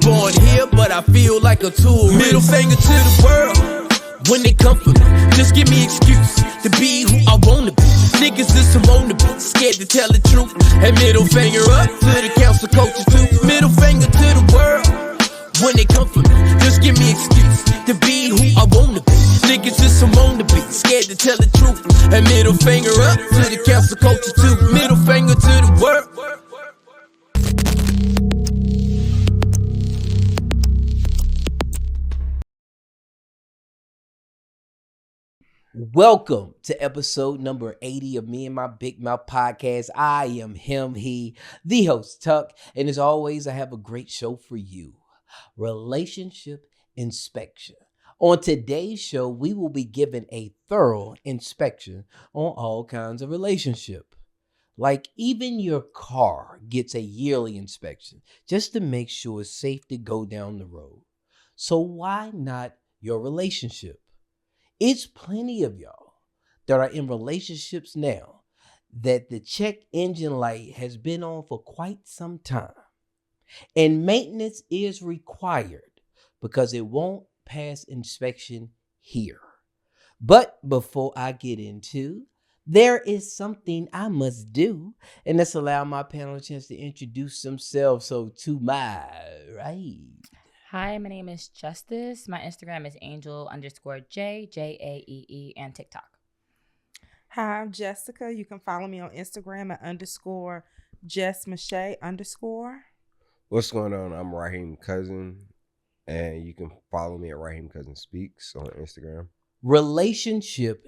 born here, but I feel like a tool. Middle finger to the world when they come for me. Just give me excuse to be who I wanna be. Niggas just want to be scared to tell the truth. And middle finger up to the council coaches too. Middle finger to the world when they come for me. Just give me excuse to be who I wanna be. Niggas just want to be scared to tell the truth. And middle finger up to the council coaches too. Middle finger to the world. Welcome to episode number 80 of Me and My Big Mouth podcast. I am him, he, the host, Tuck. And as always, I have a great show for you. Relationship inspection. On today's show, we will be given a thorough inspection on all kinds of relationship. Like even your car gets a yearly inspection just to make sure it's safe to go down the road. So why not your relationship? It's plenty of y'all that are in relationships now that the check engine light has been on for quite some time. And maintenance is required because it won't pass inspection here. But before I get into, there is something I must do, and let's allow my panel a chance to introduce themselves. So to my right. Hi, my name is Justice. My Instagram is angel_J, Jaee, and TikTok. Hi, I'm Jessica. You can follow me on Instagram at _JessMache_. What's going on? I'm Raheem Cousin, and you can follow me at Raheem Cousin Speaks on Instagram. Relationship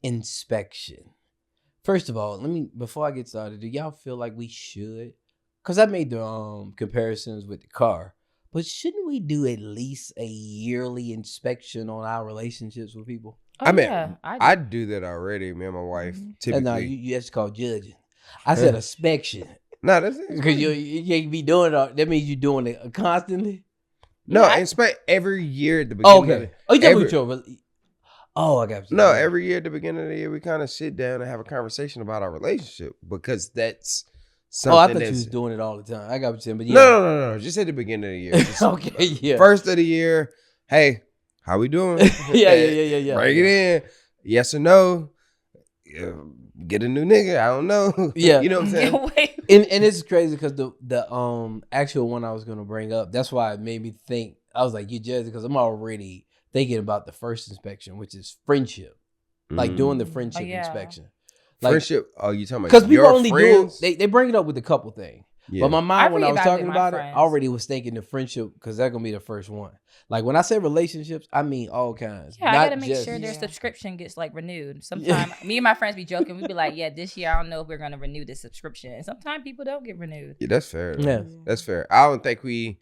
inspection. First of all, before I get started, do y'all feel like we should? Because I made the comparisons with the car. But shouldn't we do at least a yearly inspection on our relationships with people? Oh, I mean, yeah, I do that already. Me and my wife typically. No, you just call judging. I said inspection. No, that's Because you can't be doing it. That means you're doing it constantly. No, Yeah, inspect every year at the beginning. Okay. Oh, you talking about your? Oh, I got you. No, every year at the beginning of the year, we kind of sit down and have a conversation about our relationship because that's something. I thought you was doing it all the time. I got what you're saying, but yeah. No. Just at the beginning of the year. Just Okay, yeah. First of the year, hey, how we doing? yeah. Bring it in. Yes or no. Get a new nigga. I don't know. Yeah. You know what I'm saying? And it's crazy because the actual one I was gonna bring up, that's why it made me think. I was like, you judge because I'm already thinking about the first inspection, which is friendship, like doing the friendship inspection. Like, Friendship? Oh, you talking about because people your only friends? do they bring it up with a couple things. Yeah. But my mind when I was talking about it, friends. I already was thinking the friendship because that's gonna be the first one. Like when I say relationships, I mean all kinds. Yeah, I Not gotta make just- sure their subscription gets like renewed. Sometimes me and my friends be joking. We be like, "Yeah, this year I don't know if we're gonna renew this subscription." And sometimes people don't get renewed. Yeah, that's fair. Though. Yeah. That's fair. I think we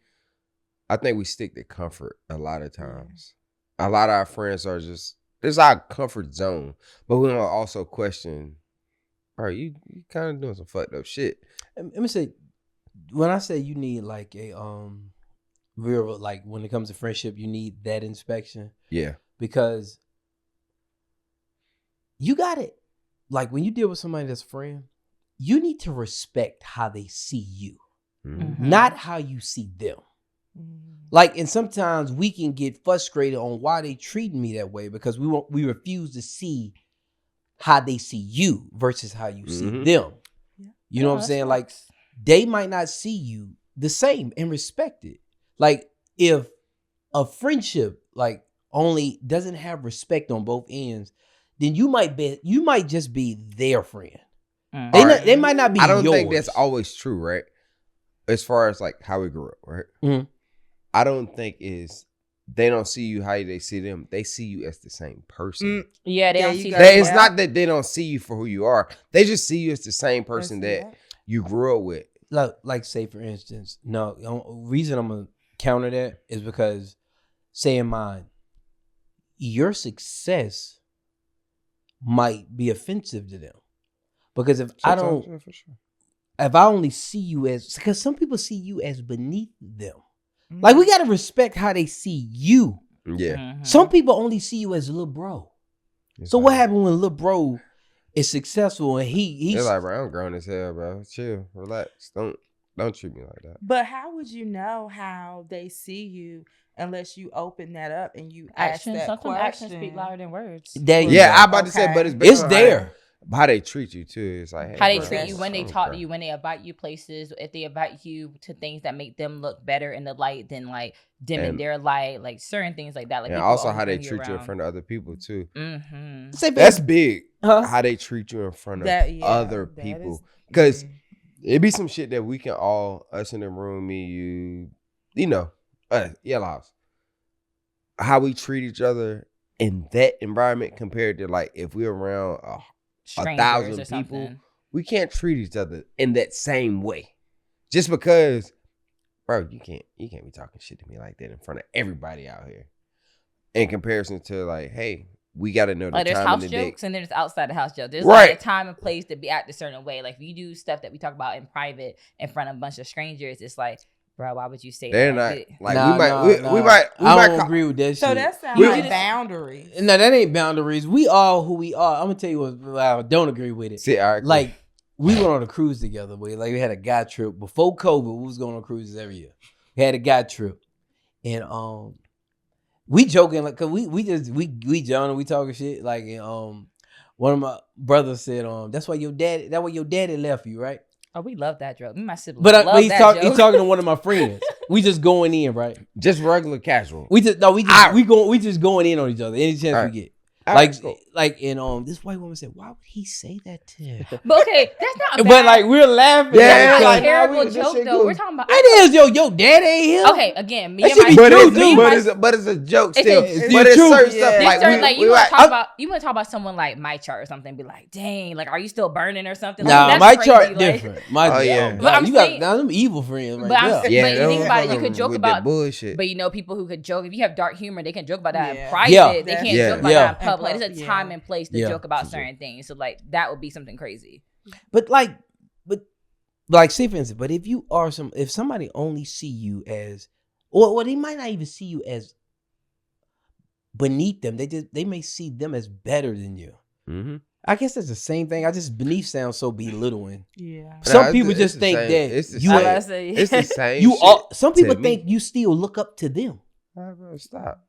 stick to comfort a lot of times. A lot of our friends are just, it's our comfort zone. But we don't also question, bro, you kind of doing some fucked up shit. Let me say, when I say you need like a real, like when it comes to friendship, you need that inspection Yeah. because you got it. Like when you deal with somebody that's a friend, you need to respect how they see you, Mm-hmm. not how you see them. Like, and sometimes we can get frustrated on why they treating me that way because we refuse to see how they see you versus how you see them. You know what I'm saying? Like, they might not see you the same and respect it. Like, if a friendship like only doesn't have respect on both ends, then you might just be their friend. They might not be. I don't yours. think that's always true, right? As far as like how we grew up, right? Mm-hmm. I don't think they don't see you how they see them. They see you as the same person. Yeah, they don't see. It's not that they don't see you for who you are. They just see you as the same person that you grew up with. Like say for instance, reason I'm gonna counter that is because, say in mine, your success might be offensive to them because if I only see you as, because some people see you as beneath them. Like we gotta respect how they see you. Yeah. Some people only see you as a little bro. So what happened when little bro is successful and he's like, bro, I'm grown as hell, bro. Chill, relax, don't. Don't treat me like that. But how would you know how they see you unless you open that up and you ask Actions. that Sometimes question? actions speak louder than words. There you Yeah, go. I'm about to say, but it's based It's on there. how they treat you too. It's like, hey, How they bro, treat you that's when they I'm talk to crying. you, when they invite you places, if they invite you to things that make them look better in the light than like dimming And- their light, like certain things like that. Like And people also always how they bring treat you in around. front of other people too. Mm-hmm. Say, That's big. huh? How they treat you in front of That- yeah, other that people. is- Because it be some shit that we can all, us in the room, me, you know, yell house. How we treat each other in that environment compared to like if we're around Strangers 1,000 or people, something. we can't treat each other in that same way. Just because, bro, you can't be talking shit to me like that in front of everybody out here. In comparison to like, hey, we got to know the Like there's time house of the day. jokes and then there's outside the house jokes. There's Right. like a time and place to be act a certain way. Like if you do stuff that we talk about in private in front of a bunch of strangers, it's like, bro, why would you say They're that? not like Nah, we might nah, we nah. might I don't call- agree with that So shit. that sounds We like just- boundaries. No, that ain't boundaries. We all who we are. I'm gonna tell you what I don't agree with it. See, all right, Like we went on a cruise together. Like we had a guy trip before COVID. We was going on cruises every year. We had a guy trip, and we joking like cause we joking, we talking shit like and, one of my brothers said that's why your daddy left you, right? Oh, we love that joke. Me and my siblings But love he's that talking joke. to one of my friends. We just going in, right? just regular casual. We just going in on each other any chance All we right. get. All Like right, cool. and this white woman said, why would he say that to her? But okay, that's not a But bad. like we're laughing. Yeah, at it that's because- not a like, terrible nah, that joke shit though. cool. We're talking about. it is your dad ain't here. Okay, again, me That and should my be But true, it's, dude. but it's a joke It's still. it's but the it's truth. certain stuff Yeah. like There's certain, we, like we you want like, to talk about someone like my chart or something. Be like, dang, like are you still burning or something? Like, Nah, that's my crazy, chart like- different. My Oh, yeah. But I'm you saying- got them evil friends right But I'm there. saying- yeah, but you them think about it, you fucking could joke with about- that bullshit. But you know, people who could joke, if you have dark humor, they can joke about that in Yeah. private. Yeah. They can't Yeah. joke about Yeah. that in public. Like, there's a Yeah. time and place to Yeah. joke about For sure. certain things. So like that would be something crazy. But say for instance, but if somebody only see you as, or they might not even see you as beneath them. They may see them as better than you. Mm-hmm. I guess that's the same thing. I just beneath sounds so belittling. Yeah. Some people just think that it's the you I same. was about to say- It's the same. you shit are. Some people to think me. you still look up to them. All right, bro, stop.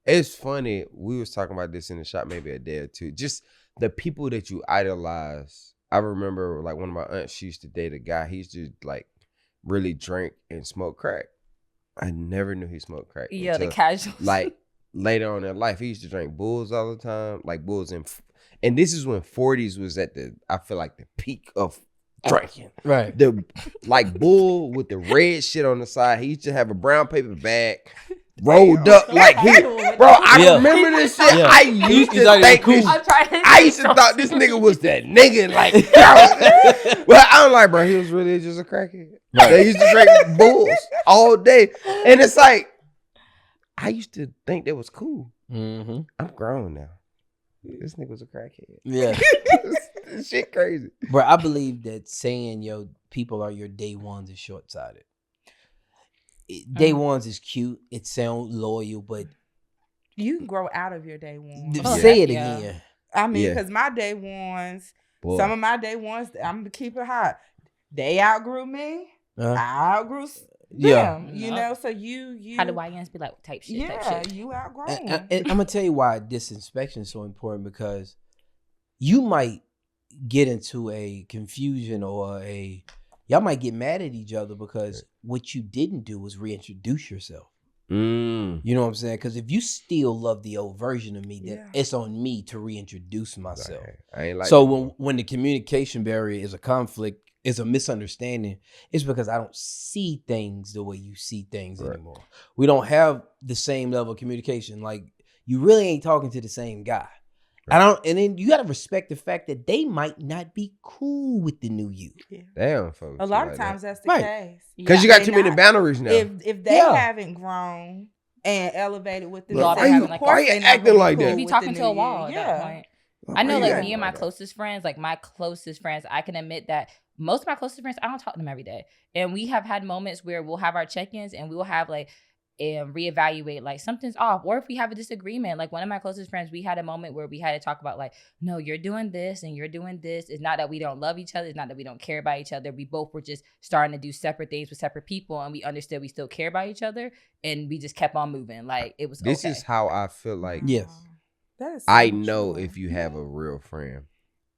It's funny. We was talking about this in the shop maybe a day or two. Just the people that you idolize. I remember like one of my aunts, she used to date a guy. He used to like really drink and smoke crack. I never knew he smoked crack. Yeah, the until, casual. like later on in life, he used to drink Bulls all the time, like Bulls and this is when 40s was at I feel like the peak of drinking. Right. The like Bull with the red shit on the side. He used to have a brown paper bag rolled up like he, bro. I Yeah. remember this shit. Yeah. I used He's to like, think cool. this, I'm trying to I used to thought this nigga was that nigga. Like, well, I'm like, bro, he was really just a crackhead. Right. They used to drink Bulls all day, and it's like I used to think that was cool. Mm-hmm. I'm grown now. This nigga was a crackhead. Yeah. This shit crazy. Bro, I believe that saying people are your day ones is short sighted. Day ones is cute. It sounds loyal, but You can grow out of your day one. Oh, say it yeah. again. I mean, Yeah. because my day ones, Boy. some of my day ones, I'm gonna keep it hot. They outgrew me. I outgrew them. Yeah. You Yup. know, so you How do YNs be like type shit? Type yeah, shit. you outgrown. And I'm gonna tell you why this inspection is so important, because you might get into a confusion or y'all might get mad at each other because what you didn't do was reintroduce yourself. Mm. You know what I'm saying? Because if you still love the old version of me, then Yeah. it's on me to reintroduce myself. I ain't like So that. when the communication barrier is a conflict, is a misunderstanding, it's because I don't see things the way you see things Right. anymore. We don't have the same level of communication. Like, you really ain't talking to the same guy. And then you gotta respect the fact that they might not be cool with the new you. Damn, folks. A lot of times that's the Right. case. because you Yeah, got they too many not- boundaries now. If they Yeah. haven't grown and elevated with the Look, why new, you- of why course you they not acting gonna be like that? cool You be with talking the to a new wall you. at Yeah. that point. I know, Why you like acting me and my like that? closest friends, like my closest friends, I can admit that most of my closest friends, I don't talk to them every day. And we have had moments where we'll have our check-ins and we will have like and reevaluate, like something's off. Or if we have a disagreement, like one of my closest friends, we had a moment where we had to talk about like, no, you're doing this and you're doing this. It's not that we don't love each other. It's not that we don't care about each other. We both were just starting to do separate things with separate people, and we understood we still care about each other, and we just kept on moving. Like it was This okay. is how I feel like. Yes. That is so I know true. if you have a real friend,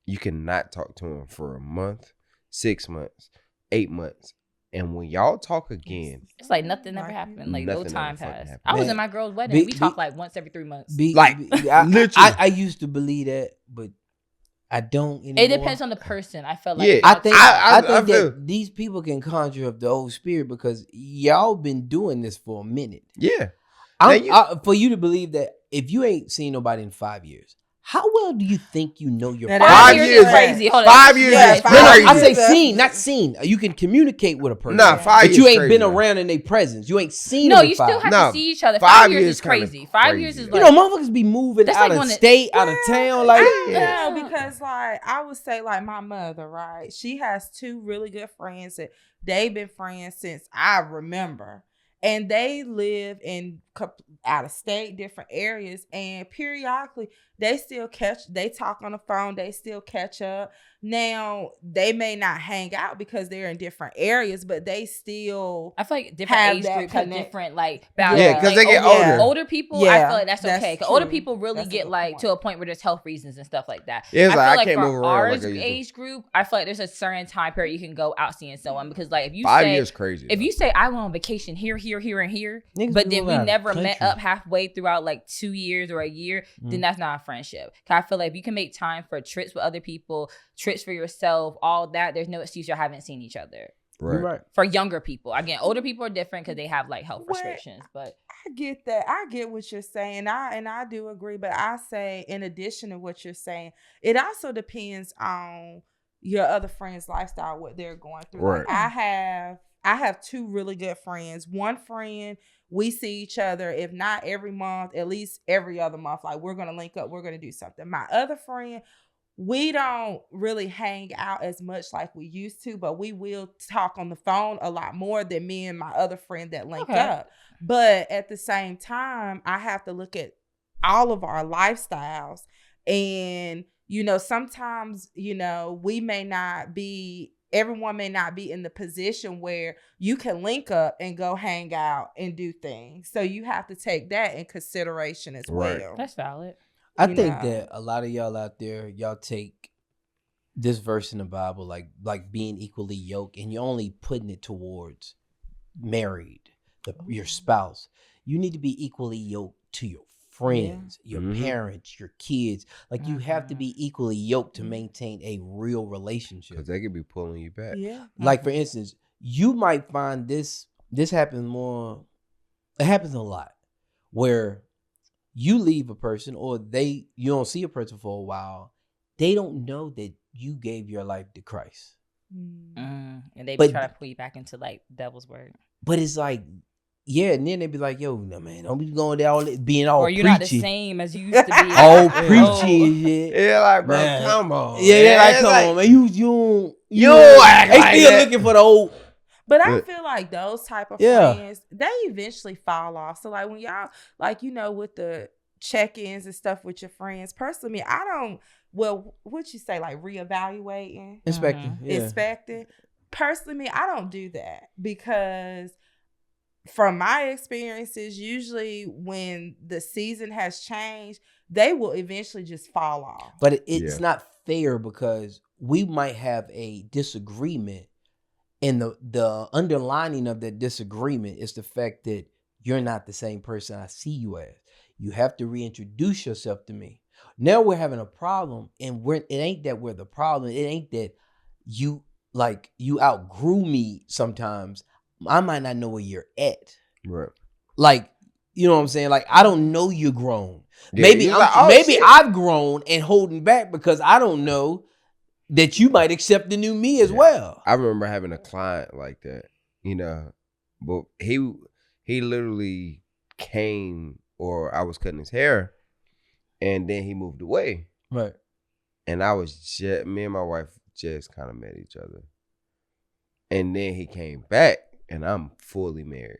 you cannot talk to him for a month, 6 months, 8 months. And when y'all talk again, It's like nothing ever happened. Like no Nothing time ever fucking passed. happened. I was Man, in my girl's wedding. We talk like once every 3 months. Literally. I used to believe that, but I don't anymore. It depends on the person. I felt like Yeah. I think I think feel- that these people can conjure up the old spirit because y'all been doing this for a minute. yeah. For you to believe that if you ain't seen nobody in 5 years, how well do you think you know your Now, partner? 5 years years is crazy. Hold on. 5 years Yeah, is 5 No, crazy. I say years. seen, not seen. You can communicate with a person. Nah, 5 but years you ain't crazy, been though. around in their presence. You ain't seen No, them in you still 5 have No, to see each other. 5 5 years years is kinda crazy. 5 crazy, years is though. like, You know, motherfuckers be moving That's out like of when it- state, out of town. Like, No, because like I would say like my mother, right? She has 2 really good friends that they've been friends since I remember. And they live in out of state, different areas. And periodically they talk on the phone, they still catch up. Now, they may not hang out because they're in different areas, but they still I feel like different have age that groups have connect- different like Yeah, boundaries. 'cause Like, they get older. Older people, I Yeah, feel like that's that's okay. 'Cause older true. people really That's a get good like point. to a point where there's health reasons and stuff like that. Yeah, it's I like, feel I like can't for move around our like I used to. age group, I feel like there's a certain time period you can go out seeing someone, because like if you 5 say years crazy. if though. you say I went on vacation here, here, here, and here, Niggas but be then moving we out of never the met country. up halfway throughout like 2 years or a year, then that's not a friendship. 'Cause I feel like if you can make time for trips with other people, trips for yourself, all that, there's no excuse you haven't seen each other. you're right. For younger people, again, older people are different because they have like health What? restrictions. But I get that. I get what you're saying. I do agree, but I say in addition to what you're saying, it also depends on your other friend's lifestyle, what they're going through. Right. Like I have 2 really good friends. One friend, we see each other, if not every month, at least every other month. Like we're gonna link up, we're gonna do something. My other friend, we don't really hang out as much like we used to, but we will talk on the phone a lot more than me and my other friend that linked Okay. up. But at the same time, I have to look at all of our lifestyles. And, sometimes, everyone may not be in the position where you can link up and go hang out and do things. So you have to take that in consideration as Right. well. that's valid. I You think know. that a lot of y'all out there, y'all take this verse in the Bible, like being equally yoked, and you're only putting it towards married, your spouse. You need to be equally yoked to your friends, your Mhm. parents, your kids. Like you have to be equally yoked to maintain a real relationship. Because they could be pulling you back. Yeah. Like for instance, you might find this happens more. It happens a lot where you leave a person or you don't see a person for a while. They don't know that you gave your life to Christ. Mm. And they be But- trying to pull you back into like devil's word. But it's like, yeah, and then they be like, yo, no man, don't be going there all being all Or you're not the preachy. same as you used to be. All Yeah. preachy and shit. Yeah, like, bro, Man. come on. Yeah, man. like It's come on, man. You You don't act they like still that. looking for the old. But I But- feel like those type of Yeah. friends, they eventually fall off. So like when y'all, like, with the check-ins and stuff with your friends, personally, I don't, what'd you say, like reevaluating, Inspecting. Yeah. inspecting? Personally, I don't do that because from my experiences, usually when the season has changed, they will eventually just fall off. But it's Yeah. not fair because we might have a disagreement, and the underlining of that disagreement is the fact that you're not the same person I see you as. You have to reintroduce yourself to me. Now we're having a problem, and it ain't that we're the problem. It ain't that you outgrew me sometimes. I might not know where you're at. Right. Like, you know what I'm saying? Like, I don't know you're grown. Yeah, maybe you're like, oh, maybe shit. I've grown and holding back because I don't know that you might accept the new me as Yeah. well. I remember having a client like that, but he literally came, or I was cutting his hair, and then he moved away. Right. And me and my wife just kind of met each other. And then he came back, and I'm fully married.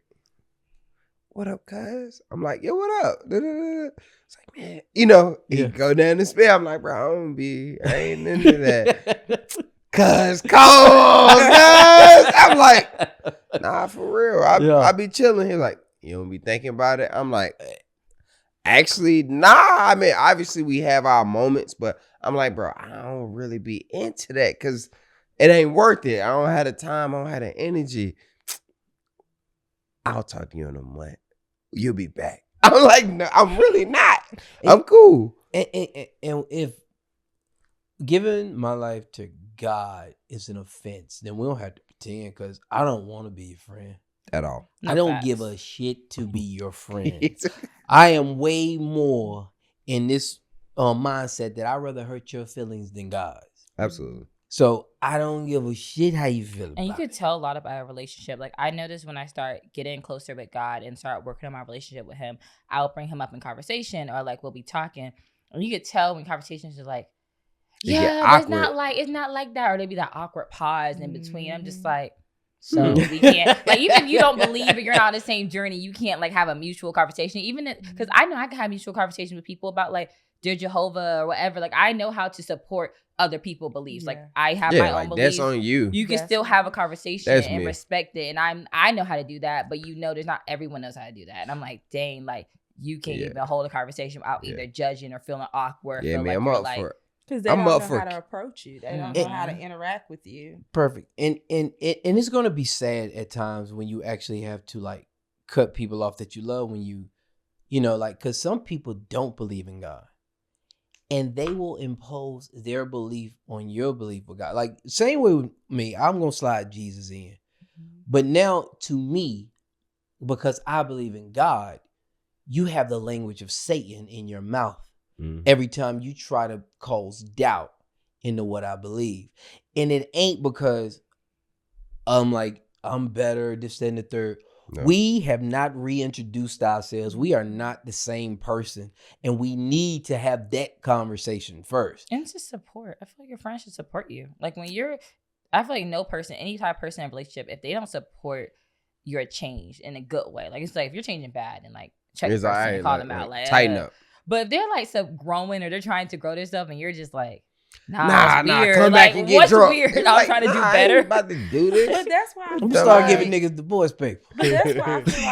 what up, cuz? I'm like, yo, what up? It's like, man, you know, he go down the spell. I'm like, bro, I ain't into that. Cuz, come on, cuz. I'm like, nah, for real. I be chilling. He's like, you don't be thinking about it? I'm like, actually, nah. I mean, obviously we have our moments, but I'm like, bro, I don't really be into that because it ain't worth it. I don't have the time. I don't have the energy. I'll talk to you in a month. You'll be back. I'm like, no, I'm really not. I'm cool. And if giving my life to God is an offense, then we don't have to pretend because I don't want to be your friend. At all. I don't give a shit to be your friend. I am way more in this mindset that I'd rather hurt your feelings than God's. Absolutely. So I don't give a shit how you feel about it. And you could tell a lot about a relationship. Like I noticed when I start getting closer with God and start working on my relationship with him, I'll bring him up in conversation or like we'll be talking. And you could tell when conversations are like, yeah, it's not like that. Or there'd be that awkward pause in between. I'm just like, so we can't, like, even if you don't believe or you're not on the same journey, you can't like have a mutual conversation. Even because I know I can have mutual conversations with people about like they're Jehovah or whatever. Like I know how to support other people's beliefs. Like I have my own beliefs. That's on you. You can still have a conversation and respect it. And I know how to do that, but you know, there's not everyone knows how to do that. And I'm like, dang, like you can't even hold a conversation without either judging or feeling awkward. Yeah, man, I'm up for it. Because they don't know how to approach you. They don't know how to interact with you. Perfect. And it's going to be sad at times when you actually have to like cut people off that you love when you know, like, because some people don't believe in God. And they will impose their belief on your belief with God. Like, same way with me, I'm going to slide Jesus in. But now to me, because I believe in God, you have the language of Satan in your mouth. Every time you try to cause doubt into what I believe. And it ain't because I'm like, I'm better, this, that, and the third. No. We have not reintroduced ourselves. We are not the same person. And we need to have that conversation first. And to support. I feel like your friends should support you. Like when I feel like no person, any type of person in a relationship, if they don't support your change in a good way, like it's like if you're changing bad and like check the person and call them out. Like tighten up. But if they're like growing or they're trying to grow themselves and you're just like, nah, come back and get drunk. Weird? I'm like, trying to do better. I ain't about to do this. But that's why I'm start giving niggas divorce paper. But that's why I feel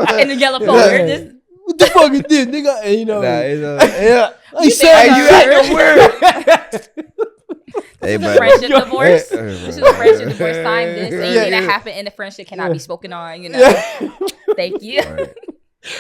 like in the yellow folder. What the fuck is this, nigga? And, you know, you acting weird. This is a friendship divorce. This is a friendship divorce. Sign this. Anything that happened in the friendship cannot be spoken on. You know. Thank you.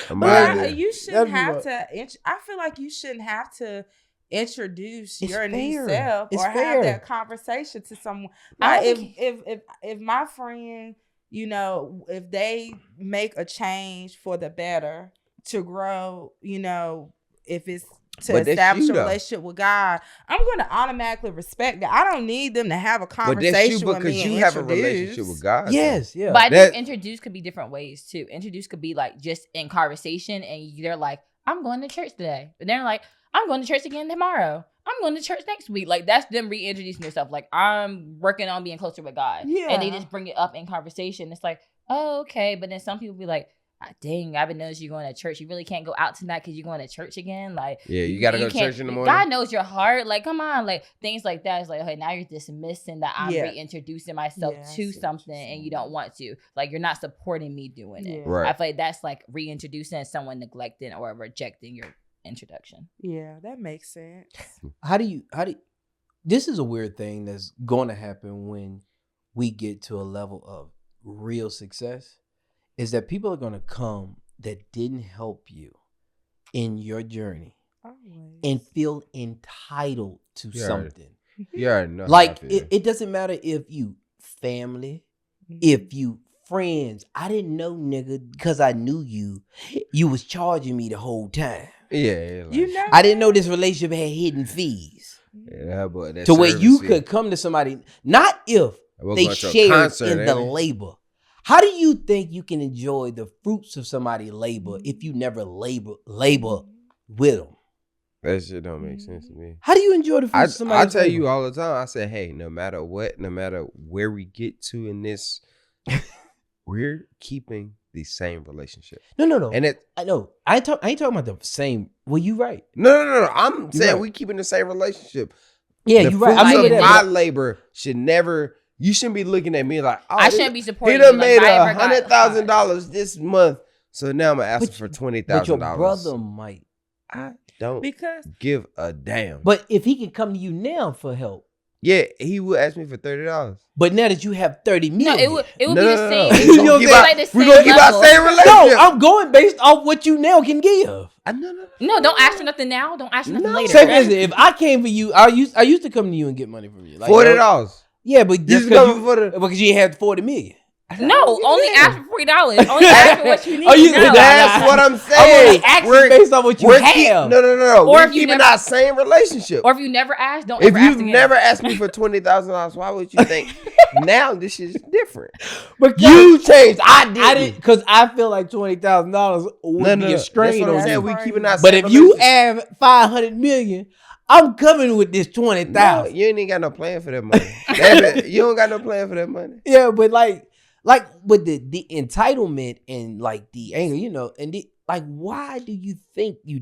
But you shouldn't have to. I feel like you shouldn't have to introduce your new self or have that conversation to someone. Like if my friend, you know, if they make a change for the better to grow, you know, if it's to establish a relationship with God, I'm going to automatically respect that. I don't need them to have a conversation with me. Because you have a relationship with God. Yes, yeah. But I think introduce could be different ways too. Introduce could be like just in conversation, and they're like, "I'm going to church today," but they're like, "I'm going to church again tomorrow. I'm going to church next week." Like that's them reintroducing themselves. Like I'm working on being closer with God, and they just bring it up in conversation. It's like, oh, okay, but then some people be like, dang, I've been noticing you going to church. You really can't go out tonight because you're going to church again. Like, yeah, you got to go to church in the morning. God knows your heart. Like, come on. Like, things like that. It's like, okay, now you're dismissing that I'm reintroducing myself to something and you don't want to. Like, you're not supporting me doing it. Right. I feel like that's like reintroducing someone neglecting or rejecting your introduction. Yeah, that makes sense. How do you, this is a weird thing that's going to happen when we get to a level of real success. Is that people are going to come that didn't help you in your journey and feel entitled to something. Yeah, no. Like it doesn't matter if you family, if you friends. I didn't know, nigga, because I knew you was charging me the whole time. Yeah, like, you know, I didn't know this relationship had hidden fees. Yeah, but that to where you could come to somebody, not if they shared in the labor. How do you think you can enjoy the fruits of somebody's labor if you never labor with them? That shit don't make sense to me. How do you enjoy the fruits of somebody? I tell you all the time. I say, hey, no matter what, no matter where we get to in this, we're keeping the same relationship. No. And I know. I ain't talking about the same. Well, you right. No. I'm saying right. we keeping the same relationship. Yeah, the you right. fruits I mean, of my labor should never. You shouldn't be looking at me like, oh, I shouldn't be supporting he done you. made Like, $100,000 this month, so now I'm gonna ask him for $20,000. But your brother might. I don't Because give a damn. But if he can come to you now for help, yeah, he would ask me for $30. but now that you have 30 million, No, it would be No. the same. We gonna keep It's our- like the we same gonna keep our level. same relationship. no, I'm going based off what you now can give. No, don't ask for nothing now. Don't ask for nothing later. Say for instance, if I came for you, I used to come to you and get money from you. Like, $40. Yeah, but Just just come for the. because you had 40 million. No, only ask for $40. Only ask for what you need. Oh, you- now. That's what I'm I'm saying. only asking based on what you have. No. Or We're if you keeping never- our same relationship. Or if you never ask, don't If ever ask you've again. never asked me for $20,000, why would you think now this is different? Because You changed. I didn't. because I feel like $20,000 would be a strain That's what I'm on saying. you. We keeping our But same if you relationship. add 500 million, I'm coming with this No, 20,000. you ain't got no plan for that money. You don't got no plan for that money. Yeah, but like with the entitlement and like the anger, and like, why do you think you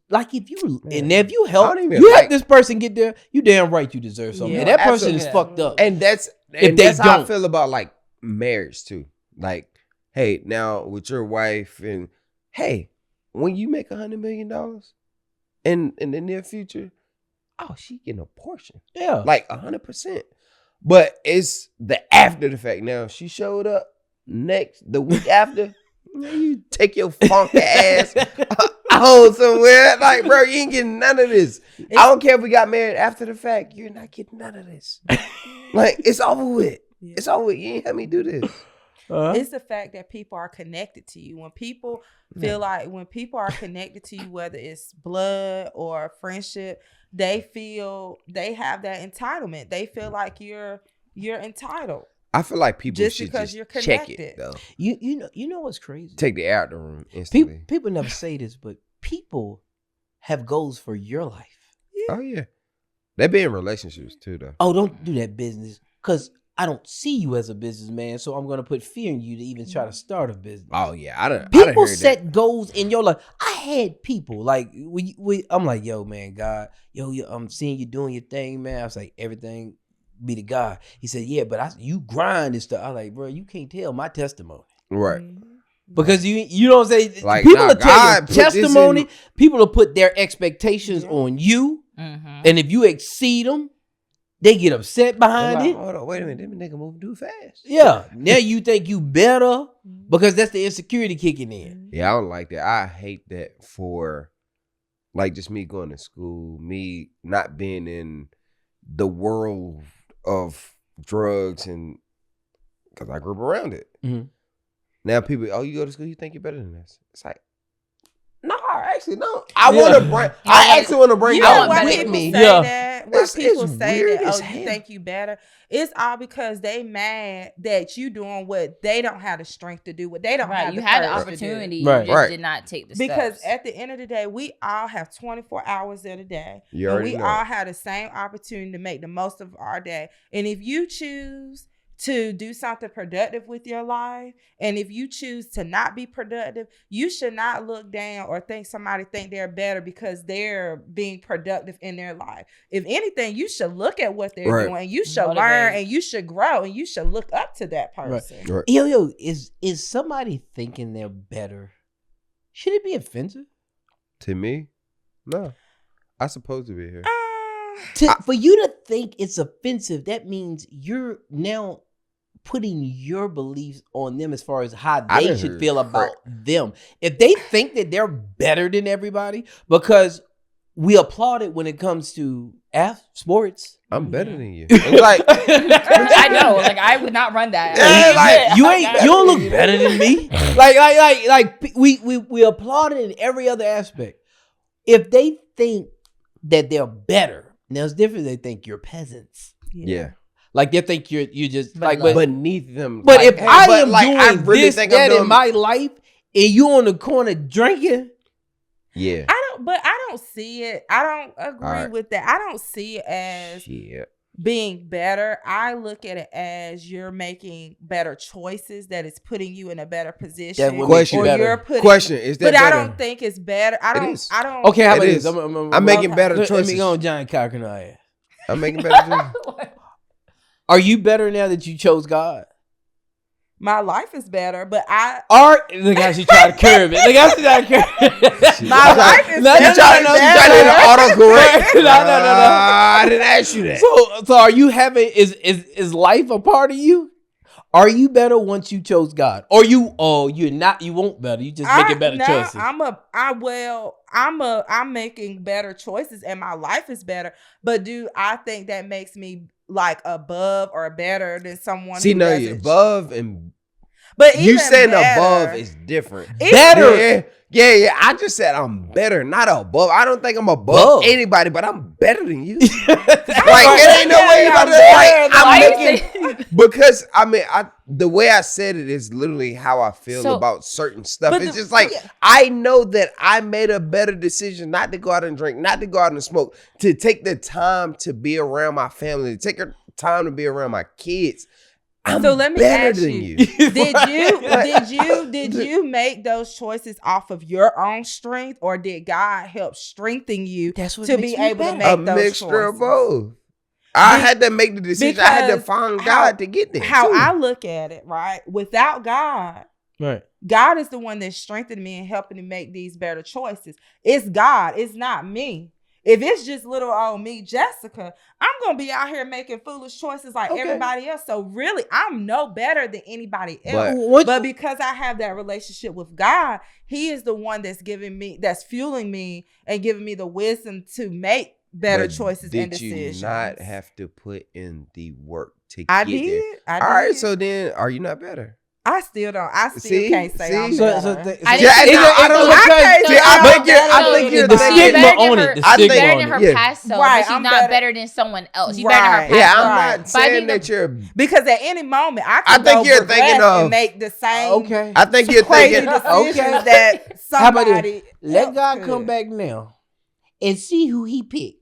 like if you if you help I don't even you help like- this person get there, you damn right you deserve something. Yeah. And that person Absolutely. is fucked up. And that's If that's they how I don't. feel about like marriage too. Like, hey, now with your wife, and hey, when you make $100 million in the near future, oh, she getting a portion, Yeah. like 100%. But it's the after the fact. Now she showed up the week after. You take your funky ass home somewhere. Like, bro, you ain't getting none of this. I don't care if we got married after the fact. You're not getting none of this. Like, it's over with. Yeah. It's over with. You ain't had me do this. it's the fact that people are connected to you. When people feel like when people are connected to you, whether it's blood or friendship, they feel they have that entitlement. They feel like you're entitled. I feel like people Just should because just you're check connected. it, though. You know what's crazy? Take the air out the room instantly. People never say this, but people have goals for your life. Oh, yeah. They be in relationships, too, though. Oh, don't do that business because I don't see you as a businessman, so I'm gonna put fear in you to even try to start a business. Oh, yeah. I done People heard set that. goals in your life. I had people like I'm like, yo, man, God, I'm seeing you doing your thing, man. I was like, everything be to God. He said, yeah, but you grind and stuff. I was like, bro, you can't tell my testimony. Right. Because you know what I'm saying? Like, people nah, will tell God your put this testimony. in- People will put their expectations on you. Mhm. And if you exceed them, they get upset behind Like, it. hold on, wait a minute. This nigga move too fast. Yeah. Now you think you better because that's the insecurity kicking in. Yeah, I don't like that. I hate that for like just me going to school, me not being in the world of drugs, and because I grew up around it. Mhm. Now people, oh, you go to school, you think you're better than this. It's like, no, I actually don't. I actually want to bring You know out why with people me. say Yeah. that? Why It's people say weird that? as Oh, hell. you think you better? It's all because they mad that you doing what they don't have the strength to do. What they don't Right, have. you the had the courage to do. opportunity, Right. you just Right. did not take the Because steps. at the end of the day, we all have 24 hours in a day. You and already we know. all have the same opportunity to make the most of our day. And if you choose to do something productive with your life, and if you choose to not be productive, you should not look down or think somebody think they're better because they're being productive in their life. If anything, you should look at what they're Right. doing. You should Motivate. learn and you should grow and you should look up to that person. Right. Yo, is somebody thinking they're better? Should it be offensive? To me, no. I supposed to be here. For you to think it's offensive, that means you're now putting your beliefs on them as far as how I they done should heard feel hurt. about them. If they think that they're better than everybody, because we applaud it when it comes to sports. I'm better than you. It's like, I know, like I would not run that. Yeah, you don't look better than me. Like we applaud it in every other aspect. If they think that they're better, now it's different. They think you're peasants. yeah. Like they think you're just But like Beneath them. But like, if hey, I but, am like, doing I really this, think that I'm doing in my life, and you on the corner drinking, Yeah. I don't I don't see it. I don't agree Alright. with that. I don't see it as Shit. being better. I look at it as you're making better choices, that is putting you in a better position. That would make you or better. you're putting, Question, is that but better? I don't think it's better. is. I don't. Okay, how It about is. this? I'm making Okay. better Let choices. me go on John Cochran. I'm making better choices. Are you better now that you chose God? My life is better, but Look how she tried to curve it. Look how she tried to curve it. my life is No, You better. trying to autocorrect? No. I didn't ask you that. So are you having is life a part of you? Are you better once you chose God? Or you're not, you won't better. You just making better choices. I'm making better choices and my life is better. But do I think that makes me like above or better than someone See, who no, doesn't? above and But you even saying better, above is different. Better. Yeah. I just said I'm better, not above. I don't think I'm above anybody, but I'm better than you. Like it ain't no way you about to like. I'm making because the way I said it is literally how I feel about certain stuff. but It's just like I know that I made a better decision not to go out and drink, not to go out and smoke, to take the time to be around my family, to take the time to be around my kids. I'm So let me better ask than you. you. Did you make those choices off of your own strength, or did God help strengthen you That's what to makes be me able to better. make A those mixture choices? of both. I had to make the decision. I had to Because find how- God to get there. How too. I look at it, right? Without God, Right. God is the one that strengthened me and helping me make these better choices. It's God. It's not me. If it's just little old me, Jessica, I'm going to be out here making foolish choices like everybody else. So really, I'm no better than anybody else. But because I have that relationship with God, he is the one that's fueling me and giving me the wisdom to make better choices and decisions. Did you not have to put in the work to I get did. there? I All right, did. so then are you not better? I still don't. I still can't say I'm So better. I think you're the thinking stigma on it. The I stigma think- better on than it. her Yeah. past self, Right, but she's I'm not better- better than someone else. She's Right. better than her past Yeah, self. I'm Right. not But I saying think that you're. Because at any moment I I can think go you're thinking progress of- and make the same Okay. I think you're crazy thinking. decisions Okay. that How about somebody this? Let else God could. come back now and see who he pick.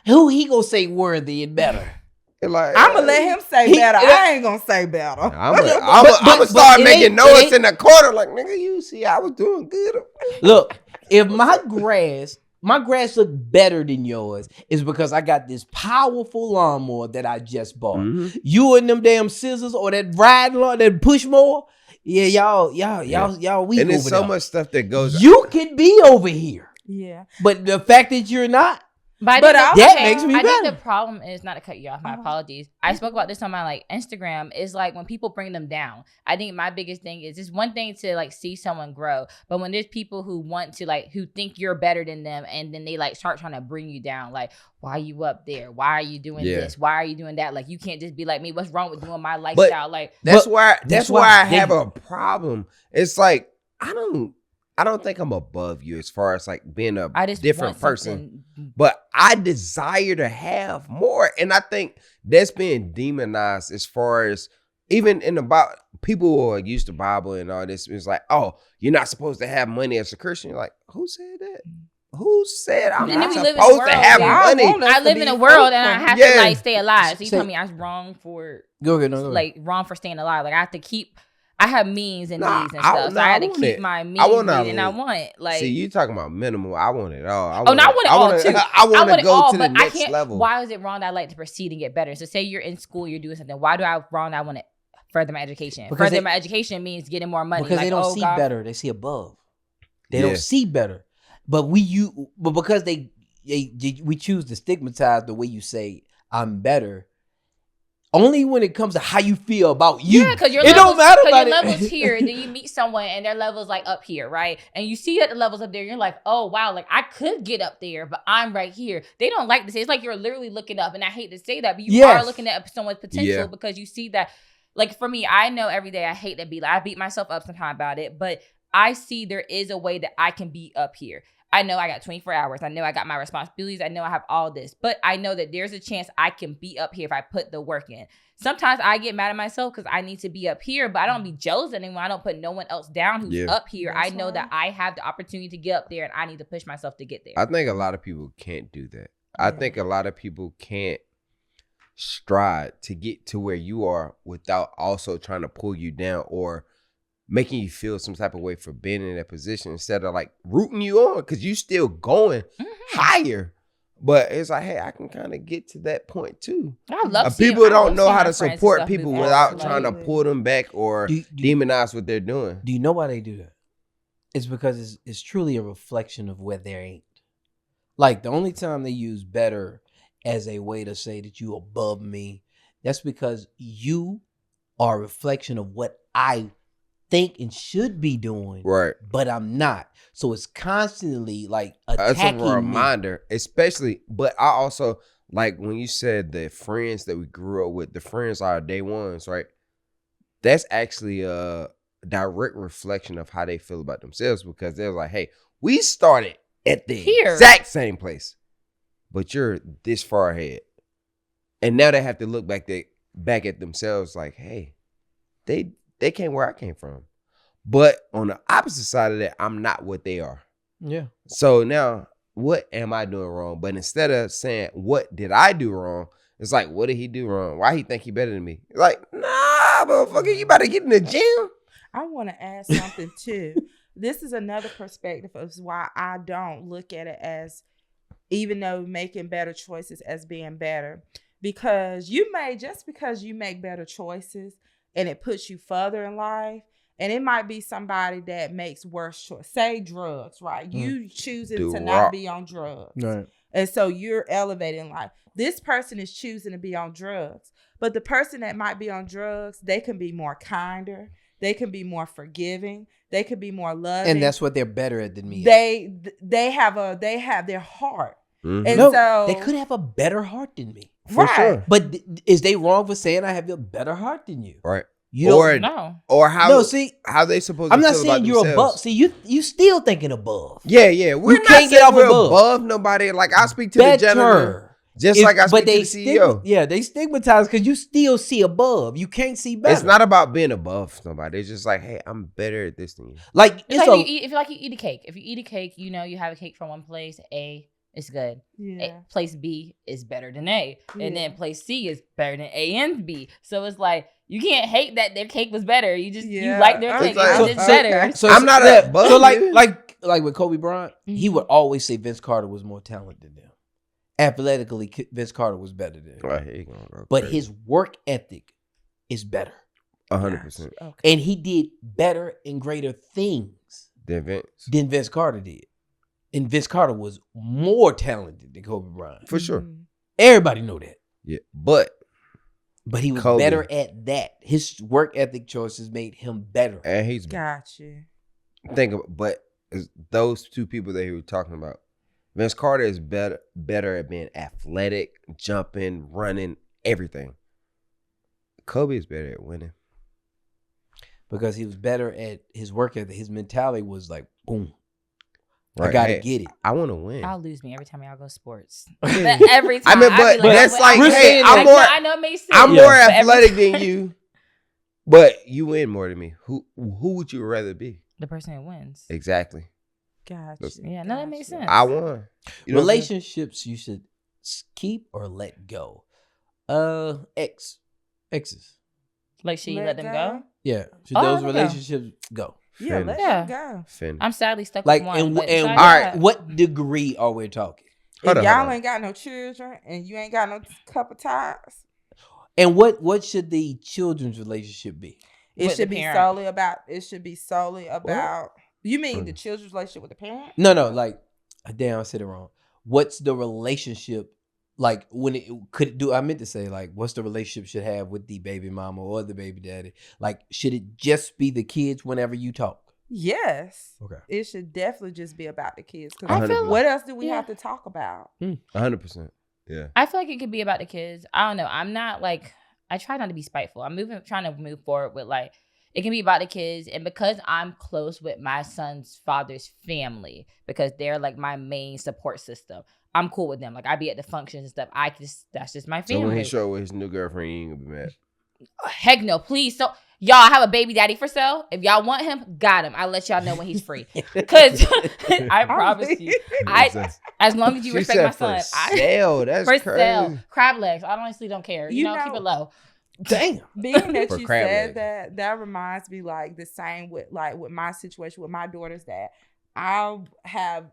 Who he gonna say worthy and better. Like, I'm gonna let him say better. I ain't gonna say better. I'm gonna start making notes in the corner. Like, nigga, you see, I was doing good. Look, if my grass look better than yours, is because I got this powerful lawnmower that I just bought. Mhm. You and them damn scissors or that riding lawn, that push mower, yeah, y'all weak And there's over so there. much stuff that goes. You could be over here, Yeah. but the fact that you're not, But But that makes me I think better. the problem is, not to cut you off, my apologies. I spoke about this on my Instagram, is like when people bring them down. I think my biggest thing is it's one thing to see someone grow, but when there's people who want to who think you're better than them, and then they start trying to bring you down, why are you up there? Why are you doing this? Why are you doing that? You can't just be like me. What's wrong with doing my lifestyle? That's why I they- have a problem. It's like I don't think I'm above you as far as being a I just different want person, something- but I desire to have more. And I think that's being demonized as far as even in about people who are used to Bible and all this. It's like, oh, you're not supposed to have money as a Christian. You're like, who said that? Who said I'm And not then we live in a supposed to world have where money? I live in a world and I have Yeah. to stay alive. So you Say- tell me I'm wrong for go ahead, no, go ahead. wrong for staying alive. I have to keep. I have means and Nah, needs and stuff, so I had to want keep it. my means I want and I want See, you talking about minimum. I want it all. I want it all too. I want to it go all, to the but I next can't. level. Why is it wrong that I like to proceed and get better? So say you're in school, you're doing something. Why do I wrong that I want to further my education? Because Further my education means getting more money. Because they don't see God. better, they see above. They Yeah. don't see better. But because we choose to stigmatize the way you say I'm better. Only when it comes to how you feel about you. Yeah, because your it levels, don't matter cause about your it. levels here, then you meet someone and their level's up here, right? And you see that the levels up there, you're like, oh wow, I could get up there, but I'm right here. They don't like to say it's like you're literally looking up, and I hate to say that, but you Yes. are looking at someone's potential Yeah. because you see that. For me, I know every day I hate to be I beat myself up sometimes about it, but I see there is a way that I can be up here. I know I got 24 hours. I know I got my responsibilities. I know I have all this. But I know that there's a chance I can be up here if I put the work in. Sometimes I get mad at myself because I need to be up here, but I don't be jealous of anyone. I don't put no one else down who's up here. That's I know that I have the opportunity to get up there and I need to push myself to get there. I think a lot of people can't do that. I think a lot of people can't stride to get to where you are without also trying to pull you down or making you feel some type of way for being in that position instead of like rooting you on because you still going higher. But it's like, hey, I can kind of get to that point too. I love people don't know how to friends and support stuff people move without forward. trying to pull them back or demonize what they're doing. Do you know why they do that? It's because it's truly a reflection of where they ain't. Like the only time they use better as a way to say that you above me, that's because you are a reflection of what I think and should be doing, Right. but I'm not. So it's constantly like attacking That's a reminder, especially. But I also like when you said the friends that we grew up with, the friends are day ones, right? That's actually a direct reflection of how they feel about themselves because they're like, hey, we started at the exact same place, but you're this far ahead. And now they have to look back at themselves like, hey, they came where I came from. But on the opposite side of that, I'm not what they are. Yeah. So now, what am I doing wrong? But instead of saying, what did I do wrong? It's like, what did he do wrong? Why he think he better than me? Like, nah, motherfucker, you better get in the gym. I want to add something too. This is another perspective of why I don't look at it as, even though making better choices as being better. Because because you make better choices and it puts you further in life, and it might be somebody that makes worse choice. Say drugs, right? You choosing to not be on drugs. Right. And so you're elevating life. This person is choosing to be on drugs. But the person that might be on drugs, they can be more kinder. They can be more forgiving. They could be more loving. And that's what they're better at than me. They have their heart. Mm-hmm. And no, so they could have a better heart than me. For sure. But is they wrong for saying I have a better heart than you? Right. You or no. Or how? No, see, how they supposed to I'm not feel saying about you're themselves. above. See, you still thinking above. Yeah. We're You not can't get saying off we're above. nobody. Like I speak to the janitor, just like I speak to the CEO. They stigmatize because you still see above. You can't see better. It's not about being above somebody. It's just like, hey, I'm better at this than you. Like It's like if you eat a cake. If you eat a cake, you know you have a cake from one place. A, it's good. Yeah. Place B is better than A. And then place C is better than A and B. So it's like, you can't hate that their cake was better. You just, you like their cake. It's better. So I'm not above So you. like with Kobe Bryant, he would always say Vince Carter was more talented than them. Athletically, Vince Carter was better than him. Right, but his work ethic is better. 100%. Okay. And he did better and greater things Than Vince Carter did. And Vince Carter was more talented than Kobe Bryant. For sure. Everybody know that. Yeah. But he was Kobe. better at that. His work ethic choices made him better. And he's Got you. but those two people that he was talking about, Vince Carter is better at being athletic, jumping, running, everything. Kobe is better at winning. Because he was better at his work ethic. His mentality was like, boom. Right. I gotta get it. I want to win. Y'all lose me every time y'all go sports. Every time. I mean, but be that's like, we're hey, saying I'm that. more. I know it makes sense. I'm more but every athletic time- than you, but you win more than me. Who would you rather be? The person who wins. Exactly. Got Listen. you. Yeah, no, that makes sense. I won. You know what I'm saying? Relationships you should keep or let go. Exes. Like, should you let them go? Yeah. Should Oh, those let them go. relationships go? Yeah, let Yeah. them go. Finish. I'm sadly stuck Like, with one. and but all besides right, that- what degree are we talking? Hold If on, y'all hold on. ain't got no children and you ain't got no cup of ties, And what should the children's relationship be? it With should the be parent. solely about. You mean the children's relationship with the parent? No, like, damn, I said it wrong. What's the relationship like when it could do? I meant to say like, what's the relationship should have with the baby mama or the baby daddy? Like, should it just be the kids whenever you talk? Yes. Okay. It should definitely just be about the kids. I Because feel what else do we yeah. have to talk about? 100%. Yeah. I feel like it could be about the kids. I don't know. I'm not like, I try not to be spiteful. I'm trying to move forward with like, It can be about the kids. And because I'm close with my son's father's family, because they're like my main support system, I'm cool with them. Like, I be at the functions and stuff. That's just my family. So when he show with his new girlfriend, you ain't gonna be mad. Heck no, please. So y'all have a baby daddy for sale. If y'all want him, got him. I'll let y'all know when he's free. Because I promise you, as long as you respect my son, that's for crazy. sale, crab legs. I honestly don't care. You know, keep it low. Damn. Being that For you crab said legs. that reminds me like the same with my situation with my daughter's dad. I have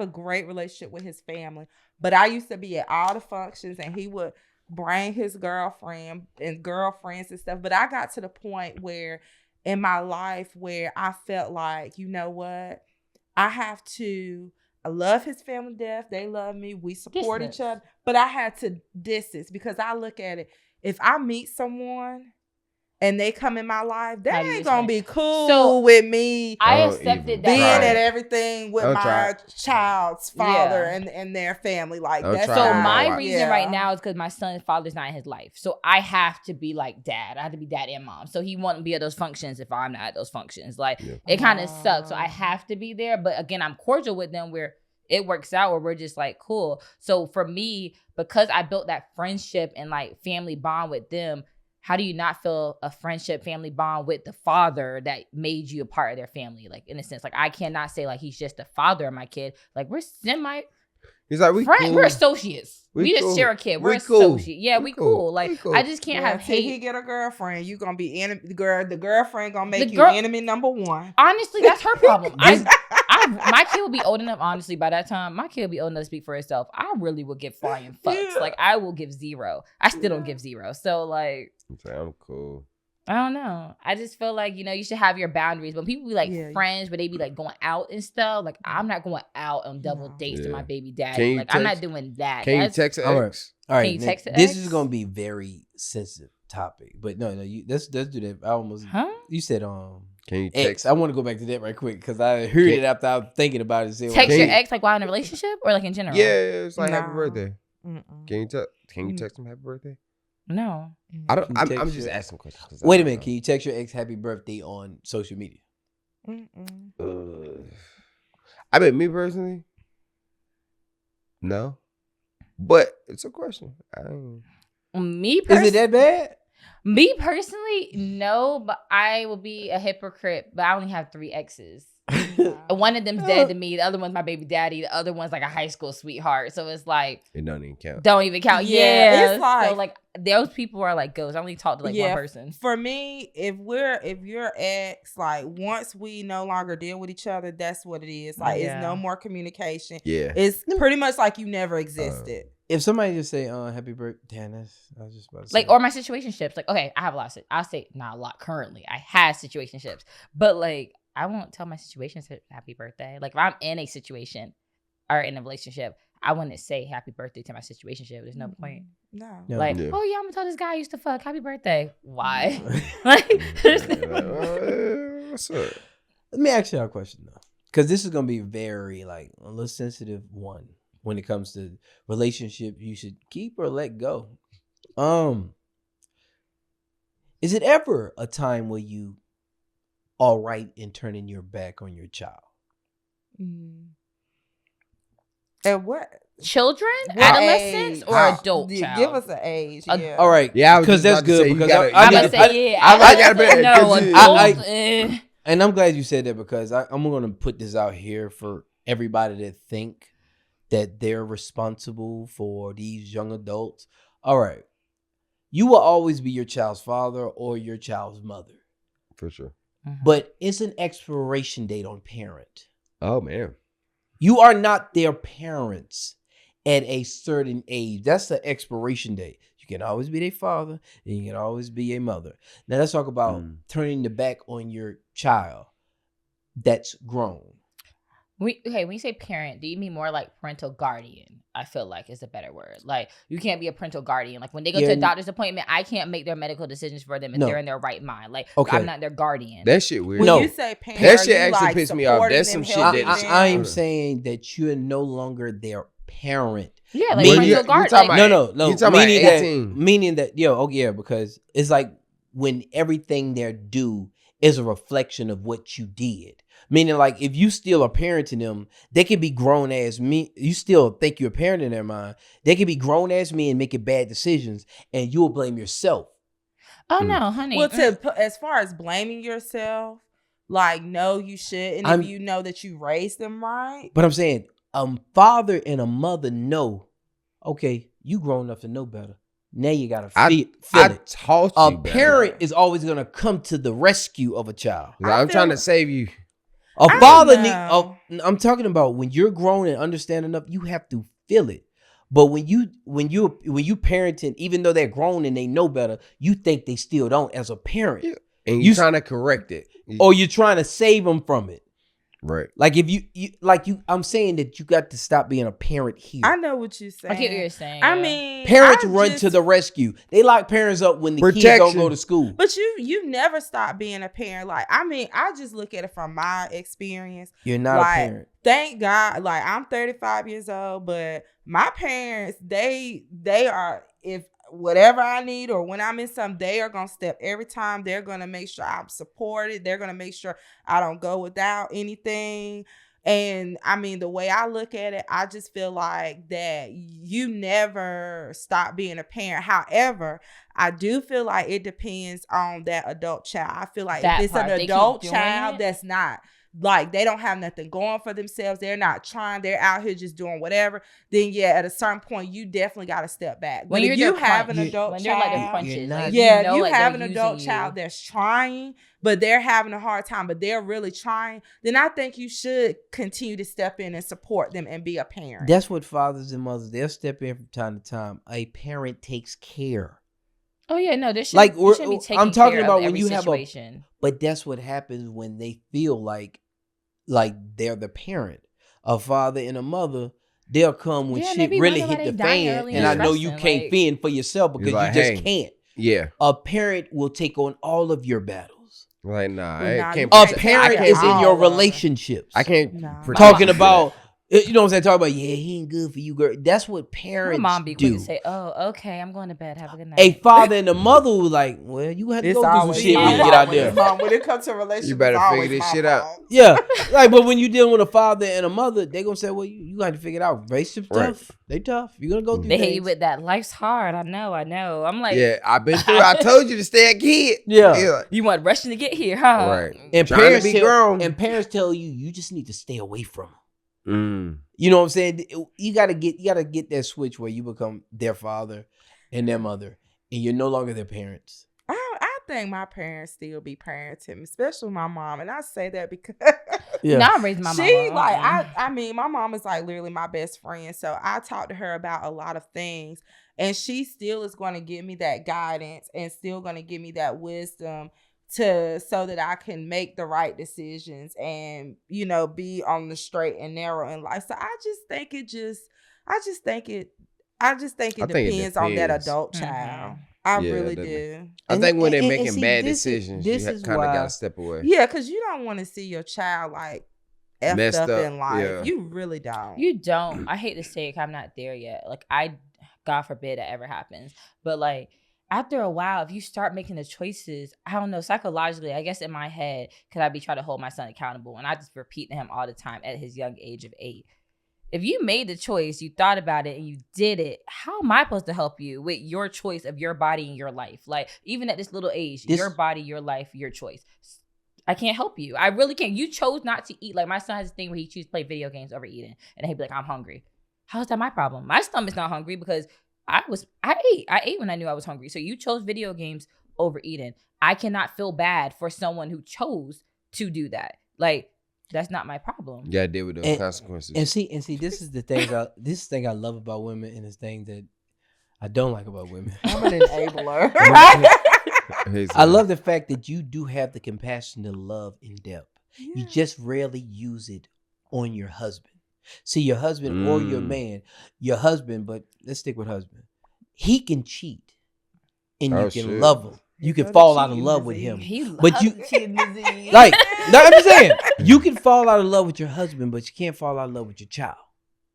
a great relationship with his family, but I used to be at all the functions and he would bring his girlfriend and girlfriends and stuff. But I got to the point where in my life where I felt like, you know what? I love his family death. They love me. We support each other. But I had to distance because I look at it. If I meet someone and they come in my life, they ain't gonna be cool with me. I accepted that. Being at everything with my child's father Yeah. and their family. Like Don't that's try So it. my reason right now is because my son's father's not in his life. So I have to be like dad. I have to be dad and mom. So he won't be at those functions if I'm not at those functions. Like it kind of sucks. So I have to be there. But again, I'm cordial with them where it works out where we're just like, cool. So for me, because I built that friendship and like family bond with them, how do you not feel a friendship, family bond with the father that made you a part of their family? Like, in a sense, like I cannot say like he's just the father of my kid. Like we're He's like, cool. We're associates. We just share a kid. We're associates. Yeah, we cool. Like I just can't have hate. If he get a girlfriend, you gonna be enemy. The girlfriend gonna make you enemy number one. Honestly, that's her problem. My kid will be old enough. Honestly, by that time, my kid will be old enough to speak for herself. I really will give flying fucks. Like I will give 0. I still don't give 0. So like, I'm cool. I don't know. I just feel like, you know, you should have your boundaries. When people be like friends, but they be like going out and stuff. Like I'm not going out on double dates to my baby daddy. Like I'm not doing that. Can you text an ex? All right. Can you text an this ex? is gonna be very sensitive topic, but no, let's do that. I almost you said Can you ex. text? I want to go back to that right quick because I heard it after I was thinking about it. Text your ex like while in a relationship or like in general? Yeah, it's like happy birthday. Can you text him happy birthday? No. I don't. I'm just asking questions. Wait a minute. Can you text your ex happy birthday on social media? I mean, me personally, no. But it's a question. Me Is personally, it that bad? Me personally, no, but I will be a hypocrite. But I only have 3 exes. One of them's dead to me. The other one's my baby daddy. The other one's like a high school sweetheart. So it's like it don't even count. Don't even count. Yeah, it's like so like those people are like ghosts. I only talk to like one person. For me, if you're ex, like once we no longer deal with each other, that's what it is. Like it's no more communication. Yeah, it's pretty much like you never existed. If somebody just say happy birthday, damn, I was just about to say. Like, or my situationships. Like, okay, I have a lot of I'll say not a lot currently. I have situationships. But like I won't tell my situationship happy birthday. Like if I'm in a situation or in a relationship, I wouldn't say happy birthday to my situationship. There's no point. No. Like, oh yeah, I'm gonna tell this guy I used to fuck happy birthday. Why? Like, what's up? Let me ask you a question though, because this is gonna be very like a little sensitive one when it comes to relationship you should keep or let go. Is it ever a time where you all right in turning your back on your child? And what? Children, adolescents, or adult child? Give us an age. Yeah. All right, yeah, because that's good. Because I'm gonna say I gotta be no adult. And I'm glad you said that because I'm going to put this out here for everybody to think that they're responsible for these young adults. All right, you will always be your child's father or your child's mother, for sure. but it's an expiration date on parent. Oh man, you are not their parents at a certain age. That's the expiration date. You can always be their father and you can always be a mother. Now let's talk about turning the back on your child that's grown. When you say parent, do you mean more like parental guardian? I feel like is a better word. Like you can't be a parental guardian. Like when they go to a doctor's appointment, I can't make their medical decisions for them if they're in their right mind. Like I'm not their guardian. That shit weird. When you say parent, that shit actually pissed me off. That's some shit that I'm saying that you are no longer their parent. Yeah, like parental guardian. No. Meaning that, because it's like when everything they're due is a reflection of what you did. Meaning, like, if you still are parenting them, they can be grown ass me. You still think you're a parent in their mind. They can be grown ass men making bad decisions, and you'll blame yourself. Oh no, honey. Well, as far as blaming yourself, like, no, you shouldn't. If you know that you raised them right. But I'm saying, a father and a mother know, okay, you grown enough to know better. Now you gotta feel it. Taught you A better. parent is always gonna come to the rescue of a child. I'm trying to save you. A father I'm talking about when you're grown and understand enough, you have to feel it. But when you parenting, even though they're grown and they know better, you think they still don't as a parent. Yeah. And you're trying to correct it. Or you're trying to save them from it. Right. Like if I'm saying that you got to stop being a parent here. I know what you're saying. I get what you're saying. I mean, parents run to the rescue. They lock parents up when the kids don't go to school. But you never stop being a parent. Like, I mean, I just look at it from my experience. You're not a parent. Thank God. Like, I'm 35 years old, but my parents, they are, if whatever I need or when I'm in something, they are going to step every time. They're going to make sure I'm supported. They're going to make sure I don't go without anything. And I mean, the way I look at it, I just feel like that you never stop being a parent. However, I do feel like it depends on that adult child. I feel like if it's an adult child that's not, like, they don't have nothing going for themselves, they're not trying, they're out here just doing whatever, then yeah, at a certain point, you definitely got to step back. But if you have an adult child, you have an adult child that's trying, but they're having a hard time, but they're really trying, then I think you should continue to step in and support them and be a parent. That's what fathers and mothers, they'll step in from time to time. A parent takes care. Oh yeah, no, this should like be taking I'm talking care about of when every you situation. have but that's what happens when they feel like they're the parent. A father and a mother, they'll come when shit really hit the fan, and I know you can't fend for yourself because you just can't. Yeah, a parent will take on all of your battles. Like, I can't. A parent is in your relationships. I can't. Talking about. You know what I'm saying? Talking about, yeah, he ain't good for you, girl. That's what parents My mom be do. quick to say, oh, okay, I'm going to bed. Have a good night. A father and a mother was like, well, you have to go through some shit when you get out there. Mom, when it comes to relationships, you better figure this shit out. Yeah. Like, but when you dealing with a father and a mother, they going to say, well, you got to figure it out. Relationships tough. They tough. You're going to go through They things. hate you with that. Life's hard. I know. I'm like, yeah, I've been through. I told you to stay a kid. Yeah. You want rushing to get here, huh? Right. And parents tell you, you just need to stay away from them. You know what I'm saying? You gotta get that switch where you become their father and their mother, and you're no longer their parents. I think my parents still be parenting, especially my mom, and I say that because I raised my mom. I mean, my mom is like literally my best friend, so I talk to her about a lot of things, and she still is going to give me that guidance and still going to give me that wisdom so that I can make the right decisions and, you know, be on the straight and narrow in life. So I just think it depends on that adult child. I really do. I think when they're making bad decisions, you kind of got to step away. Yeah, because you don't want to see your child like effed up in life. Yeah. You really don't. You don't. I hate to say it, 'cause I'm not there yet. Like, God forbid that ever happens. But like, after a while, if you start making the choices, I don't know, psychologically, I guess in my head, because I be trying to hold my son accountable, and I just repeat to him all the time at his young age of 8. If you made the choice, you thought about it, and you did it, how am I supposed to help you with your choice of your body and your life? Like, even at this little age, your body, your life, your choice. I can't help you. I really can't. You chose not to eat. Like, my son has a thing where he chooses to play video games over eating, and he'd be like, I'm hungry. How is that my problem? My stomach's not hungry because I ate when I knew I was hungry. So you chose video games over eating. I cannot feel bad for someone who chose to do that. Like, that's not my problem. You gotta deal with those consequences. And see, this is the thing. This thing I love about women, and this thing that I don't like about women. I'm an enabler. I love the fact that you do have the compassion to love in depth. Yeah. You just rarely use it on your husband. See, your husband or your man, but let's stick with husband. He can cheat, and you can love him. You can fall out of love with him. But you like, no, I'm just saying, you can fall out of love with your husband, but you can't fall out of love with your child.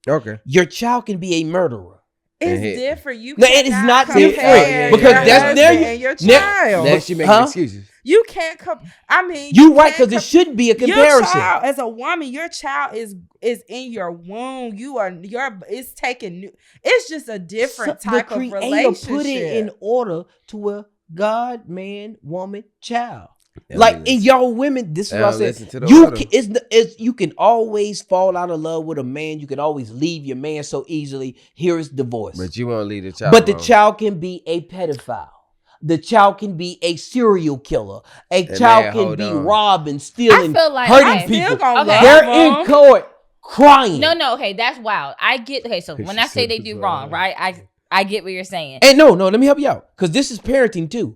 Okay. Your child can be a murderer. It's hit. different. You No, it is cannot not compare different, because your that's husband there and your now- child. Now she making Huh? excuses. You can't I mean, You right, can't because it should be a Your comparison. child, as a woman, your child is in your womb. It's taking. It's just a different type of The Creator relationship. put it in order to where God, man, woman, child. Now Like listen. in y'all women, this is Now what I listen said. to the You order. it's you can always fall out of love with a man. You can always leave your man so easily. Here is divorce. But you won't leave the child. But the alone. child can be a pedophile. The child can be a serial killer. A And child man, can hold be on. robbing, stealing, I feel like hurting I'm people. still gonna Okay. love They're them. in court crying. No, okay, that's wild. I get okay. So when I say they do wrong, right? I get what you're saying. And no, let me help you out. Because this is parenting too.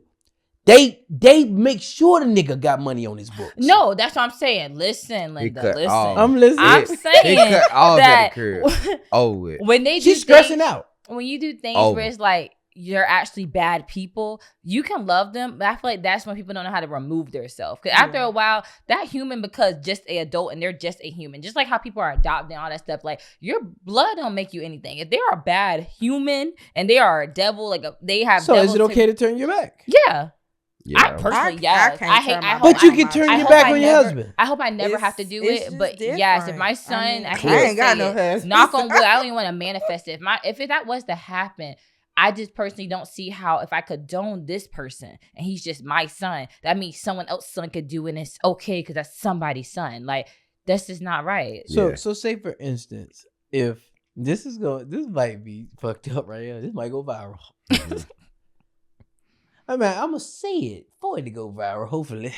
They make sure the nigga got money on his books. No, that's what I'm saying. Listen, He Linda. cut Listen. off. I'm listening. I'm He saying cut all that at the crib. Oh, with. when they She's do stressing things, out. when you do things Over. where it's like you're actually bad people, you can love them, but I feel like that's when people don't know how to remove themselves. Because after a while, that human becomes just an adult and they're just a human. Just like how people are adopting all that stuff. Like your blood don't make you anything. If they are a bad human and they are a devil, they have. So is devil it okay to turn your back? Yeah. Yeah. I personally, I yes. can't I hate. turn my I back hope But you I- can turn I your hope back I on your never- husband. I hope I never It's- have to do it's it, just but yes, if my different. son, I mean, I I hate ain't got to no say it, husband. knock on wood, I don't even want to manifest it. If that was to happen, I just personally don't see how if I condone this person and he's just my son, that means someone else's son could do it and it's okay because that's somebody's son. Like that's just not right. So Yeah. so say for instance, if this might be fucked up right here. This might go viral. I mean, I'm gonna say it for it to go viral. Hopefully,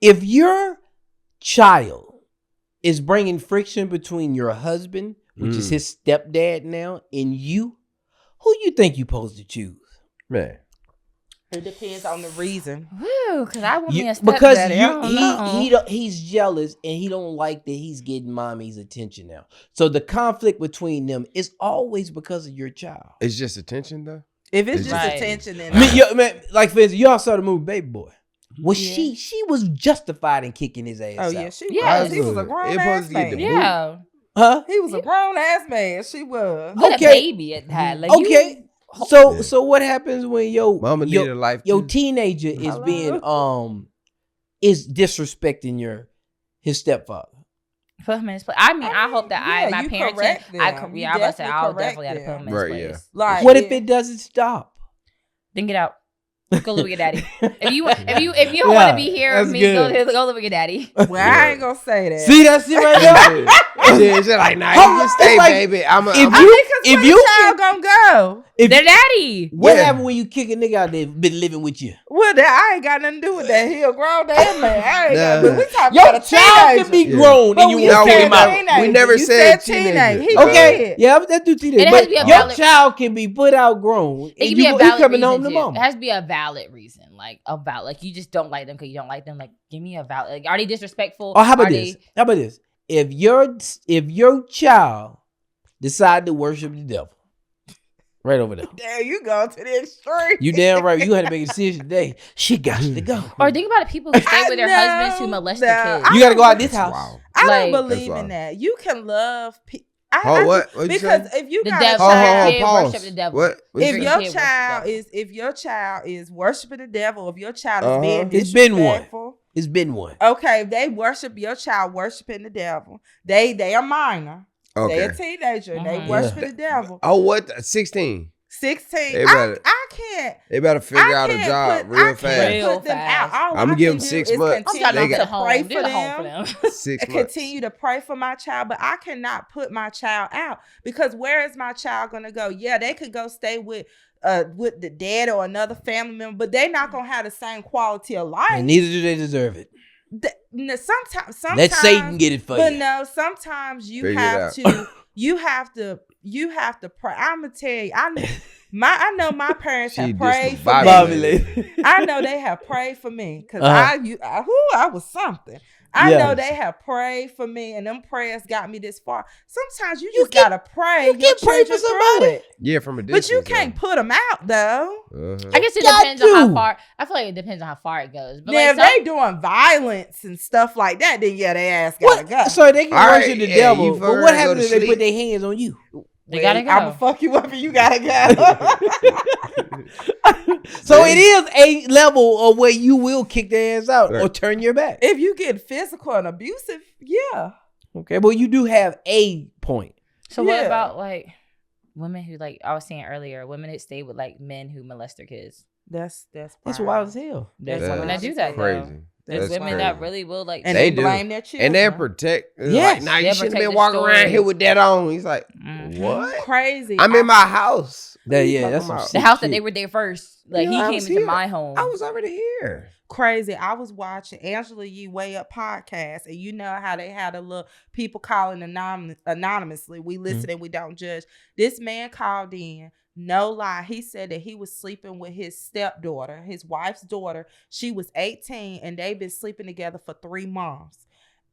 if your child is bringing friction between your husband, which is his stepdad now, and you, who you think you supposed to choose? Man. It depends on the reason. Woo, because I want me a Because stepdaddy. I don't know. he's jealous and he don't like that he's getting mommy's attention now. So the conflict between them is always because of your child. It's just attention, though. If it's It's just right. attention, then Man, like for instance, y'all saw the movie Baby Boy. Well, Yeah. she was justified in kicking his ass oh out. yeah, she Yeah. was. He was a It grown supposed ass to get man. the Yeah, Huh? He was a grown ass man. She was. but Okay. a baby at that. Like Okay. you- So so what happens when Mama needed a life, your too. teenager is Hello? being is disrespecting his stepfather? put him in his place. I mean, I mean, hope that yeah, my you parents. correct them. I You was about to say I'll definitely definitely have to put him in his Right, place. yeah. Like, What if it doesn't stop? Then get out. Go live with your daddy. If you don't Yeah, want to be here with that's me, good. go live with your daddy. Well, I ain't gonna say that. See, that's it right there. Yeah, she's like, nah, How- you can it's stay, like, baby. I'm a, if I'm you- a, Because if where you the child gonna go? Their daddy. What Yeah. happened when you kick a nigga out there been living with you? Well, that I ain't got nothing to do with that. He a grown damn man. I ain't got. Nah. But we talking Your about a child teenager. can be Yeah. grown But and you we want to No, kick we him never- out. teenager. we never You said teenager. teenager. He Okay, did. yeah, let's do teenage. And it has But to be a your valid- child can be put out grown. It and can be a he valid coming reason home to too. mom. It has to be a valid reason, like you just don't like them because you don't like them. Like, give me a valid. Like, are they disrespectful? Or how about Are this? they- How about this? If your child decide to worship the devil, right over there, Damn, you go to the extreme. you damn right. You had to make a decision today. She got to go. Or think about the people who stay with their No, husbands who molest their no. kids. You got to go out this house. wow. I Like- don't believe That's in why. that. You can love. Oh, what? What'd you Because say? if you The got devil. a Hold child, Kid pause. worship the devil. What? What'd if you your say? your kid worship child the is worshiping the devil, if your child is Uh-huh. being It's been one. disrespectful, It's been one. okay, if they worship your child worshiping the devil. They are minor. They Okay. a teenager. They Mhm. worshiping the devil. Oh, what? 16. 16. They I better- can't. They better figure out a can't job put- real I fast. can't Real put them fast. out. All I'ma I give can them do 6 is months. I'm continue talking They about to to got home. pray Do for the home for them. them. 6 months. Continue to pray for my child, but I cannot put my child out because where is my child gonna go? Yeah, they could go stay with the dad or another family member, but they're not gonna have the same quality of life. And neither do they deserve it. Sometimes Let Satan get it for but you. no, sometimes you Figure it have out. to you have to pray. I'm gonna tell you, I know my parents She have did prayed some for Bobby me. lady. I know they have prayed for me because Uh-huh. I was something. I Yes. know they have prayed for me, and them prayers got me this far. Sometimes you just gotta pray. you your can pray for children through somebody. it. Yeah, from a distance. But you can't put them out though. Uh-huh. I guess it Got depends on to. how far. I feel like it depends on how far it goes. But Now, like if they doing violence and stuff like that, then yeah, they ass gotta go. What? So they can All right, worship the yeah, devil. you But further what go happens to if they sleep. put their hands on you? They gotta go. I'ma fuck you up and you gotta go. So it is a level of where you will kick their ass out or turn your back. If you get physical and abusive, yeah. Okay, but you do have a point. So what about like women who, like I was saying earlier, women that stay with like men who molest their kids? That's wild as hell. There's women that do that. Crazy. Though. There's women that really will like, and they blame do. their children. And they'll protect. Yes. Like, nah, you They'll shouldn't protect been the walking story. around here with that on. He's like, what? Crazy. I'm in my house. That's some about? sick the house that shit. they were there first. Like Yeah, I he was came into here. my home. I was already here. Crazy. I was watching Angela Yee Way Up podcast, and you know how they had a little people calling anonymously. We listen and we don't judge. This man called in. No lie. He said that he was sleeping with his stepdaughter, his wife's daughter. She was 18 and they've been sleeping together for 3 months.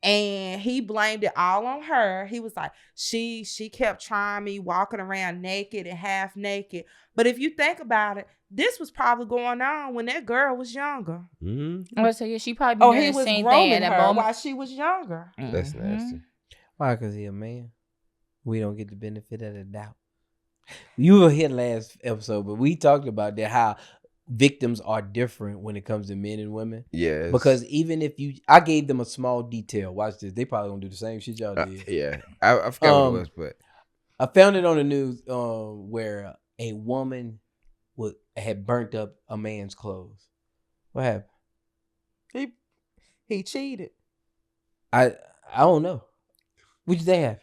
And he blamed it all on her. He was like, she kept trying me, walking around naked and half naked. But if you think about it, this was probably going on when that girl was younger. Mm-hmm. Oh, so yeah, she probably been doing he the was same thing grooming at that her moment. while she was younger. That's nasty. Why? Because he a man. We don't get the benefit of the doubt. You were here last episode, but we talked about that, how victims are different when it comes to men and women. Yes. Because even if I gave them a small detail. Watch this. They probably gonna do the same shit y'all did. Yeah. I forgot what it was, but I found it on the news where a woman had burnt up a man's clothes. What happened? He cheated. I don't know. What did they have?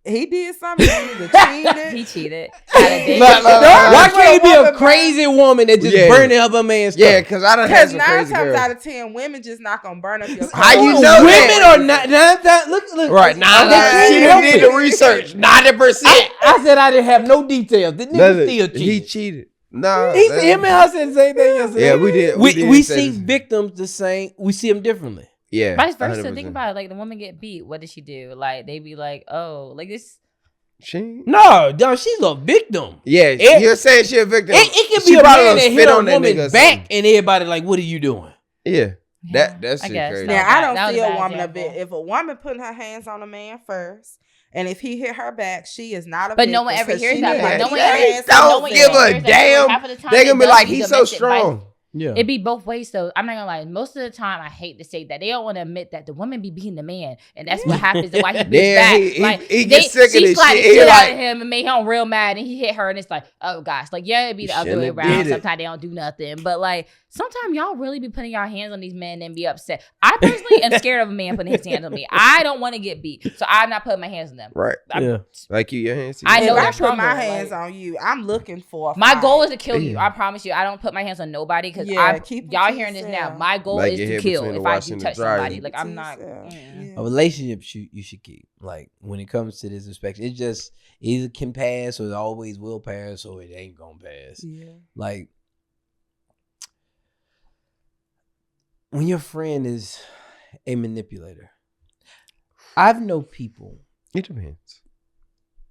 He did something. He either cheated. He cheated. Had a date. Why can't he be a crazy woman that just burning up a man's stuff? yeah, because I done had Because some 9 crazy times girls. out of 10, women just not gonna burn up your clothes. How you know women that? are not. Look. Right, now They she can't done help did it. the research. 90%. I said I didn't have no details. The nigga still cheated. He cheated. Nah. He said him and her said the same thing yesterday. Yeah, we did. We say see this. victims the same. We see them differently. Yeah. Vice versa. 100%. Think about it. Like the woman get beat. What did she do? Like they be like, oh, like this. No, she's a victim. Yeah, you're saying she a victim. It can She be a probably man done that spit hit a on that woman's nigga or back, something. and everybody like, "What are you doing?" Yeah. Yeah, That's I shit guess. crazy. That Now, was I bad. don't That was see a a bad woman of it. example. If a woman putting her hands on a man first, and if he hit her back, she is not a But victim. no one ever 'cause hears she that didn't part. have No one her ever hands don't on Don't no give man. a damn. Half of the time They it gonna be does like, be he's so domestic strong. Yeah, It be both ways though. I'm not gonna lie. Most of the time, I hate to say that they don't want to admit that the woman be beating the man, and that's what happens. And why he beats Then back. he gets sick of she this slapped the shit. He shit out like- of him and made him real mad, and he hit her, and it's like, oh gosh, like yeah, it be the other way shouldn't have around. did it. Sometimes they don't do nothing, but like sometimes y'all really be putting y'all hands on these men and be upset. I personally am scared of a man putting his hands on me. I don't want to get beat, so I'm not putting my hands on them. Right. yeah. Like your hands. I know If I they're put stronger. my hands like, on you, I'm looking for a my fight. goal is to kill you. Yeah. I promise you. I don't put my hands on nobody because Yeah, keep it y'all to hearing this now. yourself. My goal Like is your to head kill between the if I wash do and the touch dryer. somebody. Like I'm To not. yourself. mm. A relationship you should keep. Like when it comes to this inspection, it just either can pass or it always will pass or it ain't gonna pass. Yeah. Like when your friend is a manipulator, I've known people. It depends.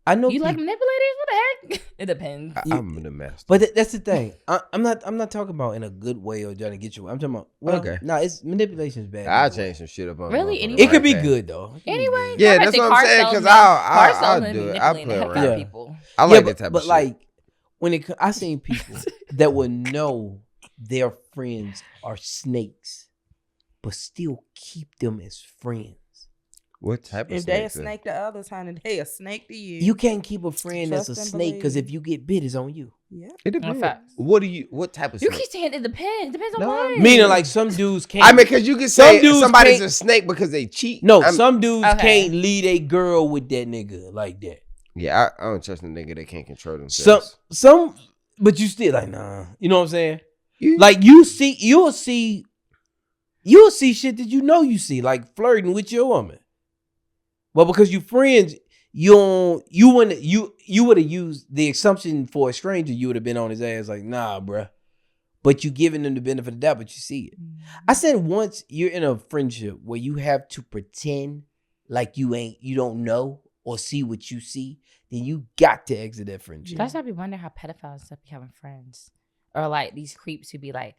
I know You like people, manipulators? What the heck? It depends. I'm the master. but that's the thing. I'm not talking about in a good way or trying to get you. I'm talking about Okay. No, it's manipulation is bad. I change some shit up on Really? motherfucker Anyway? It could be right good though. It could be Anyway, good. Yeah, I'm that's about to what say I'm car saying, 'cause salesman. I'll Car salesman do it. manipulating I'll the play heck around. out of Yeah. people. I like that type of but shit. like when I seen people that would know their friends are snakes, but still keep them as friends. What type of If they a snakes? snake to others, honey, they a snake to you. You can't keep a friend that's a Trust and snake because believe. if you get bit, it's on you. Yeah. It depends. facts. What type of You snake? keep saying it depends. Depends on No, what. Meaning, like some dudes can't. I mean, because you can Some say dudes somebody's can't- a snake because they cheat. no, I'm- some dudes Okay. can't lead a girl with that nigga like that. Yeah, I don't trust a nigga that can't control themselves. But you still like nah. You know what I'm saying? You- Like you'll see shit that you see, like flirting with your woman. Well, because you friends, you would have used the assumption for a stranger, you would have been on his ass like, nah, bruh. But you giving them the benefit of the doubt, but you see it. I said once you're in a friendship where you have to pretend like you don't know or see what you see, then you got to exit that friendship. That's why I be wondering how pedophiles and stuff be having friends. Or like these creeps who be like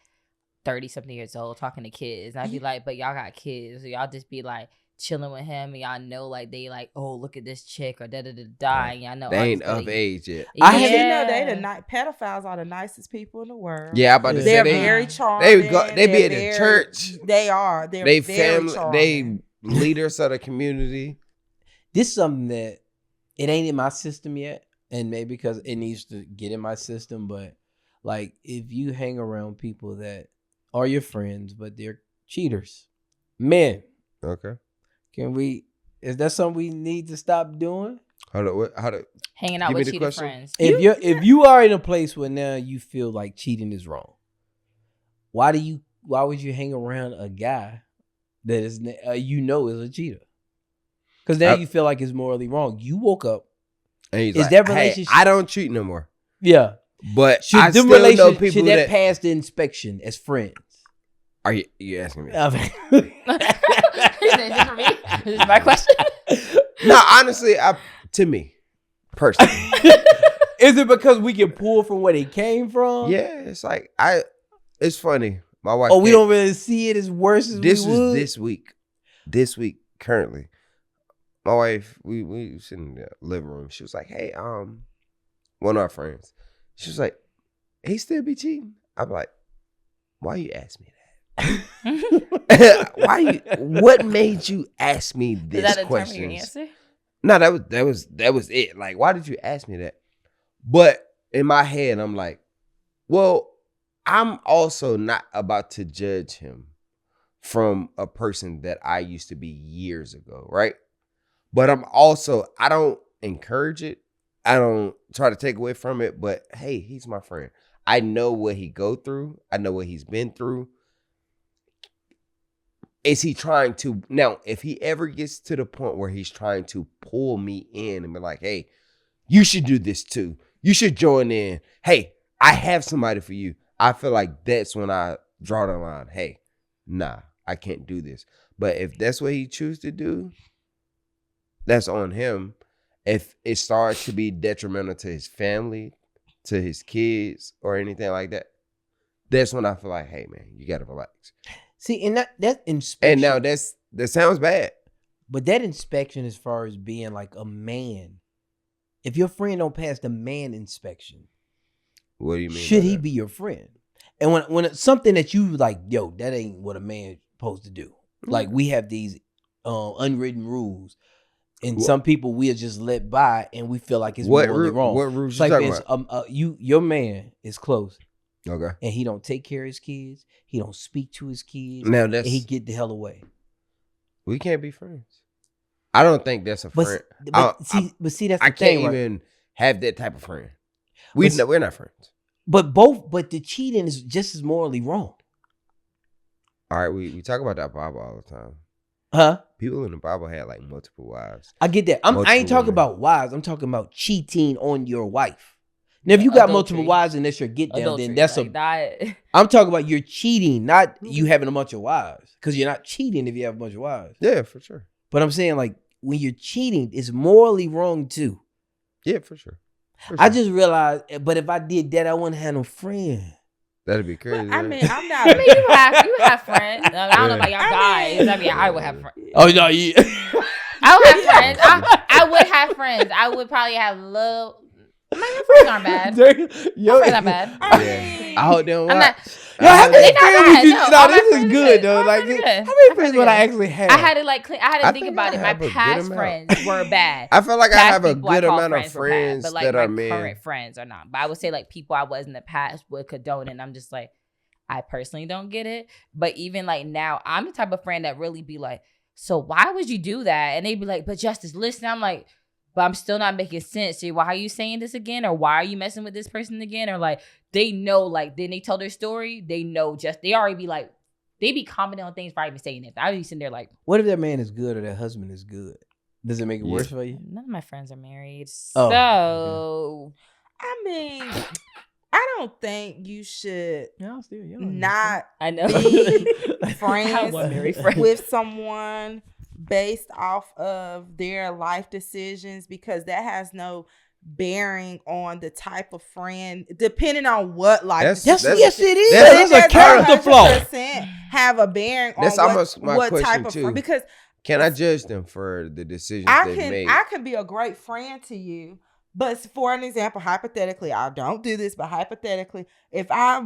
30-something years old talking to kids. And I'd be like, but y'all got kids. So y'all just be like chilling with him, and y'all know like they like, oh, look at this chick or da da da da, and y'all know They ain't artists, of age yet. I You haven't- know they pedophiles are the nicest people in the world. Yeah, I'm about to They're say very charming. they be at the church. They are. They're They very family. charming. They leaders of the community. This is something that it ain't in my system yet, and maybe because it needs to get in my system. But like, if you hang around people that are your friends but they're cheaters, men, Okay. is that something we need to stop doing? How to hanging out Give me with the cheated question. friends. If you are in a place where now you feel like cheating is wrong, why would you hang around a guy that is is a cheater? Because now you feel like it's morally wrong. You woke up. and he's Is like, that hey, relationship- I don't cheat no more. Yeah. But Should I them still know relationship people should that pass the inspection as friends? Are you asking me? Is this for me? Is this my question? No, honestly, to me, personally. Is it because we can pull from where they came from? Yeah, it's like it's funny. My wife. Or we don't really see it as worse as This we was would? this week. This week, currently. My wife, we sitting in the living room. She was like, hey, one of our friends. She was like, he still be cheating? I'm like, why you ask me that? What made you ask me this Does that determine question? your answer? No, that was it. Like, why did you ask me that? But in my head, I'm like, well, I'm also not about to judge him from a person that I used to be years ago, right? But I don't encourage it. I don't try to take away from it, but hey, he's my friend. I know what he go through. I know what he's been through. Is he trying to, now, if he ever gets to the point where he's trying to pull me in and be like, hey, you should do this too. You should join in. Hey, I have somebody for you. I feel like that's when I draw the line. Hey, nah, I can't do this. But if that's what he chooses to do, that's on him. If it starts to be detrimental to his family, to his kids, or anything like that, that's when I feel like, hey, man, you got to relax. See, and that inspection. And now that sounds bad. But that inspection, as far as being like a man, if your friend don't pass the man inspection, What do you mean? should by he that? be your friend? And when it's something that you like, yo, that ain't what a man supposed to do. Like, we have these unwritten rules, and some people we are just let by, and we feel like it's morally wrong. What rules It's you like talking about? your man is close, Okay. and he don't take care of his kids. He don't speak to his kids. Now and that's he get the hell away. we can't be friends. I don't think that's a friend. But see, that's the I thing, can't right? even have that type of friend. We're not friends. But the cheating is just as morally wrong, All right, we talk about that Bible all the time. huh? People in the Bible had like multiple wives. I get that. I ain't Multiple talking women. about wives. I'm talking about cheating on your wife. Now, if you got multiple Adultery. wives and that's your get down, Adultery, then that's like that. I'm talking about you're cheating, not you having a bunch of wives. Because you're not cheating if you have a bunch of wives. Yeah, for sure. But I'm saying, like, when you're cheating, it's morally wrong too. Yeah, for sure. For I sure. just realized, but if I did that, I wouldn't have no friend. That'd be crazy. But, I right? mean, I'm not. I mean, you have friends. I don't know about y'all guys. I mean, I would have friends. Oh no, yeah. I would have friends. I would have friends. I would probably have little. My friends aren't bad. My friends aren't bad. I Yeah. mean, I hope they don't I'm watch. not. Yo, how They many not friends bad, would you? no. No, All my this is friends good are though. good. Like, All my friends how are many good. friends would I actually have? I had to like. I had to I think think about I it. My have a good past amount. friends were bad. I feel like I Past have a people I good call amount of were bad, friends but like that my are men. current friends are not. But I would say like people I was in the past would condone, and I'm just like, I personally don't get it. But even like now, I'm the type of friend that really be like, so why would you do that? And they'd be like, but Justice, listen. I'm like, but I'm still not making sense. So why are you saying this again? Or why are you messing with this person again? Or like, they know, like, then they tell their story. They know they already be like, they be commenting on things before I even saying it. I be sitting there like, What if that man is good or that husband is good? Does it make it Yeah. worse for you? none of my friends are married. Oh, So I mean, I don't think you should Yeah, I'm still young. not I know. be I friends have one married friend. with someone based off of their life decisions, because that has no bearing on the type of friend, depending on what life That's- decision. Yes, it is. that's That's a character flaw. Have a bearing on That's almost my what question, type of too. friend, because Can I judge them for the decisions they made? I can be a great friend to you, but for an example, hypothetically, I don't do this, but hypothetically, if I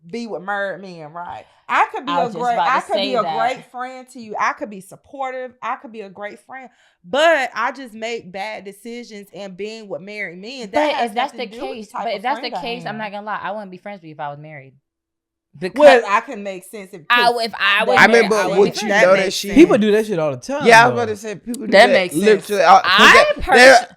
be with married men, right, I could be a great friend to you. I could be supportive. I could be a great friend, but I just make bad decisions and being with married men. But if that's the case, I'm not gonna lie, I wouldn't be friends with you if I was married. Because I can make sense if I was. I mean, but would you know that shit? People do that shit all the time. Yeah, I was about to say people do that. That makes sense.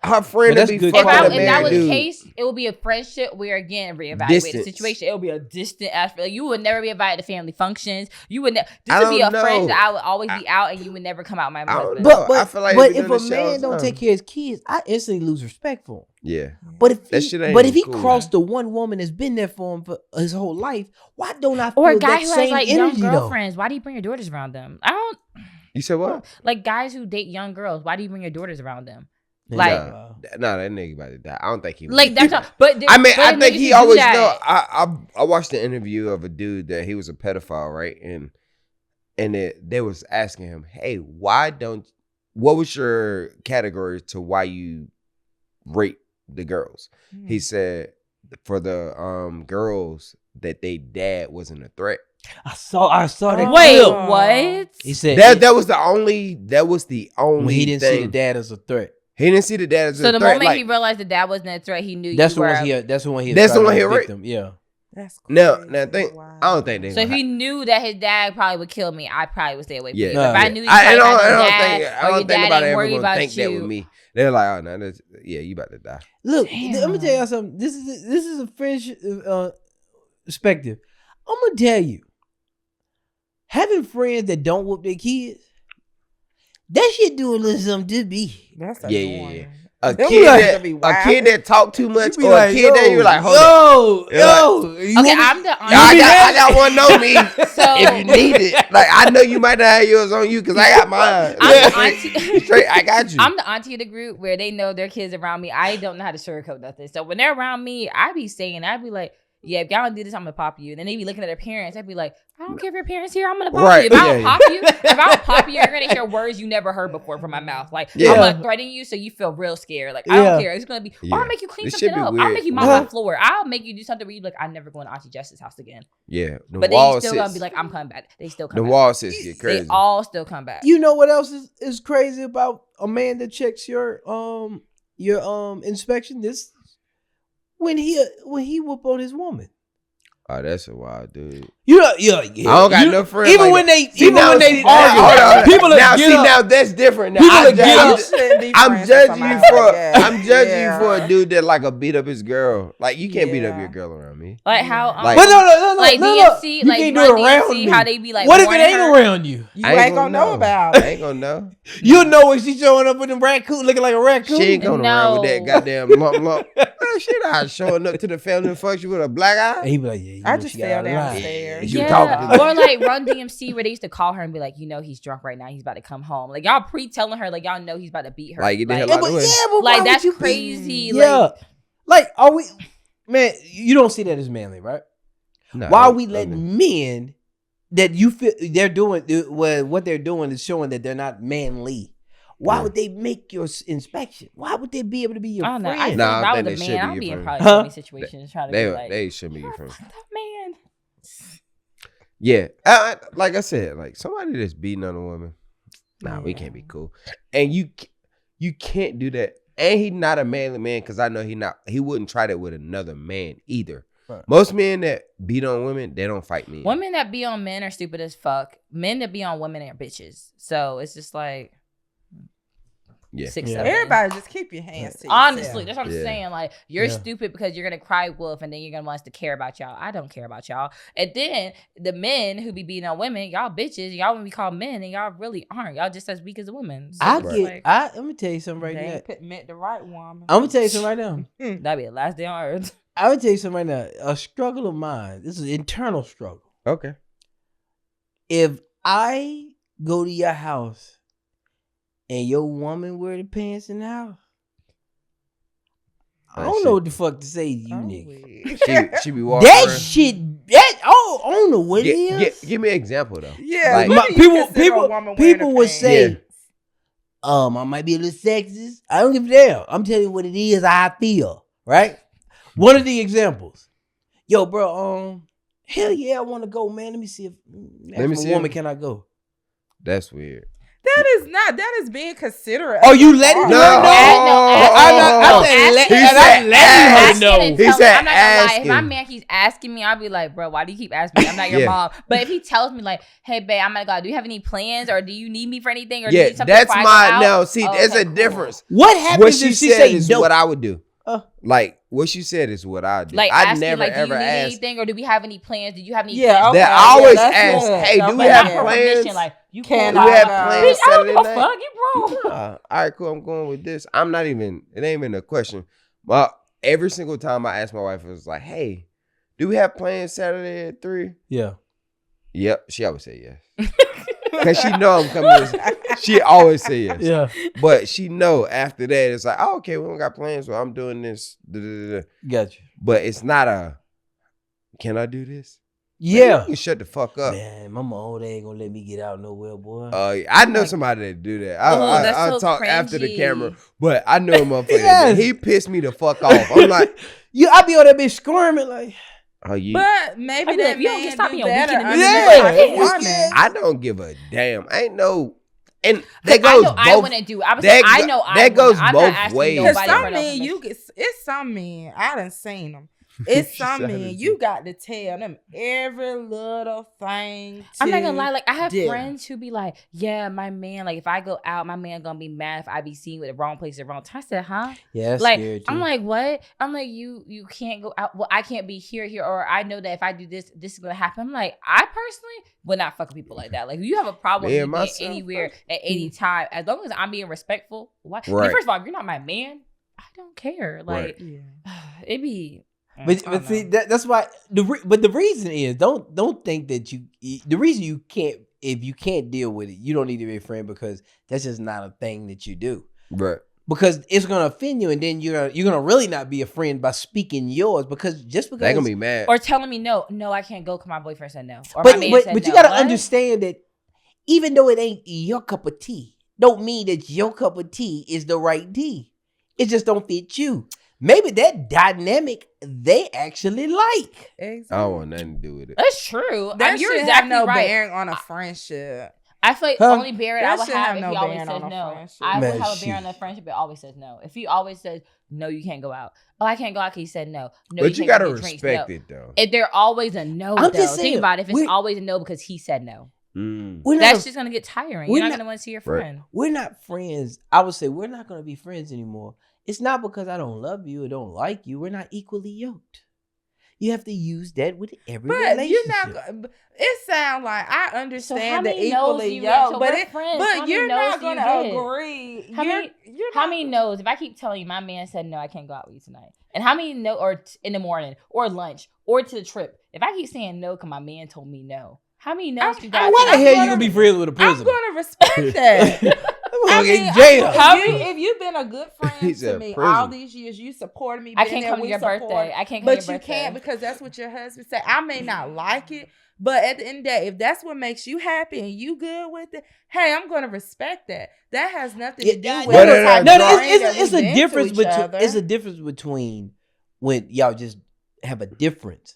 Her friend would be fucking a married dude. If that was the case, it would be a friendship where again reevaluate the situation. It would be a distant aspect. Like, you would never be invited to family functions. You would. This would be a friend that I would always be out, and you would never come out my husband. But if a man don't take care of his kids, I instantly lose respect for him. Yeah. But if he crossed the one woman that's been there for him for his whole life, why don't I feel or a guy that who same has like energy young girlfriends? Why do you bring your daughters around them? I don't. You said what? Like guys who date young girls, why do you bring your daughters around them? Like, that nigga about to die. I don't think he. Like that's not, but I think he always know. I watched the interview of a dude that he was a pedophile, right? And they was asking him, hey, what was your category to why you rape the girls? He said for the girls that they dad wasn't a threat. I saw that. Wait, what? He said that was the only when he didn't see the dad as a threat. He didn't see the dad as a threat. So the moment he realized the dad wasn't a threat, he knew that's the one he raped him. Yeah. That's now think wow. I don't think they. So if he knew that his dad probably would kill me, I probably would stay away from you. If I knew I don't think anybody ever gonna think that with me. They're like, oh no, you about to die. Look, let me tell y'all something. This is a friendship perspective. I'm gonna tell you, having friends that don't whoop their kids, that shit do a little something to me. That's yeah. A kid that talk too much, or like, a kid that you're like, hold on. Okay, I'm the auntie. I got one on me. So if you need it, like I know you might not have yours on you because I got mine. I'm the auntie. Straight, I got you. I'm the auntie of the group where they know their kids around me. I don't know how to sugarcoat nothing. So when they're around me, I be saying, I'd be like, yeah, if y'all don't do this, I'm gonna pop you. And then they be looking at their parents. I'd be like, I don't care if your parents here. I'm gonna pop you. If I don't pop you, you're gonna hear words you never heard before from my mouth. Like I'm gonna threaten you, so you feel real scared. Like I don't care. It's gonna be. Or I'll make you clean something up. I'll make you mop the floor. I'll make you do something where you be like, I'm never going to Auntie Jess's house again. Yeah, but they still gonna be like, I'm coming back. They still come. The wall sits get crazy. They all still come back. You know what else is crazy about a man that checks your inspection? This when he whoop on his woman. Oh, that's a wild dude. Yeah. I don't got no friends. Even when they argue, people now that's different. Now, I'm judging you for a dude that like a beat up his girl. Like you can't beat up your girl around me. Like how? But no. Like DMC, you like can't do it around me. how they be like. What if it ain't around you? You ain't gonna know about it. I ain't gonna know. You'll know when she's showing up with a raccoon, looking like a raccoon. She ain't going around with that goddamn lump. She not showing up to the family function with a black eye. And he be like, yeah, I just fell downstairs. Or like Run DMC where they used to call her and be like, he's drunk right now. He's about to come home. Like y'all telling her, like y'all know he's about to beat her. Like, get the hell out of the way. But like that's crazy. Yeah. Like are we, man? You don't see that as manly, right? No, why are we letting men that you feel they're doing what they're doing is showing that they're not manly? Why would they make your inspection? Why would they be able to be your friend? I think I was a man, I'd be in probably so many situations trying to be like, they should be your friend. Man. Yeah, like I said, like somebody that's beating on a woman, we can't be cool. And you can't do that. And he's not a manly man because I know he wouldn't try that with another man either. Right. Most men that beat on women, they don't fight men. Women that beat on men are stupid as fuck. Men that beat on women are bitches. So it's just like. Yeah. 6, 7. Everybody just keep your hands to yourself. Honestly, that's what I'm saying. Like, you're stupid because you're going to cry wolf and then you're going to want us to care about y'all. I don't care about y'all. And then the men who be beating on women, y'all bitches, y'all want to be called men and y'all really aren't. Y'all just as weak as a woman. So let me tell you something right now. Met the right woman. I'm going to tell you something right now. That'd be the last day on earth. I'm going to tell you something right now. A struggle of mine. This is an internal struggle. Okay. If I go to your house and your woman wear the pants in the house, I don't know what the fuck to say to you, nigga. She be walking that around. Shit. I don't know what it is. Give me an example though. Yeah, like, people would say I might be a little sexist. I don't give a damn. I'm telling you what it is. How I feel. Right. One of the examples. Yo, bro. Hell yeah, I want to go, man. Let me see if. Let me see. Woman, can I go? That's weird. That is being considerate. Oh, you letting her know? I said letting her know. He said I'm not gonna lie. If my man keeps asking me, I'll be like, bro, why do you keep asking me? I'm not your mom. But if he tells me like, hey, babe, I'm gonna go. Do you have any plans or do you need me for anything? Or do you need something that's my no. See, there's a difference. What happens if she say is no? what I would do. Like what she said is what I do. Like I asking, never like, do ever you need ask anything or do we have any plans? Did you have any Yeah, plans? okay. I always that's ask, good. hey, do we But have not for plans? permission, like you Can Do cool. we have I plans Bitch, I don't Saturday give a night? fuck. You bro. All right, cool. I'm going with this. It ain't even a question. But every single time I ask my wife, it was like, hey, do we have plans Saturday at 3? Yeah. Yep. She always say yes. Because she know I'm coming. She always say yes. Yeah. But she know after that, it's like, oh, okay, we don't got plans, so I'm doing this. Gotcha. But it's not a, can I do this? Yeah. Man, you can shut the fuck up. Man, my mom ain't gonna let me get out nowhere, boy. I know somebody that do that. I'll so talk after the cringy. camera, but I know a motherfucker. Yes. He pissed me the fuck off. I'm like, I be on that bitch squirming like. oh, you. But maybe I be that like, you don't man get stop do me on better weekend under Yeah. the pocket Yeah. woman. I don't give a damn. Ain't no, and that I goes know both. I wouldn't do it. I was that saying, I go- know I that wouldn't. goes I'm both not asking ways. Because nobody some for no men, permission. it's some men, I done seen them. It's She some said men, it. you got to tell them every little thing. I'm not gonna lie, like I have do. friends who be like, yeah, my man, like if I go out, my man gonna be mad if I be seen with the wrong place at the wrong time. I said, huh? Yeah, that's Like scary too. I'm like, what? I'm like, you can't go out. Well, I can't be here, or I know that if I do this, this is gonna happen. I'm like, I personally would not fuck with people like that. Like, if you have a problem Me with and me being myself, anywhere at any time, as long as I'm being respectful. Why? Right. First of all, if you're not my man, I don't care. Like, it be. But see that's why the reason is don't think that the reason you can't, if you can't deal with it, you don't need to be a friend, because that's just not a thing that you do. Right. Because it's gonna offend you, and then you're gonna really not be a friend by speaking yours, because They gonna be mad. Or telling me no, I can't go because my boyfriend said no. Or But my man but, said but you no. gotta What? understand that even though it ain't your cup of tea, don't mean that your cup of tea is the right tea. It just don't fit you. Maybe that dynamic they actually like. Exactly. I don't want nothing to do with it. That's true. That You're should exactly have no right. bearing on a friendship. I feel like Huh? only bearing I That would should have have if no he always bearing says on a no. friendship. I Man, would have a bearing on shit. the friendship. It always says no. If he always says no, you can't go out. Oh, I can't go out because he said no. No, But you can't gotta go get drinks. respect No. it though. If they're always a no, I'm though, just saying, think about it. If it's we're- always a no because he said no, We're not that's just gonna get tiring. we're You're not not- gonna want to see your Right. friend. we're not friends. I would say we're not gonna be friends anymore. It's not because I don't love you or don't like you. We're not equally yoked. You have to use that with every But relationship. you're not. It sounds like I So how understand the many no's equally you get? yoke, So but we're friends. How but many you're no's not do you gonna get? agree. How many- You're How not- many no's? If I keep telling you my man said no, I can't go out with you tonight. And how many no or in the morning or lunch or to the trip? If I keep saying no because my man told me no, how many no's you got? Why the I'm hell you gonna- gonna be friends with a I'm prisoner? gonna respect that. I mean, if you've been a good He friend to said me prison. all these years, you supported me. I been can't there, come to we your support. birthday. I can't come But to your you birthday. can't because that's what your husband said. I may not like it, but at the end of the day, if that's what makes you happy and you good with it, hey, I'm gonna respect that. That has nothing to do with no, the type no, of no, friend that it's we've a been difference to each between other. it's a difference between when y'all just have a difference.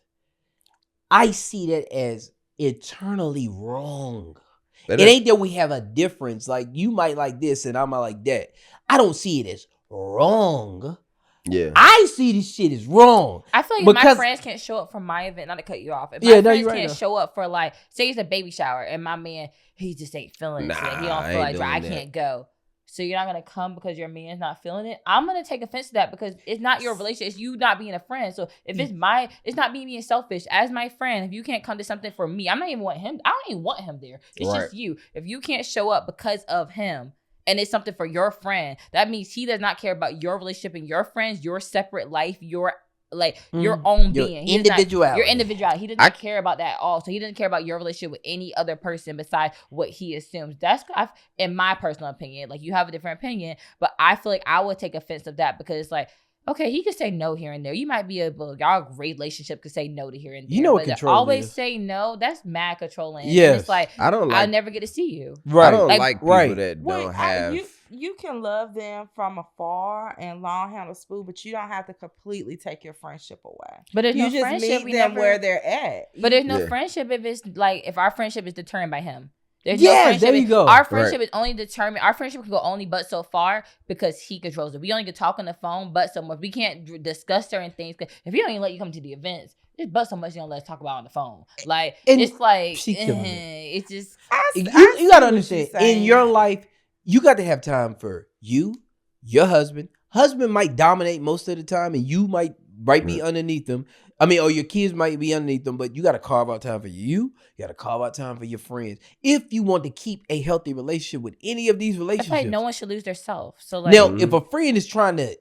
I see that as eternally wrong. It ain't that we have a difference. Like you might like this and I might like that. I don't see it as wrong. Yeah. I see this shit as wrong. I feel like if my Because- friends can't show up for my event, not to cut you off. If Yeah, my no, friends you're right, can't though. show up for like, say it's a baby shower and my man, he just ain't feeling it today. He Nah, don't I feel ain't like I doing that. can't go. So you're not gonna come because your man's not feeling it. I'm gonna take offense to that because it's not your relationship. It's you not being a friend. So if it's not me being selfish as my friend. If you can't come to something for me, I'm not even want him. I don't even want him there. It's Right. just you. If you can't show up because of him, and it's something for your friend, that means he does not care about your relationship and your friends, your separate life, your own Your being. He does not- individuality. Your individuality. He does not care about that at all. So he doesn't care about your relationship with any other person besides what he assumes. That's in my personal opinion. Like you have a different opinion, but I feel like I would take offense of that because it's like, okay, he could say no here and there. You might be able, y'all great relationship could say no to here and there. You know what but to control always is. say no, that's mad controlling. Yes. And it's like I don't like. I'll never get to see you. Right. I don't Like, like people right. that Wait, don't have. you can love them from afar and long handle spoon, but you don't have to completely take your friendship away. But there's You no just friendship. meet them where they're at. But there's no Yeah. friendship if it's like if our friendship is determined by him. There's Yes, no friendship. there you go. Our friendship Right. is only determined. Our friendship can go only but so far because he controls it. We only can talk on the phone but so much. We can't discuss certain things. 'Cause if he don't even let you come to the events, it's but so much you don't let us talk about on the phone. Like And it's like she killing it. it's just You see got to what understand, she's saying. in your life, you got to have time for you, your husband. Husband might dominate most of the time, and you might be underneath them. I mean, or your kids might be underneath them, but you got to carve out time for you. You got to carve out time for your friends. If you want to keep a healthy relationship with any of these I relationships. feel like no one should lose their self. So like Now, if a friend is trying to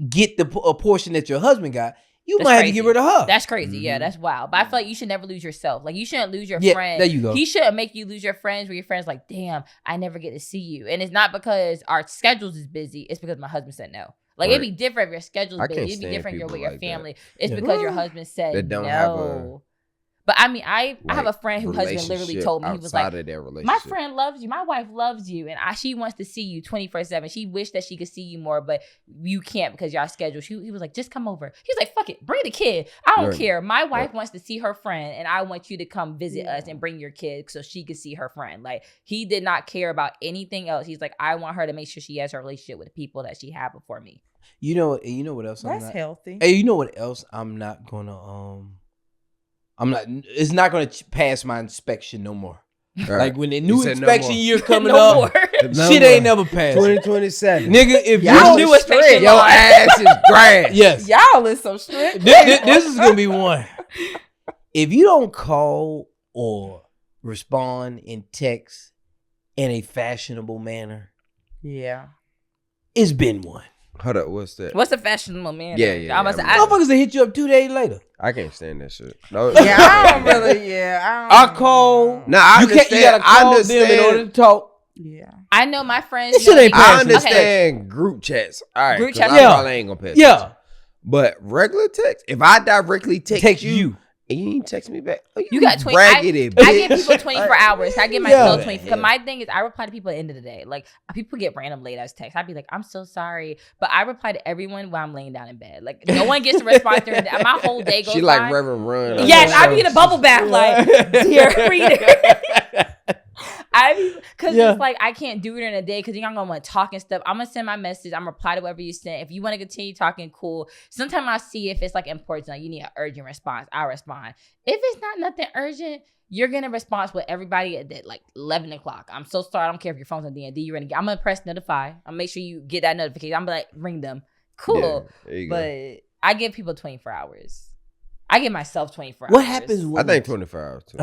get a portion that your husband got, you That's might have to crazy. get rid of her. that's crazy. Yeah, that's wild. But I feel like you should never lose yourself. Like you shouldn't lose your Yeah, friend. there you go. He shouldn't make you lose your friends where your friends like, damn, I never get to see you. And it's not because our schedules is busy. It's because my husband said no. Like it'd be different if your schedule's I busy. can't It'd be stand different if you're people with your like that. family. It's Yeah. because your husband said That don't no. have a, But I mean, I have a like, friend whose husband literally relationship told me, he was like, outside of their my relationship. friend loves you. My wife loves you. And she wants to see you 24/7. She wished that she could see you more, but you can't because y'all schedule. He was like, just come over. He was like, fuck it. Bring the kid. I don't Right. care. My wife wants to see her friend, and I want you to come visit us and bring your kid so she can see her friend. Like, he did not care about anything else. He's like, I want her to make sure she has her relationship with the people that she had before me. You know what else? That's healthy. Hey, you know what else? I'm not gonna. It's not gonna pass my inspection no more. All right. Like when the new said no inspection more. year coming No up, more. No shit more. ain't never passed. 2027. Nigga, if Y'all you new inspection Your line. ass is grass. yes, Y'all is so strict. this is gonna be one. If you don't call or respond in text in a fashionable manner, Yeah. it's been one. Hold up, what's that? What's a fashionable man? Yeah, I'm about to say, yeah, Motherfuckers will hit you up 2 days later. I can't stand that shit. No, Yeah, I don't really. Yeah, I call. No, I You gotta call them in order to talk. Yeah. I know my friends. This shit know ain't me- I passing. understand group chats. All right, Group 'cause chats, I yeah. probably ain't gonna pass. Yeah. attention. But regular text, if I directly text you and you ain't text me back, oh, You got 20. raggedy I bitch. give people 24 hours. I give Yeah. myself 20. Because Yeah. my thing is, I reply to people at the end of the day. Like, people get random late ass texts. I'd be like, I'm so sorry. But I reply to everyone while I'm laying down in bed. Like, no one gets to respond during the, my whole day goes She like by. Reverend Run. on Yes, her I show. be in a bubble bath, like, dear reader. Because Yeah. it's like I can't do it in a day because you're not gonna want to talk and stuff. I'm gonna send my message. I'm gonna reply to whatever you send. If you want to continue talking, cool. Sometimes I see if it's like important, like you need an urgent response, I'll respond. If it's not nothing urgent, you're gonna respond with everybody at that, like 11 o'clock. I'm so sorry. I don't care if your phone's on D&D. You're gonna. I'm gonna press notify. I'll make sure you get that notification. I'm gonna like ring them. Cool. Yeah, there you go. But I give people 24 hours. I give myself 24 hours. What happens I when think 24 hours too.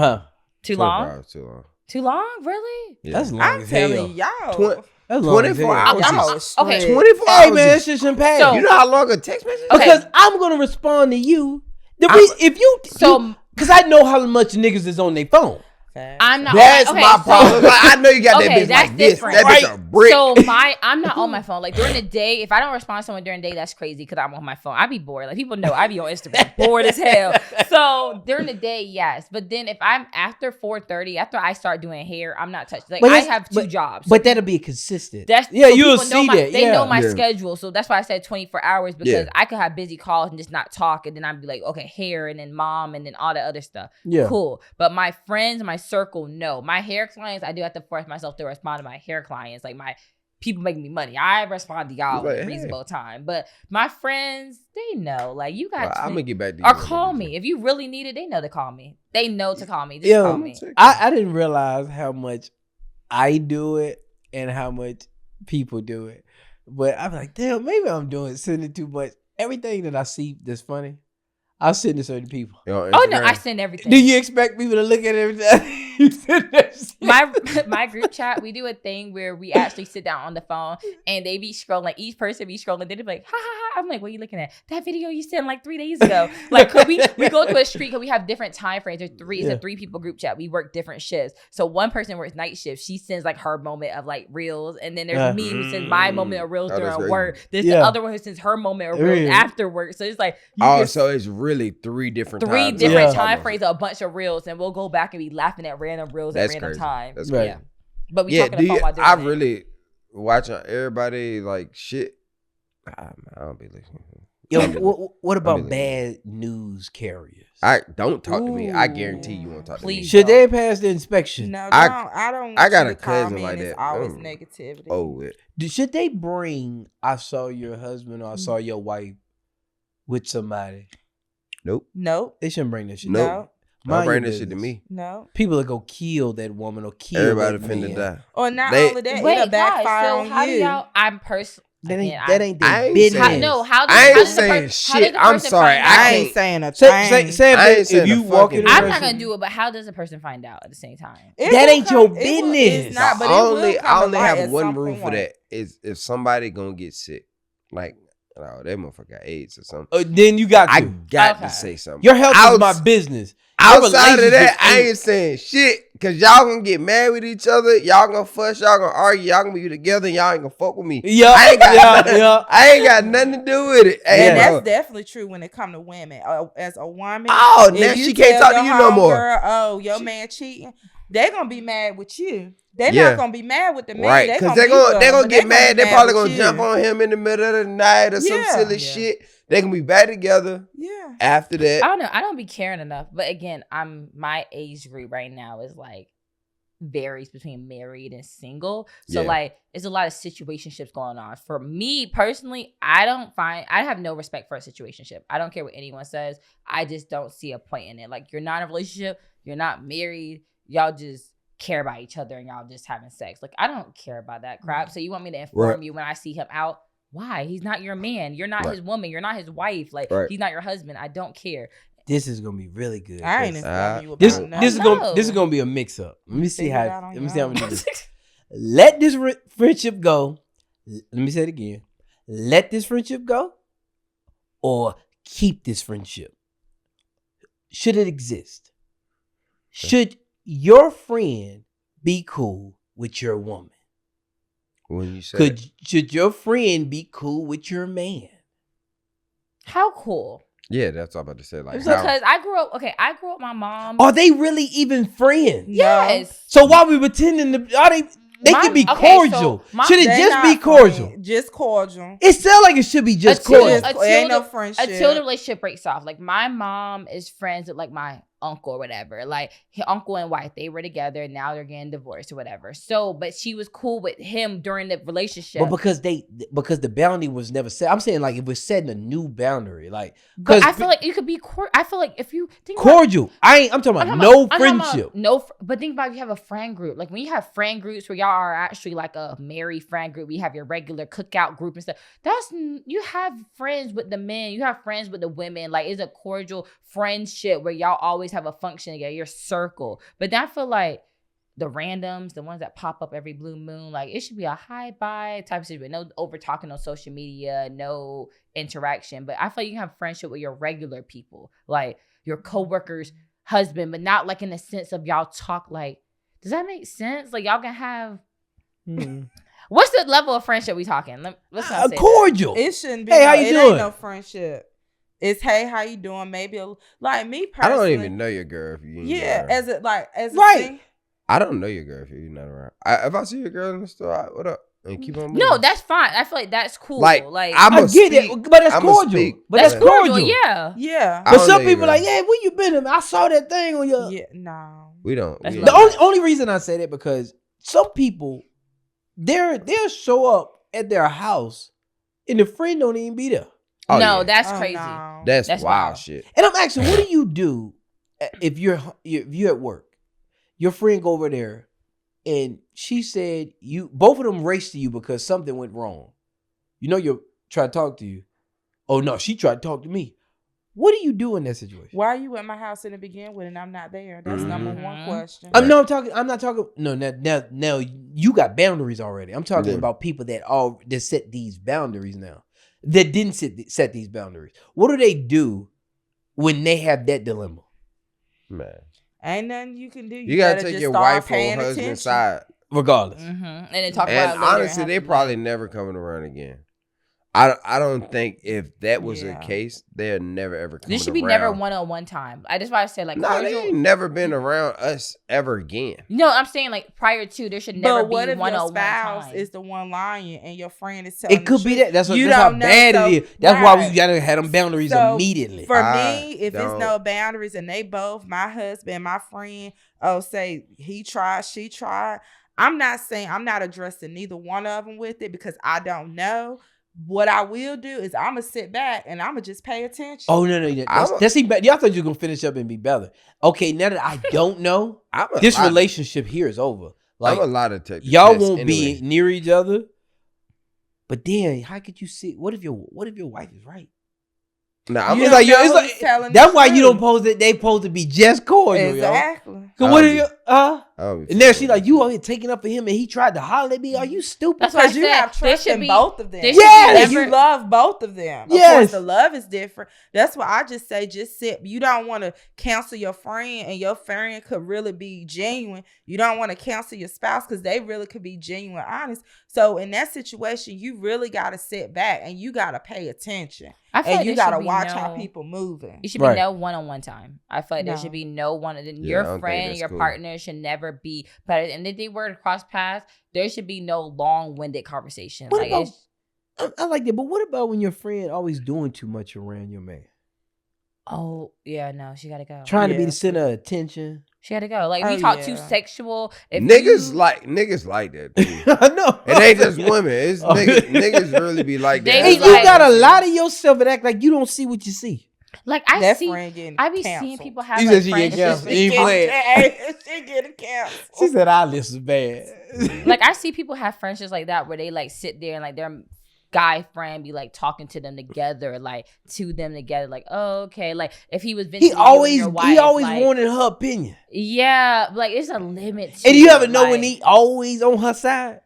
Too 24 long? hours too long. Too long? Really? Yeah. That's long I'm as hell. telling y'all. That's long as 24 hell. hours. Y'all is- are Okay. strict. 24 Hey hours. man, that is- shit shouldn't pass. So- you know how long a text message? Okay. Because I'm gonna respond to you. If you So because I know how much niggas is on their phone. I'm not. That's okay, my so- problem. Like, I know you got Okay, that bitch that's like this. different. That bitch a brick. So I'm not on my phone. Like during the day, if I don't respond to someone during the day, that's crazy because I'm on my phone. I be bored. Like people know I be on Instagram, bored as hell. So during the day, yes. But then if I'm after 4:30, after I start doing hair, I'm not touching. Like But I that's- have two jobs. But that'll be consistent. That's yeah, so you'll people know see my, that. They yeah. know my Yeah. schedule, so that's why I said 24 hours because Yeah. I could have busy calls and just not talk, and then I'd be like, okay, hair, and then mom, and then all the other stuff. Yeah. Cool. But my friends, my circle, no. My hair clients, I do have to force myself to respond to my hair clients, like my people making me money. I respond to y'all Like, in a hey. reasonable time, but my friends, they know. Like you got, I'm gonna get back to you. or call me if you really need it. They know to call me. They know to call me. Just Yeah. call me. I didn't realize how much I do it and how much people do it. But I'm like, damn, maybe I'm sending too much. Everything that I see that's funny, I'll send to certain people. Oh no, I send everything. Do you expect people to look at everything? You send that shit? my group chat, we do a thing where we actually sit down on the phone and they be scrolling, like each person be scrolling, they be like, ha ha ha. I'm like, what are you looking at? That video you sent like 3 days ago. Like, could we go to a street because we have different time frames. There's three, it's a 3-people group chat. We work different shifts. So one person works night shift. She sends like her moment of like reels. And then there's me who sends my moment of reels Oh, that's during crazy. work. There's the other one who sends her moment of reels Yeah. after work. So it's like, you Oh, can so it's really 3 different three times. different Yeah. time frames of a bunch of reels, and we'll go back and be laughing at random reels That's at random crazy. time. That's Right. crazy. Yeah. But we Yeah, talking about while doing I it. really, watching everybody like shit. I don't be listening. Yo, what I about mean, bad news carriers? I don't talk to me. I Ooh. guarantee you won't talk to me. Please. Should they pass the inspection? No, I- I don't. Want I got you a to call cousin me like and it's that. always Mm. negativity. Oh, it. Should they bring "I saw your husband" or "I saw your wife" with somebody? Nope. Nope. They shouldn't bring that shit. Nope. No. Don't Mind bring your that shit to business. me. No. People that go kill that woman or kill Everybody that finna man. die. Or not They- only that, Wait, it'll guys, backfire so on how do you. y'all? I'm personally. That ain't Again, that ain't I their ain't business. saying- How I ain't how does the saying how shit. does the I'm person sorry. find I out? I can't- ain't saying a Say thing. if I ain't saying you a walk in, fucking I'm thing. not gonna do it, but how does the person find out at the same time? It That will ain't your it will- It's business. not, but I it will only, come I only to light have at one some rule for point. that is if somebody gonna get sick, like that motherfucker got AIDS or something. then you got to. I got Okay. to say something. Your health is Outs- my business. Outside of that, I relationship ain't saying shit. Cause y'all gonna get mad with each other. Y'all gonna fuss. Y'all gonna argue. Y'all gonna be together. And y'all ain't gonna fuck with me. Yeah, I ain't got nothing, yeah. I ain't got nothing to do with it. Hey, And Yeah. bro. that's definitely true when it come to women. As a woman, Oh, if now you she can't tell talk to your you no more. homegirl, oh, your man cheating, they gonna be mad with you. They Yeah. not gonna be mad with the man. Right, They because gonna they be gonna with they him, gonna but get mad. be They probably with gonna you. jump on him in the middle of the night or some Yeah. silly Yeah. shit. They gonna be back together Yeah. after that. I don't know. I don't be caring enough. But again, my age group right now is like varies between married and single. So Yeah. like it's a lot of situationships going on. For me personally, I have no respect for a situationship. I don't care what anyone says. I just don't see a point in it. Like you're not in a relationship, you're not married, y'all just care about each other and y'all just having sex. Like I don't care about that crap. So you want me to inform Right. you when I see him out? Why? He's not your man. You're not Right. his woman. You're not his wife. Like Right. he's not your husband. I don't care. This is gonna be really good. I ain't 'cause informing you about This nothing. this is No. gonna this is gonna be a mix up. Let me see Figure it how. out on Let me your see how we own. do this. Let this friendship go. Let me say it again. Let this friendship go, or keep this friendship. Should it exist? Should your friend be cool with your woman? When you say Should your friend be cool with your man? How cool. yeah, that's what I'm about to say. Like It's how, Because I grew up with my mom. Are they really even friends? Yes. So why we pretending to? Are they? They My- can be okay, cordial. so my- Should it They just not be cordial? friends, just cordial. It sounds like it should be just Until- cordial. until Ain't no the- friendship. Until the relationship breaks off. Like my mom is friends with like my uncle or whatever. Like his uncle and wife, they were together. Now they're getting divorced or whatever. So, but she was cool with him during the relationship. But because the boundary was never set. I'm saying like if we're setting a new boundary, like But I because feel like you could be I feel like if you think cordial. I'm talking about no friendship. But think about if you have a friend group. Like when you have friend groups where y'all are actually like a married friend group, you have your regular cookout group and stuff. You have friends with the men, you have friends with the women. Like it's a cordial friendship where y'all always have a function together, your circle. But then I feel like the randoms, the ones that pop up every blue moon, like it should be a hi bye type of situation. No over talking on social media, no interaction. But I feel like you can have friendship with your regular people, like your coworkers' husband, but not like in the sense of y'all talk like. Does that make sense? Like y'all can have. What's the level of friendship we talking? Let's not say cordial. It shouldn't be. Hey, how you it doing? Ain't no friendship. It's hey, how you doing? Maybe like me I personally. don't even know your girl if you ain't Yeah, around. as a Right. thing. I don't know your girl if you're not around. If I see your girl in the store, what up? And keep on moving. No, that's fine. I feel like that's cool. Like, Like I get it, but that's I'ma cordial. speak. But that's that's cordial. cordial. Yeah. Yeah. I But don't some know your people like, girl. yeah, where you been? I saw that thing on your. Yeah. No. We don't. That's we The ain't- only reason I say that because some people, they'll show up at their house, and the friend don't even be there. Oh, no, yeah. that's Oh, crazy. no. That's That's wild wild. shit. And I'm asking, what do you do if you're at work? Your friend go over there, and she said both of them raced to you because something went wrong. You know, you try to talk to you. Oh no, she tried to talk to me. What do you do in that situation? Why are you at my house in the beginning with and I'm not there? That's number Mhm. one question. I'm not talking. No, now you got boundaries already. I'm talking Yeah. about people that set these boundaries now. That didn't set these boundaries. What do they do when they have that dilemma? Man, Ain't nothing you can do. you gotta better take just your start wife or paying husband's attention. side. Regardless, And then talk And about it later. honestly, they probably never coming around again. I don't think if that was the Yeah. case, they're never ever coming This should be around. never one-on-one time. I just want to say like No, they cordial. ain't never been around us ever again. No, I'm saying like prior to there should never But what be if your one-on-one spouse time. is the one lying and your friend is telling It could the be truth? that. That's, You that's how don't know, bad so- it is. That's why we right. gotta have them boundaries So, immediately. For I me, if it's don't- no boundaries and they both, my husband, my friend, say he tried, she tried. I'm not addressing neither one of them with it because I don't know. What I will do is I'm gonna sit back and I'm gonna just pay attention. Oh no, that's even better. Y'all thought you were gonna finish up and be better. Okay, now that I don't know, this relationship here is over. Like I'm a lot of tech. y'all won't be near each other. But then, how could you see? What if your wife is right? No, I'm You It's don't like, know it's who's like telling that's the why you don't truth. pose that they supposed to be just cordial, Exactly. yo. Cause what if you and then she like you over here taking up for him and he tried to holler at me. Are you stupid? That's why I Because you said have there trust should in be- both of them. there should be Yes. And you never- love both of them. Of Yes. course, the love is different. That's why I just say just sit. You don't want to counsel your friend and your friend could really be genuine. You don't want to counsel your spouse because they really could be genuine, honest. So in that situation, you really got to sit back and you got to pay attention. I feel And like you there got to should be watch no- how people moving. It should Right. be no one-on-one time. I feel like there No. should be no one. I Your don't think friend, that's your cool. partner should never be. But and if they were to cross paths, there should be no long-winded conversation. What Like about- it's, I like that, but what about when your friend always doing too much around your man? oh yeah, no, she gotta go. Trying to be Yeah. the center of attention. She gotta go. Like Oh, we talk too yeah. sexual. If niggas you- like that. Too. I know. It ain't just women. It's Oh. niggas really be like They that. Hey, be you like- gotta lie to yourself and act like you don't see what you see. like I That see, friend getting I be canceled. seeing people have You like said she get friendships. canceled. You ain't playing. She getting canceled. She said, "I listen bad." Like I see people have friendships like that where they like sit there and like their guy friend be like talking to them together, like to them together, like oh okay, like if he was venting He to you and always your wife, like, wanted her opinion, yeah, like it's a limit. To and you it, ever know when like- he always on her side?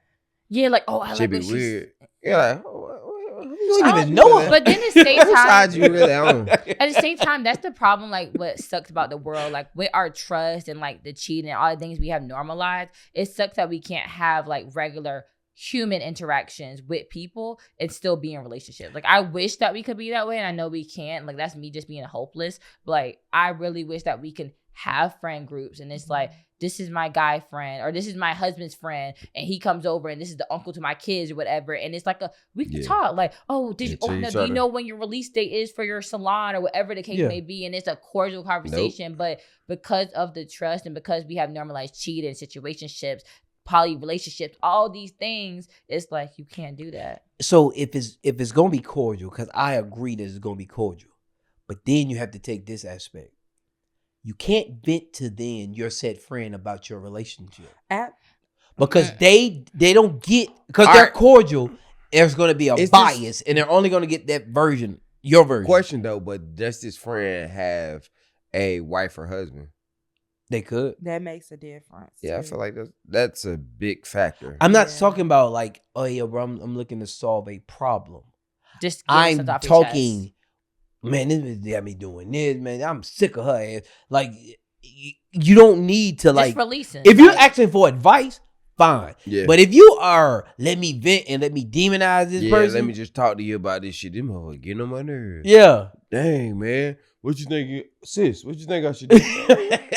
yeah, like oh I Should like be what she's. weird. You're like, You don't even know her. But then at the same Whose side time, you really on? at the same time, that's the problem. Like what sucks about the world, like with our trust and like the cheating and all the things we have normalized. It sucks that we can't have like regular human interactions with people and still be in relationships. Like I wish that we could be that way, and I know we can't. Like that's me just being hopeless. But like I really wish that we can have friend groups, and it's like this is my guy friend or this is my husband's friend, and he comes over, and this is the uncle to my kids or whatever. And it's like we can Yeah. talk. Like oh, did you? Yeah, to Oh, no, each do you other. know when your release date is for your salon or whatever the case Yeah. may be? And it's a cordial conversation, but because of the trust and because we have normalized cheating, situationships, poly relationships, all these things, it's like you can't do that. So if it's gonna be cordial, because I agree that it's gonna be cordial, but then you have to take this aspect. You can't vent to then your said friend about your relationship because they don't get because All they're right. cordial. There's gonna be a It's bias, just- and they're only gonna get that version, your version. Question though, but does this friend have a wife or husband? They could. That makes a difference. Yeah, I too. feel like that's a big factor. I'm not Yeah. talking about like, oh yeah, bro, I'm looking to solve a problem. Just I'm something off your chest. talking, man, this bitch got me doing this, man. I'm sick of her ass. Like, you don't need to, Just like, releasing. if you're Like, asking for advice, fine. Yeah. But if you are, let me vent and let me demonize this person. let me just talk to you about this shit. Them motherfuckers getting on my nerves. Yeah. Dang, man. What you think, sis? What you think I should do?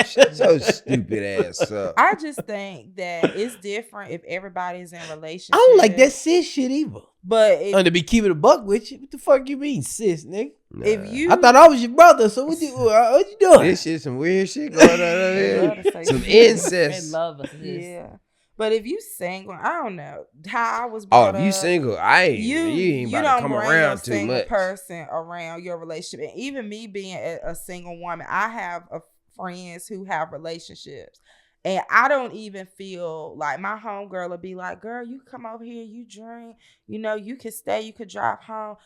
Shut your stupid ass up. I just think that it's different if everybody's in relationship. I don't like that sis shit either. But if, To be keeping a buck with you. What the fuck you mean, sis, nigga? if you, I thought I was your brother, so what you doing? This shit, some weird shit going on over Love here. to say Some shit. they incest. love us. yeah. But if you single, I don't know how I was. Oh, Brought if you up, single, you ain't about to don't come bring around your too single much. person around your relationship. And even me being a single woman, I have friends who have relationships. And I don't even feel like my homegirl will be like, girl, you come over here, you drink, you could stay, you could drive home.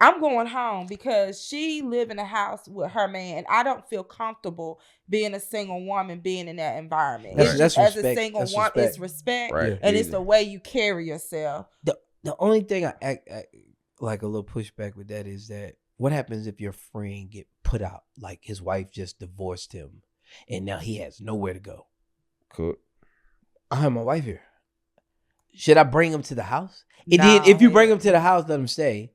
I'm going home because she live in a house with her man. And I don't feel comfortable being a single woman, being in that environment. That's- It's that's just as a respect. single That's woman, respect. it's respect. Right. And it's easy. the way you carry yourself. The only thing I act like a little pushback with that is that what happens if your friend get put out, like his wife just divorced him and now he has nowhere to go? Cool. I have my wife here. should I bring them to the house? And No. then if you bring them to the house, let them stay.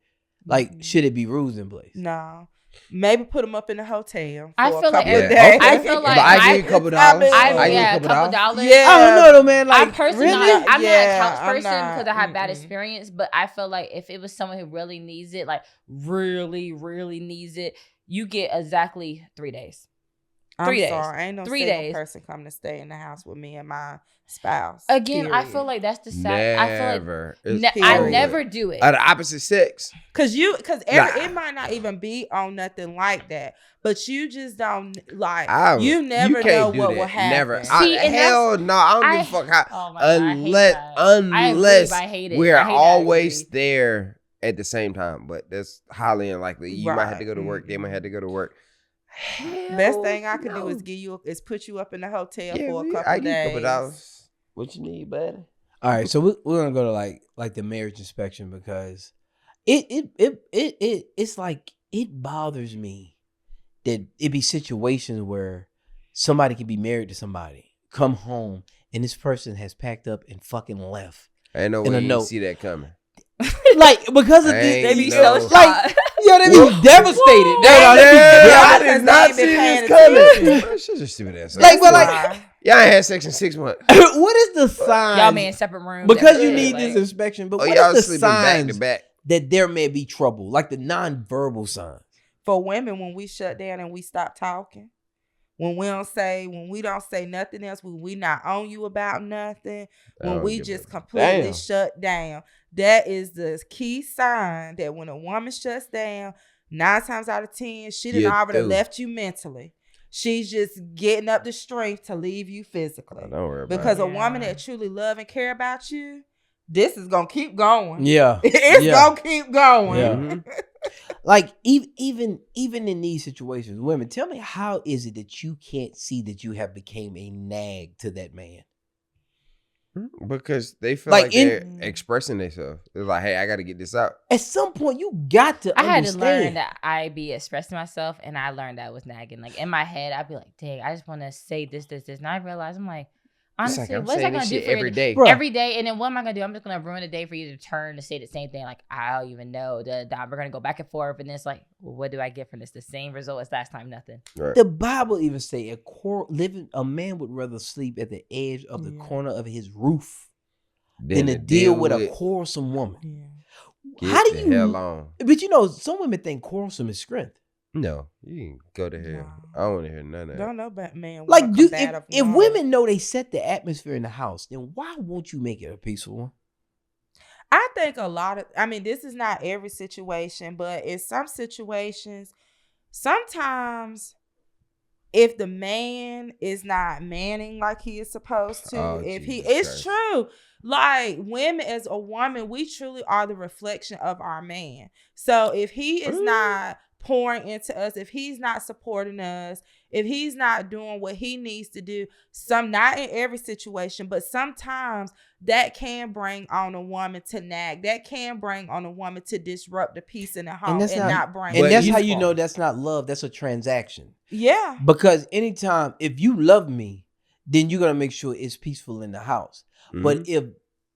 Like, should it be rules in place? No. Maybe put them up in a hotel. I for a feel like couple of every- days. I feel like But I give you a couple dollars. I I give you yeah, a a couple dollars. Yeah. I don't know though, man. Like, I'm personally really? not, I'm not Yeah, a couch I'm person not. because I have bad Mm-mm. experience. But I feel like if it was someone who really needs it, like really, really needs it, you get exactly 3 days. I'm 3 days. sorry. Ain't no 3 single days. person coming to stay in the house with me and my spouse. Again, I period. feel like that's the sad. I feel like Never. It's I period. never do it. Of the opposite sex. Cause Nah. it might not even be on nothing like that, but you just don't like. You never can't know do what that. will happen. Never. See, and Hell no. I don't give a I- fuck how. Oh my God, I hate unless that. I agree, unless but I hate it. we're I hate that, I always agree. there at the same time, but that's highly unlikely. You might have to go to work. They might have to go to work. Best thing I could no. do is put you up in the hotel Yeah, for a I couple give you a days. couple dollars. What you need, buddy? All right, so we're gonna go to like the marriage inspection because it's like it bothers me that it be situations where somebody can be married to somebody, come home, and this person has packed up and fucking left. I know In when a you note. see that coming. Like because of I this, ain't They be No. so like shocked. yo, they be devastated. Yeah, They be I because did not they see ain't been this paying coming. attention. Bro, shit just stupid ass. Like, but like, Why? y'all ain't had sex in 6 months. what is the sign? Y'all be in separate rooms. Because you every day, need this like- inspection, but Oh, what y'all is the sleeping back signs to back. that there may be trouble, like the non-verbal signs? For women, when we shut down and we stop talking, when we don't say nothing else, when we not on you about nothing, I when don't we give just a completely damn. shut down, that is the key sign that when a woman shuts down, 9 times out of 10, she done You're already through. left you mentally. She's just getting up the strength to leave you physically. Oh, don't worry about Because it. a woman that truly love and care about you, this is gonna keep going. Yeah, It's yeah. gonna keep going. Yeah. Mhm. Like even in these situations, women, tell me how is it that you can't see that you have became a nag to that man? Because they feel Like, like in- they're expressing themselves. They're like, hey, I got to get this out. At some point, you got to I had to understand. learn that I be expressing myself, and I learned that was nagging. Like in my head, I'd be like, "Dang, I just want to say this," and I realized I'm like, It's honestly, like I'm what is that saying gonna this do shit for every you day. Bruh. every day? And then what am I gonna do? I'm just gonna ruin the day for you to turn to say the same thing. Like I don't even know. We're gonna go back and forth, and it's like, well, what do I get from this? The same result as last time, nothing. Right. The Bible even say a man would rather sleep at the edge of the Yeah. corner of his roof Then than to deal with a quarrelsome woman. Yeah. Get How do the you? hell on. But you know, some women think quarrelsome is strength. No, you can go to hell. No. I don't want to hear none of that. Don't know about man. Like, want a do if combative if woman. women know they set the atmosphere in the house, then why won't you make it a peaceful one? I think this is not every situation, but in some situations, sometimes if the man is not manning like he is supposed to, Oh, it's Jesus Christ. true. Like women, as a woman, we truly are the reflection of our man. So if he is not pouring into us, if he's not supporting us, if he's not doing what he needs to do, not in every situation, but sometimes that can bring on a woman to nag. That can bring on a woman to disrupt the peace in the home and not bring. And that's how peace you forward. know that's not love. That's a transaction. Yeah. Because anytime if you love me, then you're gonna make sure it's peaceful in the house. But Mhm. if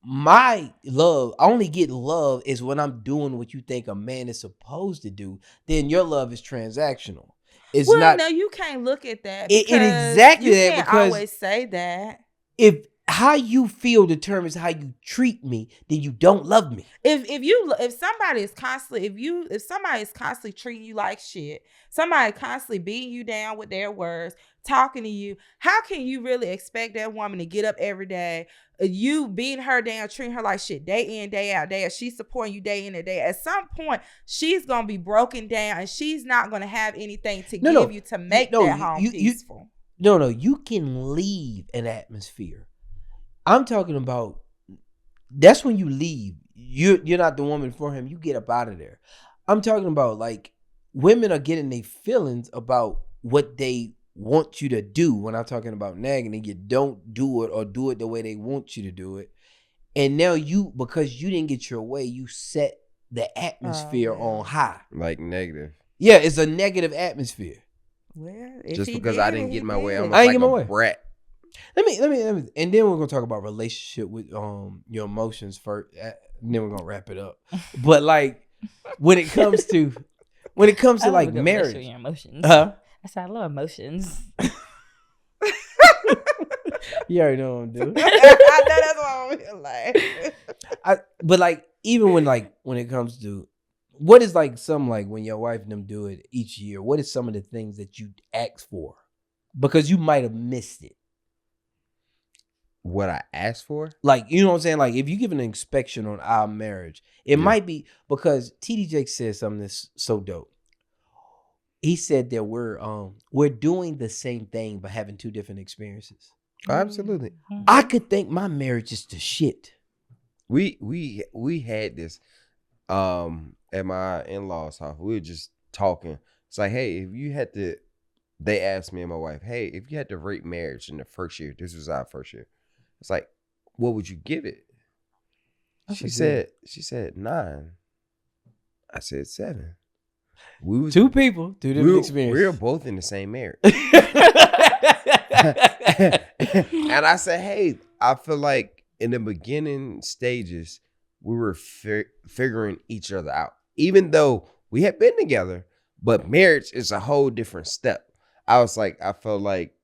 my love, I only get love is when I'm doing what you think a man is supposed to do, then your love is transactional. It's Well, not no, you can't look at that. It because exactly you that, can't because- always say that. if how you feel determines how you treat me, then you don't love me. If somebody is constantly treating you like shit, somebody constantly beating you down with their words, talking to you, how can you really expect that woman to get up every day, you beating her down, treating her like shit day in, day out, she's supporting you day in and day out. At some point, she's gonna be broken down and she's not gonna have anything to give you to make that home peaceful. No, you can leave an atmosphere. I'm talking about that's when you leave. You're not the woman for him. You get up out of there. I'm talking about like women are getting their feelings about what they want you to do. When I'm talking about nagging, and you don't do it or do it the way they want you to do it. And now because you didn't get your way, you set the atmosphere on high. Like negative. Yeah, it's a negative atmosphere. Well, if Just he because did I it, didn't he get my did way, it. I'm I ain't like get my a way. brat. Let me, and then we're gonna talk about relationship with your emotions first, and then we're gonna wrap it up. But like when it comes to I like love a good relationship with marriage, your emotions. huh? I said I love emotions. You already know what I'm doing. I know that's why I'm here, like. But like even when it comes to what is like some like when your wife and them do it each year, what is some of the things that you ask for? Because you might have missed it. What I asked for? Like, you know what I'm saying? Like if you give an inspection on our marriage, it might be because TD Jake said something that's so dope. He said that we're doing the same thing but having two different experiences. Absolutely. I could think my marriage is the shit. We had this at my in-laws' house. We were just talking. It's like, hey, if you had to, they asked me and my wife, hey, if you had to rate marriage in the first year, this was our first year. It's like, what would you give it? She said 9. I said 7. We was Two people, two different experiences. We were both in the same marriage. And I said, hey, I feel like in the beginning stages, we were figuring each other out. Even though we had been together, but marriage is a whole different step. I was like, I felt like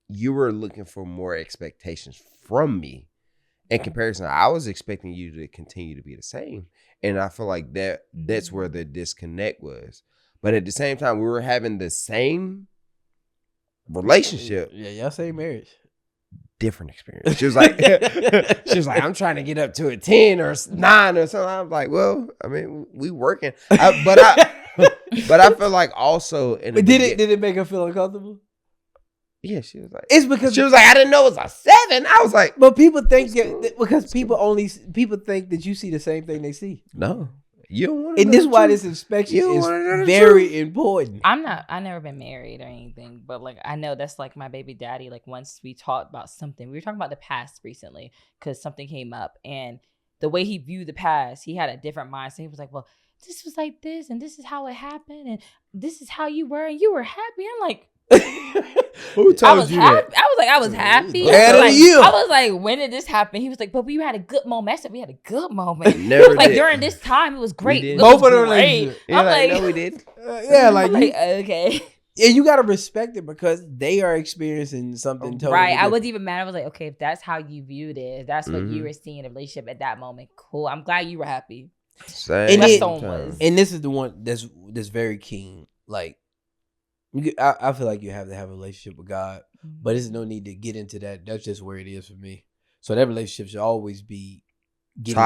you were looking for more expectations from me. In comparison, I was expecting you to continue to be the same. And I feel like that's where the disconnect was. But at the same time, we were having the same relationship. Yeah, y'all same marriage. Different experience. She was like, I'm trying to get up to a 10 or 9 or something. I was like, well, I mean, we working. But I feel like also Did it make her feel uncomfortable? Yeah, she was like, it's because she was like, I didn't know it was a 7. I was like, but people think because people think that you see the same thing they see. No, you don't want to. And this is why this inspection is very important. I never been married or anything, but like I know that's like my baby daddy. Like once we talked about something, we were talking about the past recently because something came up, and the way he viewed the past, he had a different mindset. He was like, well, this was like this, and this is how it happened, and this is how you were, and you were happy. I'm like, who told you that? I was happy. I was like, when did this happen? He was like, but we had a good moment. I said we had a good moment. Never like did. during this time, it was great. Both of them great. I'm like, no, we did. Okay. Yeah, you gotta respect it because they are experiencing something totally right. different. I wasn't even mad. I was like, okay, if that's how you viewed it, if that's what you were seeing in a relationship at that moment, cool. I'm glad you were happy. Same was. And this is the one that's very keen. Like, I feel like you have to have a relationship with God, but there's no need to get into that. That's just where it is for me. So that relationship should always be getting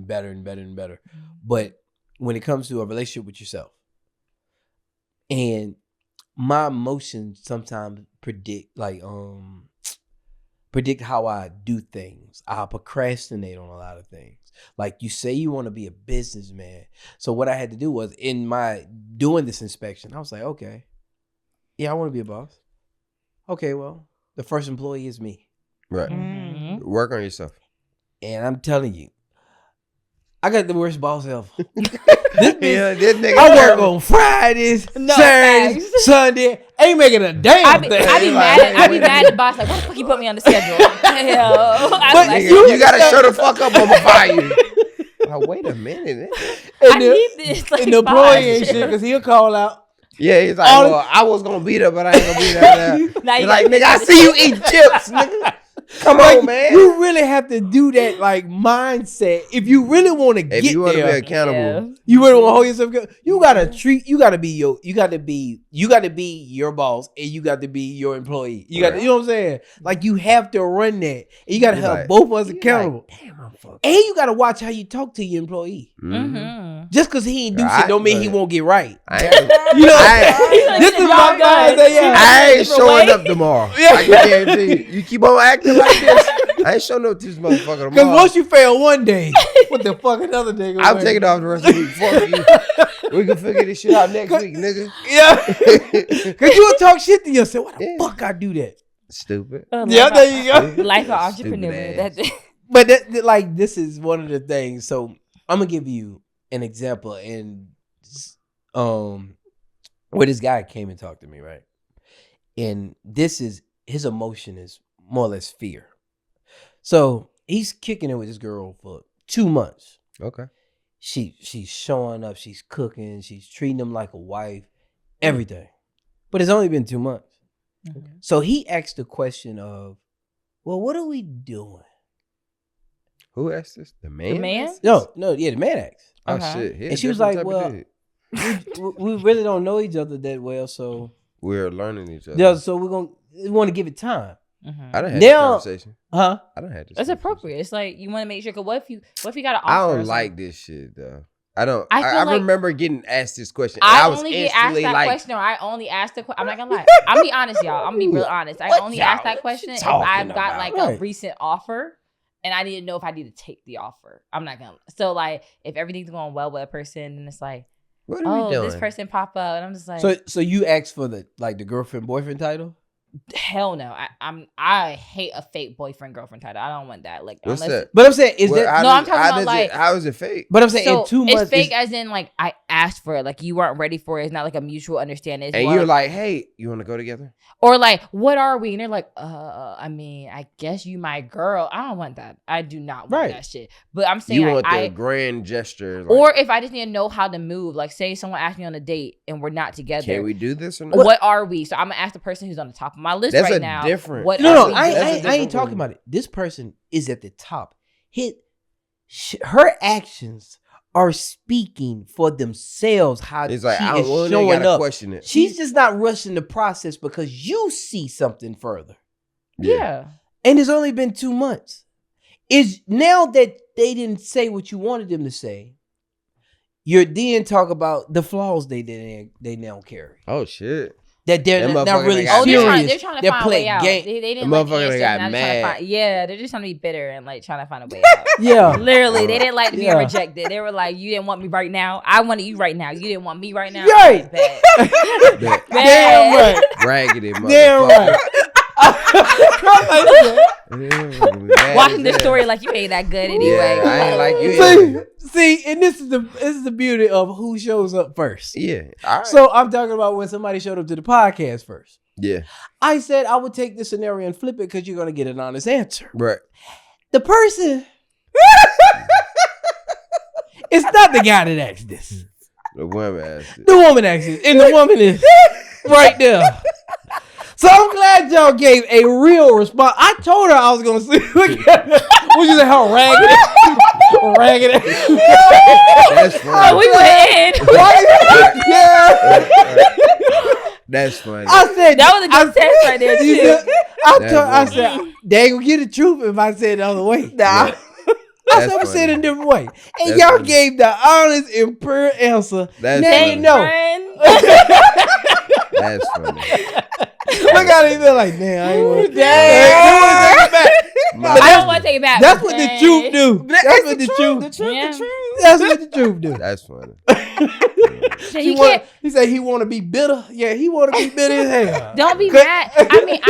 better and better and better. But when it comes to a relationship with yourself, and my emotions sometimes predict how I do things. I procrastinate on a lot of things. Like you say you want to be a businessman. So what I had to do was in my doing this inspection, I was like, okay, yeah, I want to be a boss. Okay, well, the first employee is me. Right. Mm-hmm. Work on yourself. And I'm telling you, I got the worst boss ever. This nigga I work on Fridays, Saturdays, Sunday. Ain't making a damn thing. I be mad at the boss. Like, why the fuck you put me on the schedule? You gotta show the fuck up on the fire. Like, wait a minute. And need this. Like, and the employee ain't shit because he'll call out. Yeah, he's like, well, I was gonna be there, but I ain't gonna be there now. He's like, nigga, I see you eat chips, nigga. Come on, man. You really have to do that like mindset if you really want to get there. If you want to be accountable, you really want to hold yourself accountable. You gotta be your boss, and you got to be your employee. You know what I'm saying? Like you have to run that, and you got to have both of us accountable. Like, damn, I'm fucked. And you got to watch how you talk to your employee. Mm-hmm. Just because he ain't do shit don't mean he won't get right. This is my mindset. I ain't showing up tomorrow. I can guarantee you. You keep on acting like this, I ain't showing up to this motherfucker tomorrow. Because once you fail one day, what the fuck another day gonna I'm taking off the rest of the week. Fuck you. We can figure this shit out next week, nigga. Yeah. Because you will talk shit to yourself. Why the fuck I do that? Stupid. Yeah, there you go. Life of entrepreneur. But this is one of the things. So I'm gonna give you an example, and where this guy came and talked to me, right? And this is his emotion is more or less fear. So he's kicking it with this girl for 2 months. Okay. She's showing up, she's cooking, she's treating him like a wife, everything. But it's only been 2 months. Mhm. So he asked the question of, well, what are we doing? Who asked this? The man? The man? asked this? No, the man asked. Oh Okay. shit. He a And she was different like, type of well, dude. we really don't know each other that well, so We're learning each other. yeah, so we want to give it time. Mhm. I done had this Now- conversation. Huh? I done had this. That's conversation. appropriate. It's like you want to make sure. Cause what if you got an offer? I or don't something? like this shit though. I don't. I feel I like- remember getting asked this question. And I was only get asked instantly that like, question, or I only ask the question. I'm not gonna lie. I'm be honest, y'all. I'm gonna be real honest. I What only y'all- ask that what question you if talking I've got about? like Right. a recent offer, and I didn't know if I need to take the offer. I'm not gonna. So like, if everything's going well with a person, and it's like, What are we oh, doing? this person pop up, and I'm just like, So you asked for the girlfriend boyfriend title? hell no. I hate a fake boyfriend girlfriend title. I don't want that. Like, What's unless that? But I'm saying is Well, that? how No, does- I'm talking how about, does like- how is it fake? But I'm saying so in 2 months. it's fake as in like I asked for it, like you weren't ready for it. It's not like a mutual understanding. It's And more you're like, hey, you want to go together? or like, what are we? And they're like, I mean, I guess you my girl. I don't want that. I do not want Right. that shit. But I'm saying You like, want the grand gesture? Like, or if I just need to know how to move, like say someone asked me on a date and we're not together. can we do this or not? What are we? So I'm gonna ask the person who's on the top of my list That's right a now. different- What No, are no, we I doing? That's a ain't different talking one. about it. This person is at the top. Her actions are speaking for themselves. How It's like, she I is don't showing gotta up. question it. She's just not rushing the process because you see something further. Yeah. And it's only been 2 months. Is now that they didn't say what you wanted them to say, you're then talk about the flaws they now carry. Oh shit. That they're That not motherfucker really got Oh, serious. mad. they're trying to They're find a way playing out. game. They didn't The like motherfucker answer. got Now they're trying to mad. find, yeah, they're just trying to be bitter and like trying to find a way out. Yeah. Literally, they didn't like to be Yeah. rejected. They were like, "You didn't want me right now. I wanted you right now. You didn't want me right now." Right. Bad. That Damn right. raggedy motherfucker. Damn right. Watching this story like you ain't that good anyway. Yeah, I ain't like you. See, and this is the beauty of who shows up first. Yeah. All right. So I'm talking about when somebody showed up to the podcast first. yeah. I said I would take this scenario and flip it because you're gonna get an honest answer. Right. The person, it's not the guy that asked this. The woman asked it. The woman asked this, and the woman is right there. So I'm glad y'all gave a real response. I told her I was gonna see. Look at her. What you say? How ragged? Ragged. That's Oh, funny. we went in. Yeah. That's funny. I said That was a good test right there You too. said- I That's said they ain't gonna get the truth if I said it the other way. Nah. Yeah. I That's said I said funny. it a different way, and That's y'all funny. gave the honest and pure answer. That's Now funny. you know. That's funny. Look at it, feel like, damn, I ain't want to Damn. take it back. But I don't want to take it back. that's what the truth do. That's It's what the the truth. truth. The truth. Yeah. The truth. That's what the truth do. That's funny. So He you can't. he said he want to be bitter. Yeah, he want to be bitter as hell. Don't be Cause- mad. I mean,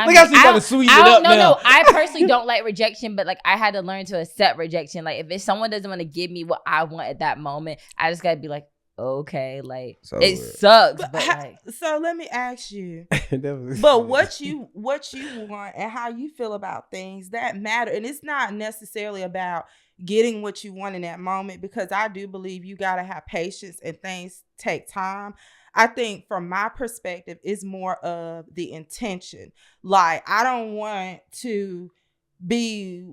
Look how she gotta sweeten it up no, now. No, I personally don't like rejection, but like I had to learn to accept rejection. Like if someone doesn't want to give me what I want at that moment, I just gotta be like, okay, like So it weird. sucks, but But like so let me ask you. That was- But what you want and how you feel about things that matter, and it's not necessarily about getting what you want in that moment, because I do believe you got to have patience and things take time. I think from my perspective, it's more of the intention. Like I don't want to be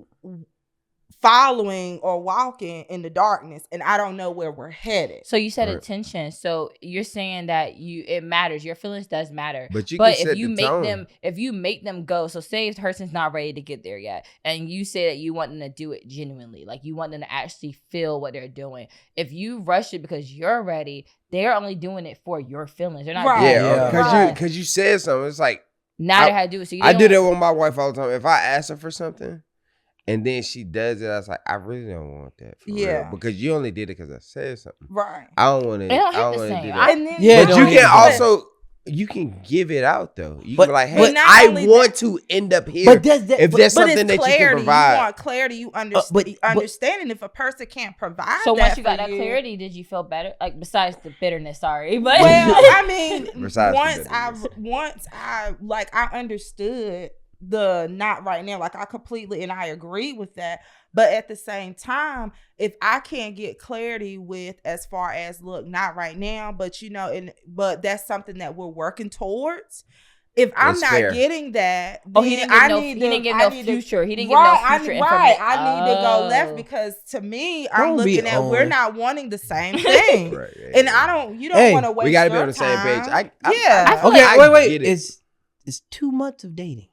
following or walking in the darkness and I don't know where we're headed. so you said Right. attention. So you're saying that it matters. Your feelings does matter. But you But can set if you the make tone. them go, so say if the person's not ready to get there yet, and you say that you want them to do it genuinely, like you want them to actually feel what they're doing. If you rush it because you're ready, they're only doing it for your feelings. They're not Right. doing Yeah, it Yeah. because for- you because you said something. It's like now they had to do it. So you I do don't- that with my wife all the time. If I ask her for something and then she does it, I was like, I really don't want that. For Yeah. real, because you only did it because I said something. Right. I don't want to. It don't hit I don't the want to same. do I- that. And then Yeah, it But don't you hit can the same. also you can give it out though. You But- can be like, hey, but not I only want to end up here. But that's that. if but- that's but something it's that you clarity. can provide. You want clarity. You but- understanding if a person can't provide. So that once you got for that you- clarity, did you feel better? Like besides the bitterness, sorry, but Well, I mean, Besides the once bitterness. I like I understood the not right now. Like I completely and I agree with that. But at the same time, if I can't get clarity with as far as look, not right now, but but that's something that we're working towards. If I'm not getting that, he didn't give no future. He didn't give no future information. Right, I need to go left because to me, I'm looking at we're not wanting the same thing, right, and I don't. You don't want to waste. We got to be on the same page. Wait. It's 2 months of dating.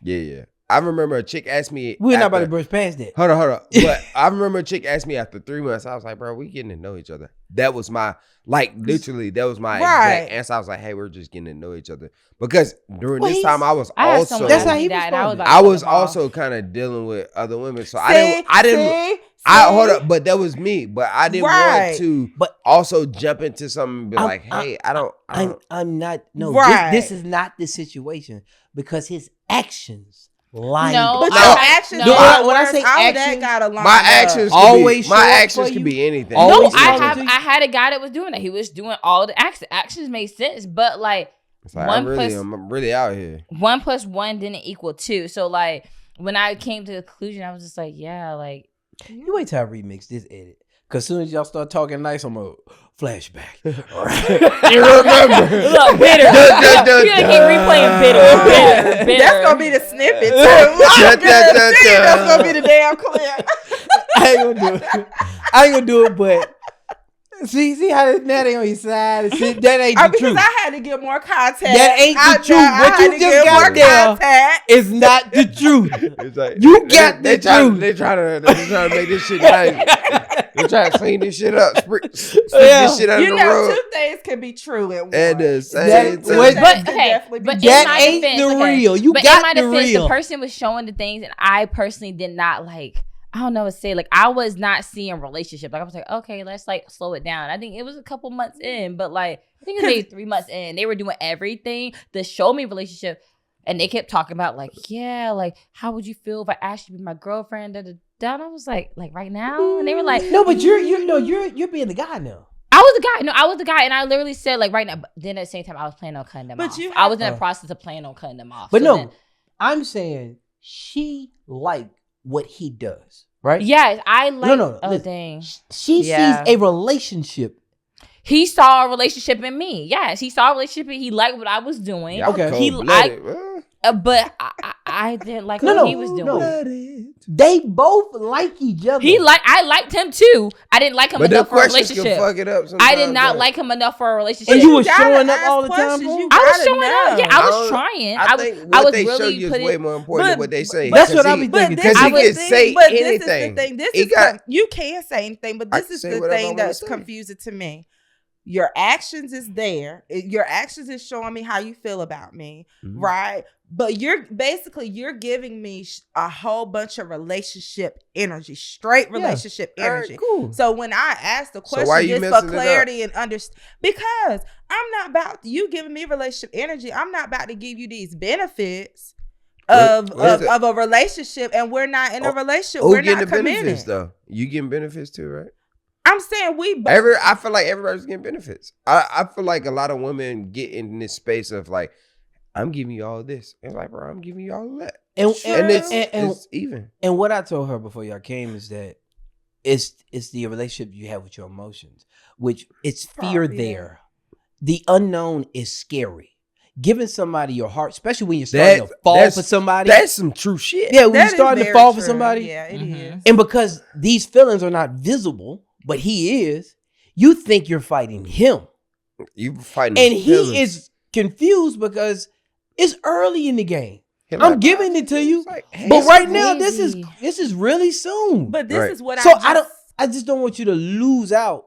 Yeah. I remember a chick asked me. We're not about to brush past that. Hold on. But I remember a chick asked me after 3 months. I was like, bro, we getting to know each other. That was my, literally, that was my exact answer. I was like, hey, we're just getting to know each other. Because during this time, I was also. That's how he responded. I was also kind of dealing with other women. So I didn't. Hold up, but that was me. But I didn't want to also jump into something and be like, hey, I'm not. No, this is not the situation because his actions. But your actions. When I say actions, my actions always. My actions can be anything. No, I had a guy that was doing that. He was doing all the actions. Actions made sense, but like I'm really out here. 1 + 1 didn't equal 2. So like when I came to the conclusion, I was just like, yeah, like you wait till I remix this edit. Cause soon as y'all start talking nice, I'm a flashback. You remember? Look, bitter. You're gonna keep replaying bitter. That's gonna be the snippet too. That's gonna be the damn clip. I ain't gonna do it, but see how now they on your side. See, that ain't the truth. Because I had to get more context. That ain't the truth. What you just got there is not the truth. It's like, you got the truth. They trying to make this shit nice. They trying to clean this shit up. Sweep this shit under the rug. Two things can be true at once. At the same time. But that ain't the real. You got the real. The person was showing the things, and I personally did not like. I don't know what to say. Like, I was not seeing relationship. Like, I was like, okay, let's like slow it down. I think it was a couple months in, but like, I think it was maybe 3 months in. They were doing everything to show me relationship. And they kept talking about like, yeah, like, how would you feel if I asked you to be my girlfriend? Da, da, da. And I was like right now? And they were like, no, but you're being the guy now. I was the guy. No, I was the guy. And I literally said like right now, but then at the same time, I was planning on cutting them off. I was in the process of planning on cutting them off. But so I'm saying she liked what he does, right? Yes, I like. No. Oh, dang. She sees a relationship. He saw a relationship in me. Yes, he saw a relationship. He liked what I was doing. But I didn't like what he was doing. No. They both like each other. I liked him too. I didn't like him enough for a relationship. Can fuck it up I did not like him enough for a relationship. And you were showing up all the time. I was showing up. Yeah, I was trying. I think what they show you is way more important than what they say. That's what I be thinking. Because he can say anything. You can say anything, but this is the thing that's confusing to me. Your actions is there. Your actions is showing me how you feel about me, right? But you're giving me a whole bunch of relationship energy, straight relationship energy. Right, cool. So when I ask the question just for clarity and understand, because I'm not about you giving me relationship energy. I'm not about to give you these benefits of a relationship, and we're not in a relationship. We're not committed. Benefits though. You getting benefits too, right? I'm saying I feel like everybody's getting benefits. I feel like a lot of women get in this space of like, I'm giving you all this. And like, bro, I'm giving you all that. And it's even. And what I told her before y'all came is that it's the relationship you have with your emotions, which it's fear there. The unknown is scary. Giving somebody your heart, especially when you're starting to fall for somebody. That's some true shit. Yeah, when you're starting to fall for somebody. Yeah, it is. And because these feelings are not visible, but he is, you think you're fighting him. You fighting and he is confused because it's early in the game. I'm giving it to you. Like, hey, but right now, this is really soon. But this is what I just don't want you to lose out.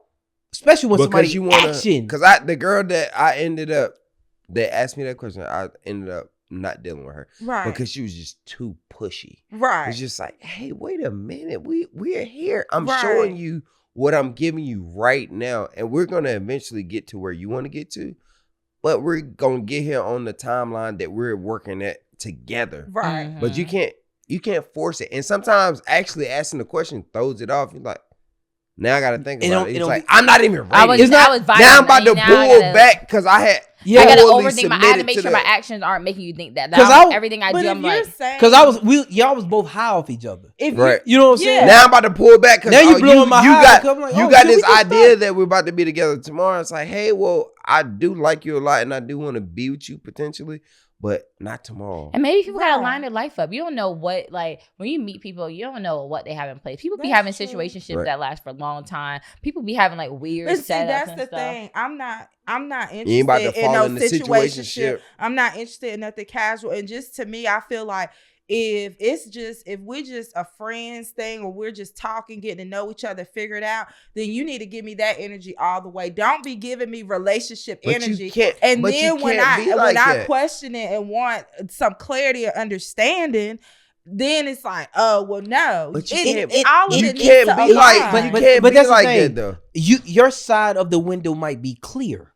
Especially when somebody's action. Because the girl that I ended up that asked me that question, I ended up not dealing with her. Right. Because she was just too pushy. Right. It's just like, hey, wait a minute. We're here. I'm showing you what I'm giving you right now. And we're going to eventually get to where you want to get to. But we're going to get here on the timeline that we're working at together. Right. Mm-hmm. But you can't force it. And sometimes actually asking the question throws it off. You're like, Now I gotta think It about don't- it. it It's don't like be- I'm not even ready. I was now vibing. I'm about to Now I pull gotta- back because I had. Yeah. I gotta fully overthink. I had to submitted make to sure my that. actions aren't making you think that. 'Cause Everything I But do, if I'm you're like, saying, Because y'all was both high off each other. if Right. You know what I'm saying? Yeah. Now I'm about to pull back because Now you blowing my high got because I'm like, you oh, got shit, this we can idea start. that we're about to be together tomorrow. It's like, hey, well, I do like you a lot and I do want to be with you potentially, but not tomorrow. and maybe people gotta Right. line their life up. You don't know what, like, when you meet people, you don't know what they have in place. People be That's having true. situationships Right. that last for a long time. People be having like weird but see, setups that's and the stuff. thing. I'm not You ain't about to interested in fall no in the situationship. situationship. I'm not interested in nothing casual. And just to me, I feel like if we're just a friends thing or we're just talking, getting to know each other, figure it out, then you need to give me that energy all the way. Don't be giving me relationship But energy. you can't. And but then you when can't be like I that. question it and want some clarity or understanding, then it's like, oh well, no. But you All of you it needs can't to be like. align. You can't but be that's the like thing. that though. Your side of the window might be clear.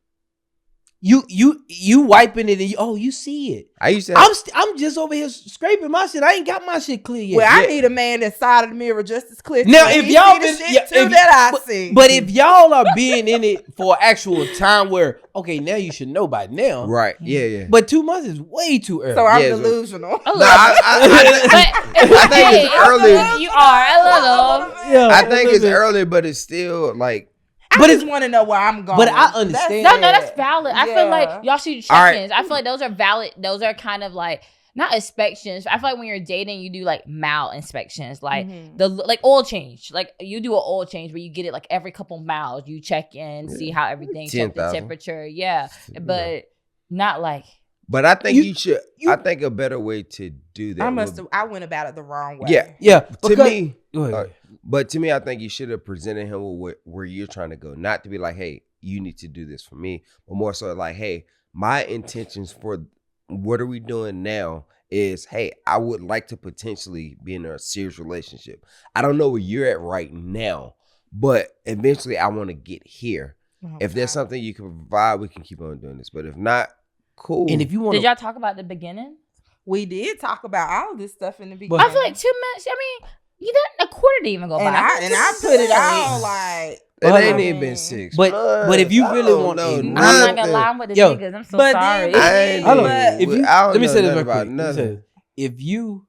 You wiping it and you see it. I used to. I'm just over here scraping my shit. I ain't got my shit clear yet. Well, I Yeah. need a man that's side of the mirror just as clear. Now, so if he y'all see the been- shit yeah, too if- that I see. But if y'all are being in it for actual time where, okay, now you should know by now. Right. Yeah. Yeah. But 2 months is way too early. so I'm Yeah, so- delusional. A No, little. I think it's early. You are a little. Yeah, I think it's listen. early, but it's still like. I But just want to know where I'm going. but I understand. No, that's valid. I feel Yeah. like y'all should do All right. check-ins. I feel like those are valid. Those are kind of like not inspections. I feel like when you're dating, you do like mal inspections, like Mhm. the like oil change. Like you do an oil change where you get it like every couple miles. You check in, see how everything, check the 10,000. temperature. Yeah, but not like. But I think You- you should. you- I think a better way to do that. I went about it the wrong way. Yeah. Yeah. To because- me, Go ahead. but to me, I think you should have presented him with where you're trying to go. Not to be like, hey, you need to do this for me, but more so like, hey, my intentions for what are we doing now is, hey, I would like to potentially be in a serious relationship. I don't know where you're at right now, but eventually I want to get here. Oh, If there's God. something you can provide, we can keep on doing this. But if not, cool. And if you want Did y'all talk about the beginning? We did talk about all of this stuff in the But- beginning. I feel like 2 months. I mean, you didn't a quarter didn't even go by. and I put it all like. it But- ain't even been 6 but- months. but if you I really don't want know a- I'm not gonna nothing. lie, I'm with the Yo. niggas. I'm so But sorry. then- I ain't Hold on. But- If you, I don't let me know say this nothing real about quick. Let me say nothing. this. If you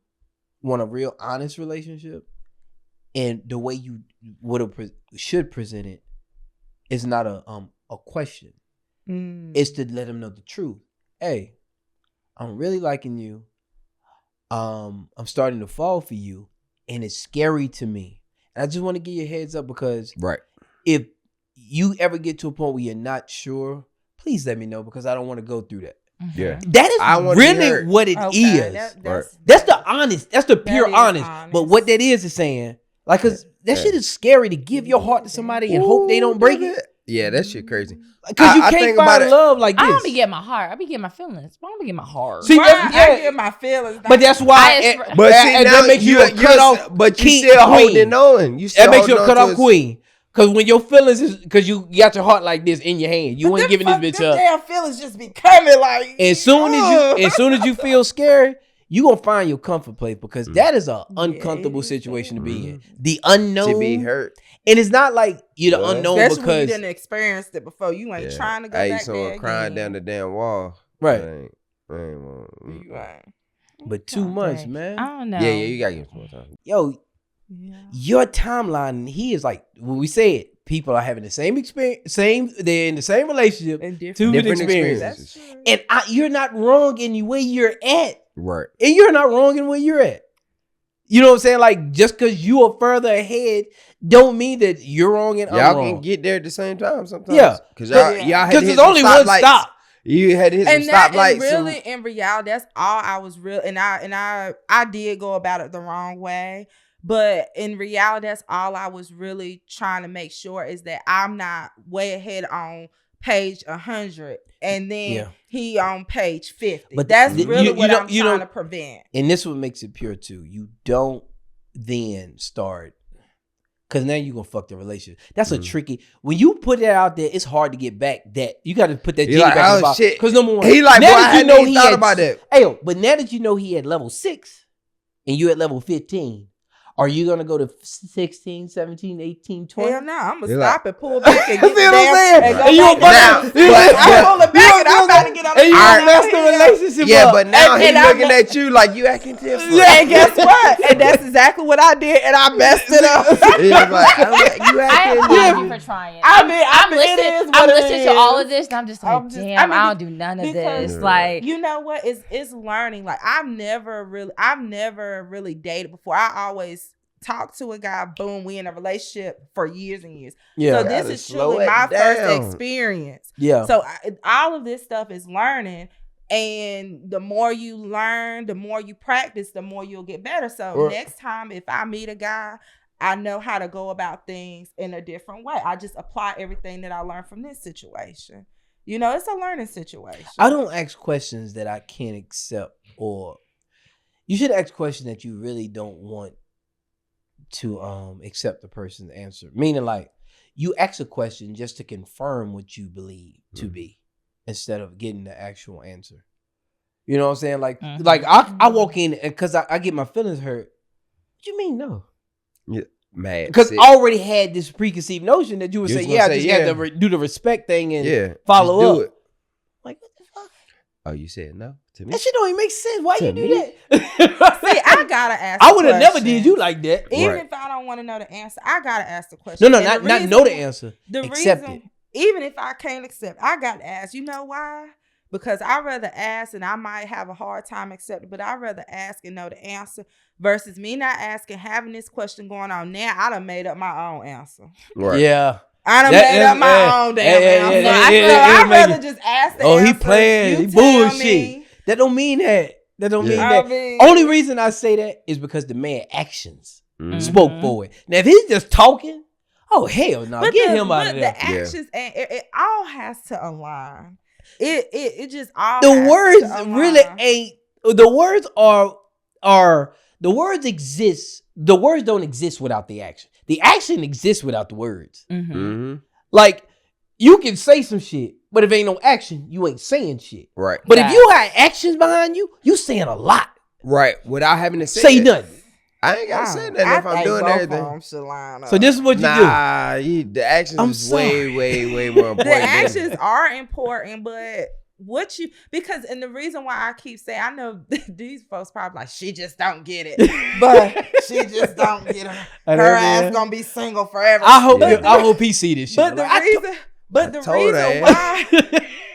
want a real honest relationship, and the way you should present it is not a question. Mm. It's to let them know the truth. Hey, I'm really liking you. I'm starting to fall for you, and it's scary to me. And I just want to give you a heads up because Right. if you ever get to a point where you're not sure, please let me know because I don't want to go through that. Yeah. That I is wanna be really heard. what it is. Okay, that's That's the honest. That's the That pure is honest. honest. But what that is saying, like, cause that Yeah. shit is scary to give your heart to somebody and hope they don't break it. Yeah, that shit crazy. Cause you I can't think about find it- love like I this. don't be getting my heart. I be getting my feelings. I don't be getting my heart. See, Why that's- I yeah. get my feelings. But that's why. I- But see, and now that makes you a cut off. But you king- still queen. holding on. You still That makes you a holding cut on off to queen. Cause when your feelings is, cause you got your heart like this in your hand, you ain't giving this bitch up. Damn feelings just be coming like. As soon as you feel scared, you gonna find your comfort place because that is a uncomfortable it is. situation to be in. The unknown, to be hurt. and it's not like you're the Yeah. unknown Especially when you because didn't experience it before. You ain't Yeah. trying to go Hey, back someone there crying again. down the damn wall. right. I ain't want- You ain't. But 2 months, Dang. man. I don't know. Yeah, you gotta give him some more time. Yo, Yeah. your timeline here is like when we said people are having the same experience, they're in the same relationship, And two Different experiences. That's true. And you're not wrong in where you're at. Right. And you're not wrong in where you're at. You know what I'm saying? Like, just because you are further ahead don't mean that you're wrong and I'm Y'all wrong. can get there at the same time sometimes. Yeah. Cause y'all had Because to hit there's some only one stoplights. stop. You had to hit some And that stoplights. and really in reality, that's all I was real. And I did go about it the wrong way. But in reality, that's all I was really trying to make sure is that I'm not way ahead on page 100 and then Yeah. he on page 50. But That's you- really you what don't- I'm you trying don't- to prevent. And this what makes it pure too. You don't then start, because now you're going to fuck the relationship. That's a tricky, when you put that out there, it's hard to get back that. You got to put that He jiggy like, back in oh, the box. shit. Because number one, He like, now boy, that I hadn't even thought about that. Hey, but now that you know he at level 6 and you at level 15, Are you going to go to 16, 17, 18, 20? Hell no, I'm gonna You're stop and pull back and See get what I'm saying? and go And you back about down. to- I'm pulling back and I'm about to get on the And you phone gonna mess the here. relationship Yeah, up. but now he's and I'm looking at you like you acting different. Yeah. And guess what? And that's exactly what I did, and I messed it up. He's like, you I acting applaud different. you for trying. I mean, I'm it listening. is I'm what it listening to all of is. this, and I'm just like, I'm just- damn, I mean, I don't do none of because- this. Like, You know what? It's learning. Like I've never really dated before. I always talk to a guy, boom, we in a relationship for years and years. Yeah. So this Gotta is slow truly it my first down. experience. Yeah. So all of this stuff is learning. And the more you learn, the more you practice, the more you'll get better. So Well- next time if I meet a guy, I know how to go about things in a different way. I just apply everything that I learned from this situation. You know, it's a learning situation. I don't ask questions that I can't accept, or you should ask questions that you really don't want to accept the person's answer. Meaning, like, you ask a question just to confirm what you believe to be, instead of getting the actual answer. You know what I'm saying? Like, like I walk in and because I get my feelings hurt. What you mean no? Mad. Because sick. I already had this preconceived notion that you would You say, was gonna yeah, I say, just yeah. got to do the respect thing and Yeah. follow just do up. it. Like, what the fuck? Oh, you said no to me? That shit don't even make sense. Why To you do me? that? See, I gotta ask. I the would have never question. did you like that. Even Right. if I don't want to know the answer, I gotta ask the No, question. no, And not the not reason- know the answer. The Accept reason, it. even if I can't accept, I gotta ask. You know why? Because I'd rather ask, and I might have a hard time accepting, but I'd rather ask and know the answer versus me not asking, having this question going on. Now I done made up my own answer. Right. Yeah. I done That- made up my yeah, own damn yeah, answer. yeah, yeah, So yeah, I'd make rather it- just ask the Oh, he answer. playing. You He tell bullshit. me. That don't mean that. That don't mean Yeah. that. I mean, Only reason I say that is because the man actions Mhm. spoke for it. Now if he's just talking, oh hell no, but get the, him out but of there. the actions and it all has to align. It just all The has words to align. really ain't. The words are the words exist. The words don't exist without the action. The action exists without the words. Mm-hmm. Like you can say some shit, but if ain't no action, you ain't saying shit. Right. But if you got actions behind you, you saying a lot. Right. Without having to Say that. nothing. I ain't gotta say nothing if I'm doing both everything. of them should line up. So this is what you do. Nah, the actions I'm is way more important. The than- actions are important, but because and the reason why I keep saying, I know these folks probably like, she just don't get it, but she just don't get her. Hey, Her man. ass gonna be single forever. I hope Yeah. I hope he see this shit. But the Like, reason, but the told reason her why,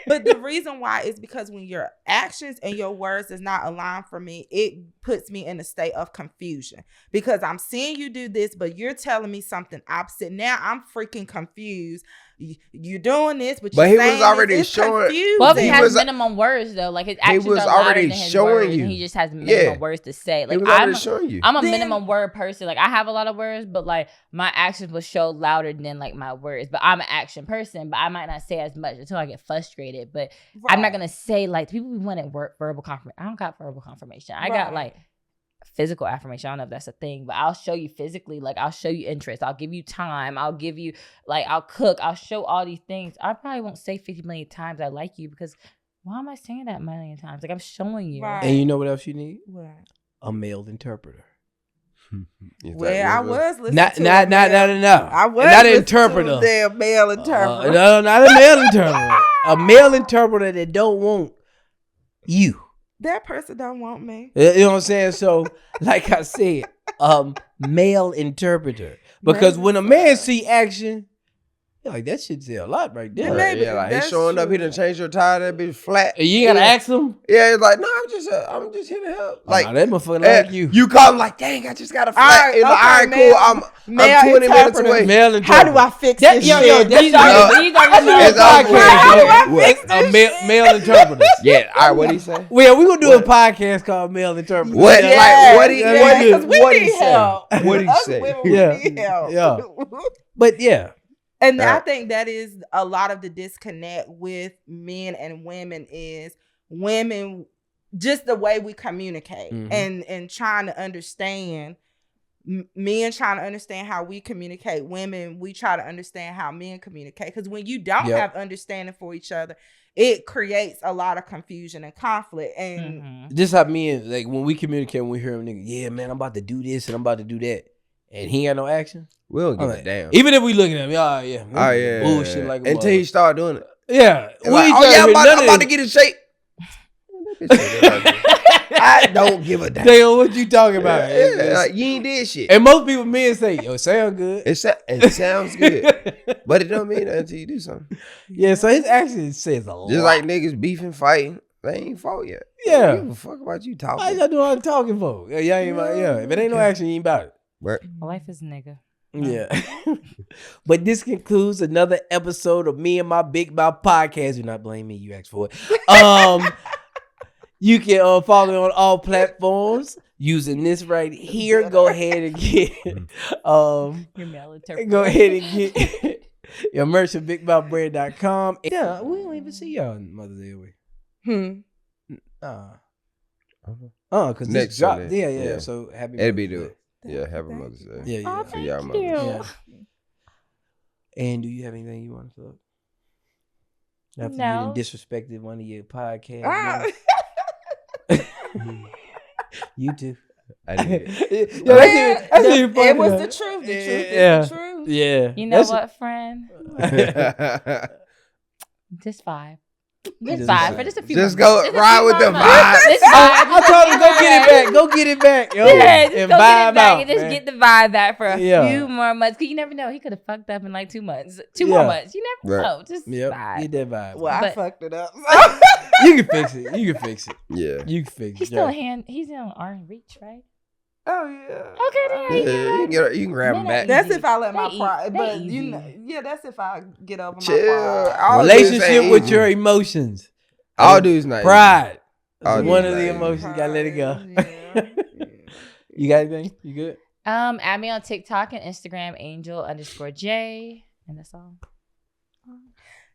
but the reason why is because when your actions and your words does not align for me, it puts me in a state of confusion because I'm seeing you do this, but you're telling me something opposite. Now I'm freaking confused. You're doing this, but But you're he was saying already this. It's showing- confusing. well, if he He has was- minimum words though, like his actions was are louder already than his showing words, you. and he just has minimum Yeah. words to say. He Like was already I'm showing you. a Then- minimum word person. Like I have a lot of words, but like my actions will show louder than like my words. But I'm an action person, but I might not say as much until I get frustrated. But I'm not Right. gonna say like people be wanting verbal confirmation. I don't got verbal confirmation. I got Right. like physical affirmation. I don't know if that's a thing, but I'll show you physically. Like I'll show you interest. I'll give you time. I'll give you like I'll cook. I'll show all these things. I probably won't say 50 million times I like you because why am I saying that a million times? Like I'm showing you. Right. and you know what else you need? What? A male interpreter. You Well, thought I we was listening Not to not a not male- not enough. I was not an listening interpreter. to a damn male interpreter. No, not a male interpreter. A male interpreter that don't want you. That person don't want me. You know what I'm saying? So, like I said, male interpreter. Because Male when a man see action, you're like, that shit say a lot right there. Yeah, Right, maybe yeah, like he that's showing up, he true. done changed your tire, that bitch flat. And you gotta yeah. ask him. Yeah, it's like, no, I'm just here to help. Like, Like, that motherfucker eh, like you. you call him like, dang, I just got a flat. Alright, You know, okay, all right, male- cool. male I'm 20 minutes interpreter. away. Male interpreter. How do I fix That, this yo, shit? yo, these are It's the over with. podcast. What? A male interpreter. Yeah, all right, what he say? Well, we're gonna do What? a podcast called Male Interpreter. What? Yeah, Like, what he, yeah, what he, yeah, 'cause we what he need say? help. What he Us say? women, Yeah, we need help. yeah. But yeah, And I Yeah. think that is a lot of the disconnect with men and women is women, just the way we communicate Mhm. and trying to understand men trying to understand how we communicate. Women, we try to understand how men communicate. Because when you don't have understanding for each other, it creates a lot of confusion and conflict. And this how men, like when we communicate, when we hear him, nigga, yeah, man, I'm about to do this and I'm about to do that, and he ain't got no action. We don't give a damn. Even if we looking at him, bullshit like a until he start doing it. Yeah, like, I'm about to get in shape. I don't give a damn. Damn, what you talking about? Like, you ain't did shit. And most people, men say, yo, sound good. It sounds good. But it don't mean nothing until you do something. Yeah, so his action says a lot. Just like niggas beefing, fighting. They ain't fought yet. Yeah. I don't give a fuck about you talking. Why y'all doing all the talking for? Yeah, y'all ain't about, if it ain't no action, you ain't about it. Right. Life is a nigga. Yeah. But this concludes another episode of Me and My Big Mouth Podcast. Do not blame me. You asked for it. You can follow me on all platforms using this right here. Go ahead and get Your military. go ahead and get your merch at bigmouthbread.com. Yeah, we don't even see y'all on Mother's Day, we? Because this dropped. Sunday. Yeah. So happy It'll be Mother's Day. Yeah, happy Mother's Day. Yeah. For y'all mothers. Yeah. And do you have anything you want to plug? After you done disrespected one of your podcasts. You too. I did. It was the truth. The truth is the truth. Yeah. You know what, friend? Just vibe. Just vibe for just a few Just months. go ride with the vibe. Just vibe. I told him go get it back. Go get it back. Yo, Yeah, just and go get vibe it back out. and just Man. get the vibe back for a Yeah. few more months. Cause you never know. He could have fucked up in like 2 months. Two more months. You never know. Just vibe. Get that vibe. Well, I But- fucked it up. You can fix it. You can fix it. Yeah. You can fix it. He's still he's on arm reach, right? Oh yeah. Okay, then. Yeah, you can grab him back. That's if I let my They pride. they But easy. you know, that's if I get over Chill. my pride. All dudes Relationship ain't with easy. your emotions. All dudes not Pride. All Is dudes one of not the easy. emotions. You gotta let it go. Yeah. You got anything? You good? Add me on TikTok and Instagram, Angel_J, and that's all.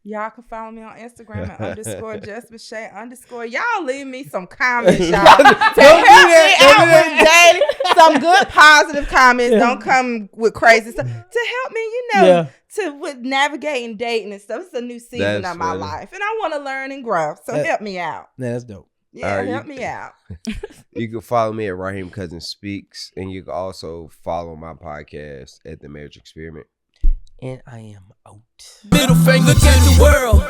Y'all can follow me on Instagram at _JustMichelle_. Y'all leave me some comments, y'all. To help me out with daily. Some good positive comments. Don't come with crazy stuff. To help me, with navigating dating and stuff. It's a new season That's of my funny. life. And I want to learn and grow. So help me out. Nah, that's dope. Yeah, Alright, help me out. You can follow me at Raheem Cousin Speaks, and you can also follow my podcast at The Marriage Experiment. And I am out. Middle finger to the world.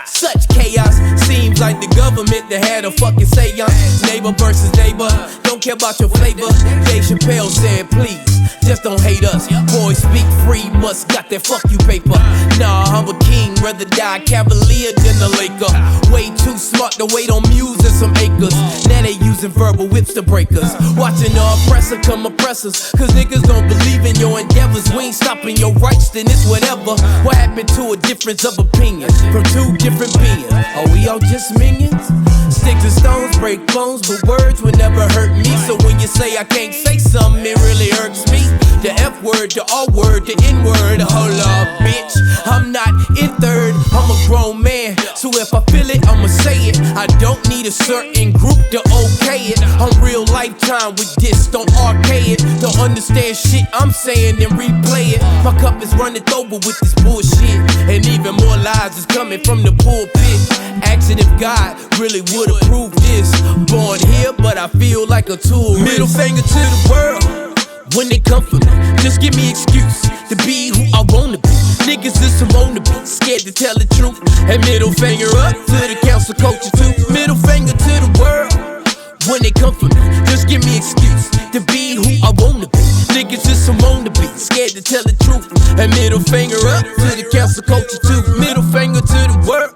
Such chaos. Seems like the government that had a fucking seance. Neighbor versus neighbor. Don't care about your flavor. Dave Chappelle said, please, just don't hate us. Boys speak free, must got that fuck you paper. Nah, I'm a king, rather die cavalier than a Laker. Way too smart to wait on muse and some acres. Now they using verbal whips to break us. Watching the oppressor come oppress us. Cause niggas don't believe in your endeavors. We ain't stopping your rights, then it's whatever. What happened to a difference of opinion from two different beings? Are we all just minions? Sticks and stones break bones, but words would never hurt me. So when you say I can't say something, it really hurts me. The F word, the R word, the N word. Hold up, bitch. I'm not in third. I'm a grown man. So if I feel it, I'ma say it. I don't need a certain group to okay it. I'm real lifetime with this, don't arcade it. Don't understand shit I'm saying, then replay it. My cup is running over with this bullshit. And even more lies is coming from the pulpit. Asking if God really would approve this. Born here, but I feel like a tourist. Middle finger to the world. When they come for me, just give me excuse to be who I wanna be. Niggas is some wanna be, scared to tell the truth. And middle finger up to the council culture too. Middle finger to the world. When they come for me, just give me excuse to be who I wanna be. Niggas is some wanna be, scared to tell the truth. And middle finger up to the council culture too. Middle finger to the world.